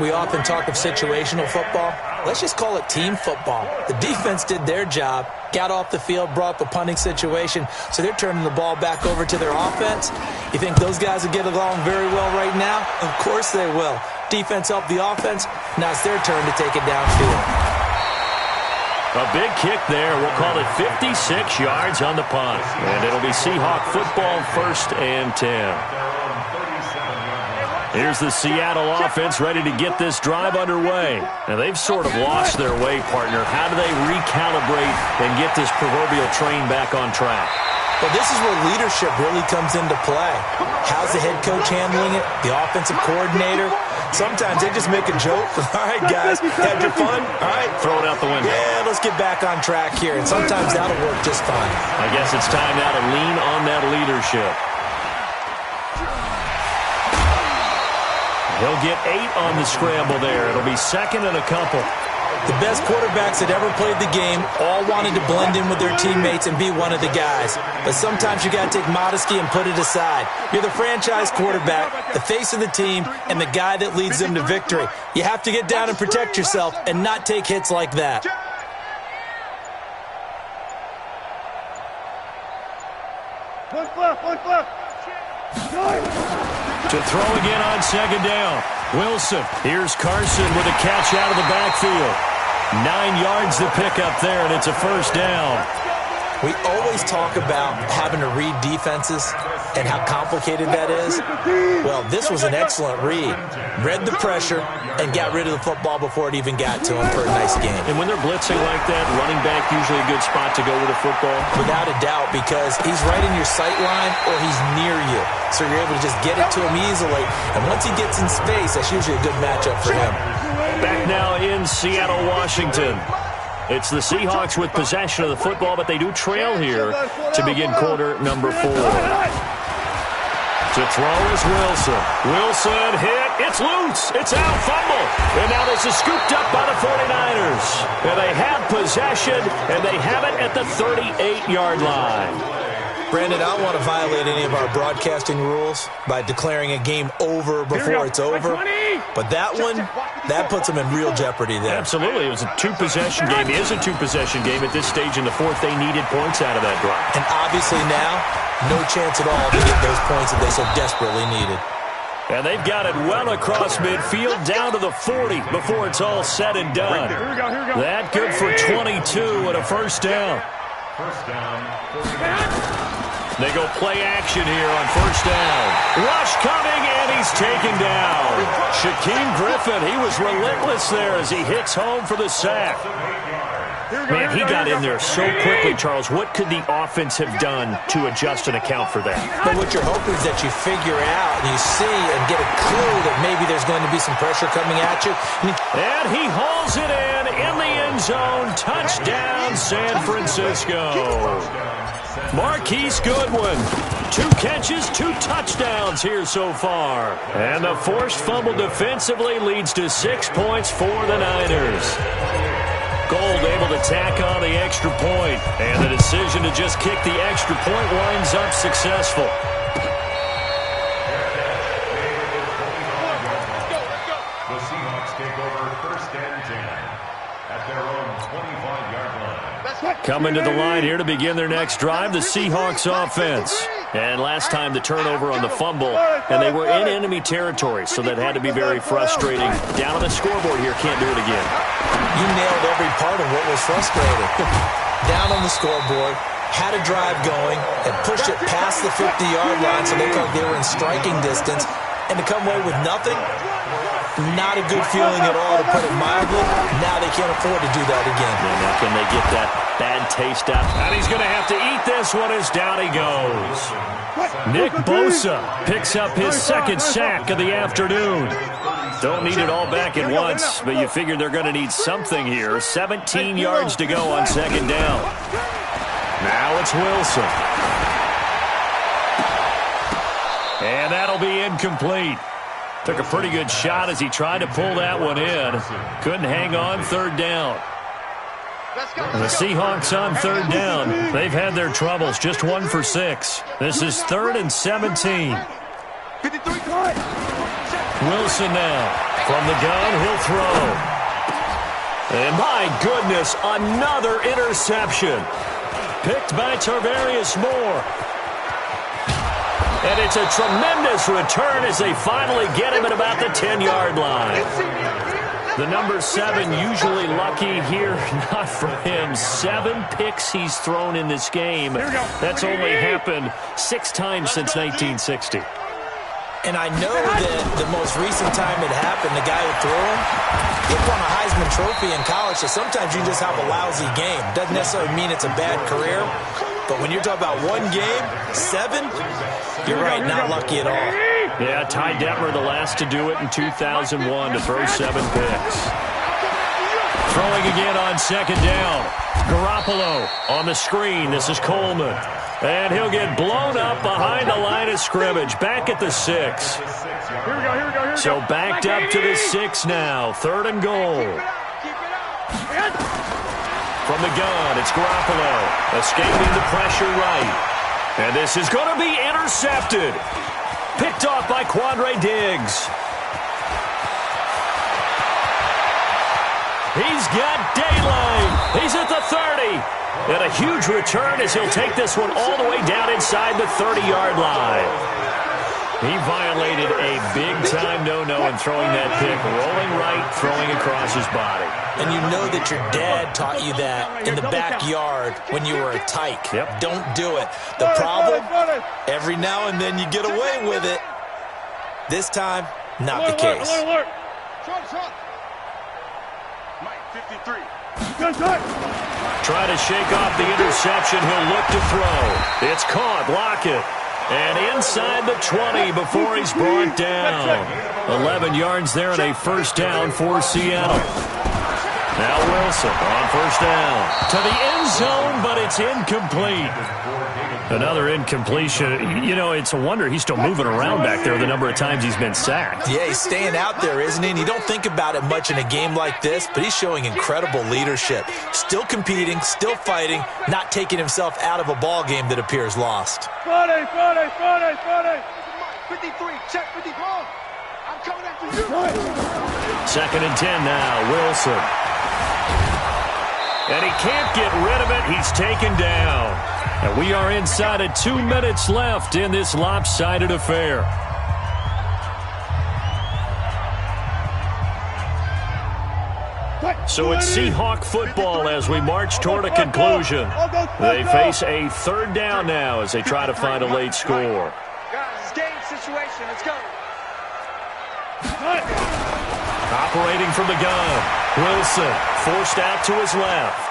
S8: We often talk of situational football. Let's just call it team football. The defense did their job, got off the field, brought up a punting situation, so they're turning the ball back over to their offense. You think those guys will get along very well right now? Of course they will. Defense helped the offense. Now it's their turn to take it downfield.
S7: A big kick there. We'll call it 56 yards on the punt. And it'll be Seahawk football, first and 10. Here's the Seattle offense ready to get this drive underway. Now, they've sort of lost their way, partner. How do they recalibrate and get this proverbial train back on track?
S8: Well, this is where leadership really comes into play. How's the head coach handling it? The offensive coordinator? Sometimes they just make a joke. All right, guys, had your fun? All right.
S7: Throw it out the window.
S8: Yeah, let's get back on track here. And sometimes that'll work just fine.
S7: I guess it's time now to lean on that leadership. He'll get 8 on the scramble there. It'll be second and a couple.
S8: The best quarterbacks that ever played the game all wanted to blend in with their teammates and be one of the guys. But sometimes you got to take modesty and put it aside. You're the franchise quarterback, the face of the team, and the guy that leads them to victory. You have to get down and protect yourself and not take hits like that.
S7: To throw again on second down. Wilson. Here's Carson with a catch out of the backfield. 9 yards to pick up there, and it's a first down.
S8: We always talk about having to read defenses and how complicated that is. Well, this was an excellent read. Read the pressure and got rid of the football before it even got to him for a nice game.
S7: And when they're blitzing like that, running back usually a good spot to go with a football?
S8: Without a doubt, because he's right in your sight line or he's near you. So you're able to just get it to him easily. And once he gets in space, that's usually a good matchup for him.
S7: Back now in Seattle, Washington. It's the Seahawks with possession of the football, but they do trail here to begin quarter number 4. To throw is Wilson. Wilson hit. It's loose. It's out. Fumble. And now this is scooped up by the 49ers. And they have possession, and they have it at the 38-yard line.
S8: Brandon, I don't want to violate any of our broadcasting rules by declaring a game over before it's over. But that one, that puts them in real jeopardy there.
S7: Absolutely. It was a two-possession game. It is a two-possession game at this stage in the fourth. They needed points out of that drive.
S8: And obviously now, no chance at all to get those points that they so desperately needed.
S7: And they've got it well across midfield down to the 40 before it's all said and done.
S9: Here we go.
S7: That good for 22 and a first down.
S14: First down, 49ers.
S7: They go play action here on first down. Rush coming, and he's taken down. Shaquem Griffin, he was relentless there as he hits home for the sack. Man, he got in there so quickly, Charles. What could the offense have done to adjust and account for that?
S8: But what you're hoping is that you figure out and you see and get a clue that maybe there's going to be some pressure coming at you.
S7: And he hauls it in the end zone. Touchdown, San Francisco. Marquise Goodwin, 2 catches, 2 touchdowns here so far. And the forced fumble defensively leads to 6 points for the Niners. Gold able to tack on the extra point, and the decision to just kick the extra point winds up successful.
S14: The Seahawks take over first and 10 at their own 25-yard line.
S7: Coming to the line here to begin their next drive, the Seahawks offense. And last time the turnover on the fumble, and they were in enemy territory, so that had to be very frustrating. Down on the scoreboard here, can't do it again.
S8: You nailed every part of what was frustrating. Down on the scoreboard, had a drive going, and pushed it past the 50-yard line so they thought they were in striking distance, and to come away with nothing, not a good feeling at all, to put it mildly. Now they can't afford to do that again.
S7: And now can they get that bad taste out? And he's going to have to eat this one as down he goes. Nick Bosa picks up his second sack of the afternoon. Don't need it all back at once, but you figure they're going to need something here. 17 yards to go on second down. Now it's Wilson. And that'll be incomplete. Took a pretty good shot as he tried to pull that one in. Couldn't hang on, third down. The Seahawks on third down. They've had their troubles, just 1 for 6. This is 3rd and 17. Wilson now. From the gun, he'll throw. And my goodness, another interception. Picked by Tarvarius Moore. And it's a tremendous return as they finally get him at about the 10-yard line. The number 7 usually lucky here, not for him. 7 picks he's thrown in this game. That's only happened 6 times since 1960.
S8: And I know that the most recent time it happened, the guy who threw him, he won a Heisman Trophy in college, so sometimes you just have a lousy game. Doesn't necessarily mean it's a bad career, but when you're talking about 1 game, 7, you're right, not lucky at all.
S7: Yeah, Ty Detmer, the last to do it in 2001, to throw 7 picks. Throwing again on second down. Garoppolo on the screen. This is Coleman. And he'll get blown up behind the line of scrimmage. Back at the 6.
S9: Here we go.
S7: So backed up to the 6 now. 3rd and goal. From the gun, it's Garoppolo. Escaping the pressure right. And this is going to be intercepted. Picked off by Quandre Diggs. He's got daylight. He's at the 30. And a huge return as he'll take this one all the way down inside the 30-yard line. He violated a big-time no-no in throwing that pick. Rolling right, throwing across his body.
S8: And you know that your dad taught you that in the backyard when you were a tyke.
S7: Yep.
S8: Don't do it. The problem, every now and then you get away with it. This time, not the case.
S9: Alert. Shot. Mike, 53.
S7: Try to shake off the interception. He'll look to throw. It's caught. Lockett. And inside the 20 before he's brought down. 11 yards there and a first down for Seattle. Now Wilson on first down. To the end zone, but it's incomplete. Another incompletion. You know, it's a wonder he's still moving around back there the number of times he's been sacked.
S8: Yeah, he's staying out there, isn't he? And you don't think about it much in a game like this, but he's showing incredible leadership. Still competing, still fighting, not taking himself out of a ball game that appears lost.
S9: 40, 53, check 54. I'm coming after you.
S7: 2nd and 10 now, Wilson. And he can't get rid of it. He's taken down. And we are inside of 2 minutes left in this lopsided affair. So it's Seahawk football as we march toward a conclusion. They face a 3rd down now as they try to find a late score.
S9: Guys, game situation. Let's go.
S7: Operating from the gun, Wilson forced out to his left.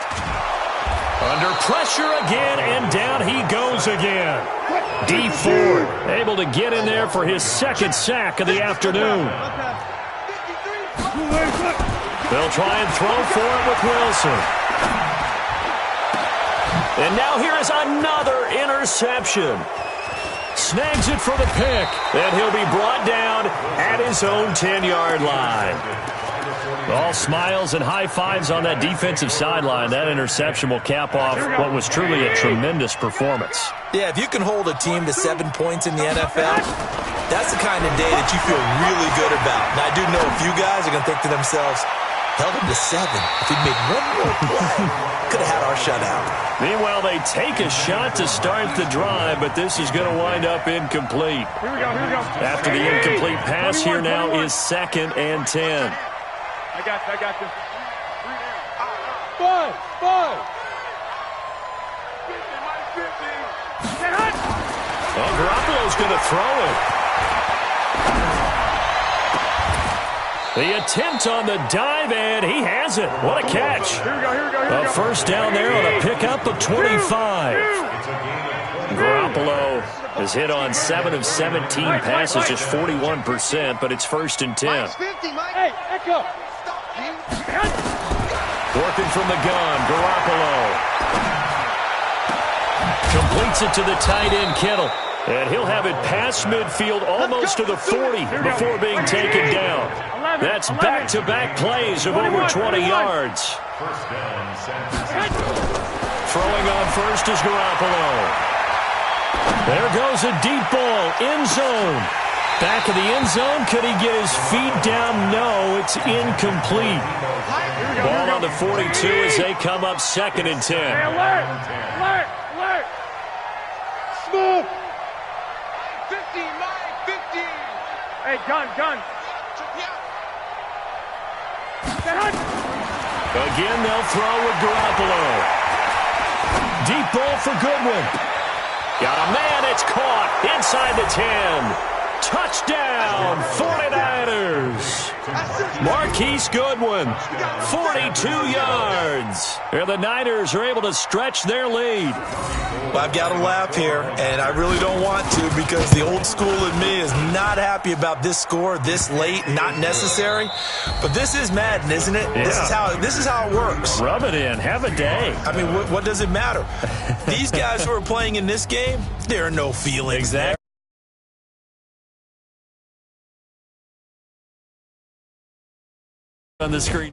S7: Under pressure again, and down he goes again. D. Ford able to get in there for his 2nd sack of the afternoon. They'll try and throw for it with Wilson. And now here is another interception. Snags it for the pick, and he'll be brought down at his own 10-yard line. All smiles and high fives on that defensive sideline. That interception will cap off what was truly a tremendous performance.
S8: Yeah, if you can hold a team to 7 points in the NFL, that's the kind of day that you feel really good about. Now, I do know a few guys are going to think to themselves, held him to 7. If he'd made one more play, could have had our shutout.
S7: Meanwhile, they take a shot to start the drive, but this is going to wind up incomplete.
S9: Here we go.
S7: After the incomplete pass, here now is 2nd and 10.
S9: I got you. 5. 50.
S7: Well, Garoppolo's going to throw it. The attempt on the dive, and he has it. What a catch.
S9: Here we go.
S7: A 1st down there on a pickup of 25. Garoppolo has hit on 7 of 17 passes, just 41%, but it's 1st and 10.
S9: Hey, Echo.
S7: Working from the gun, Garoppolo. Completes it to the tight end, Kittle. And he'll have it past midfield almost to the 40 before being taken down. That's back-to-back plays of over 20 yards. Throwing on first is Garoppolo. There goes a deep ball, end zone. Back of the end zone, could he get his feet down? No, it's incomplete. Ball on the 42 as they come up 2nd and 10.
S9: Hey, alert! Smooth! 50. Hey, gun.
S7: Again, they'll throw with Garoppolo. Deep ball for Goodwin. Got a man, it's caught inside the 10. Touchdown, 49ers. Marquise Goodwin, 42 yards. And the Niners are able to stretch their lead.
S10: Well, I've got to laugh here, and I really don't want to because the old school in me is not happy about this score this late, not necessary. But this is Madden, isn't it?
S7: Yeah.
S10: This is how it works.
S7: Rub it in. Have a day.
S10: I mean, what does it matter? These guys who are playing in this game, there are no feelings.
S7: Exactly. On the screen.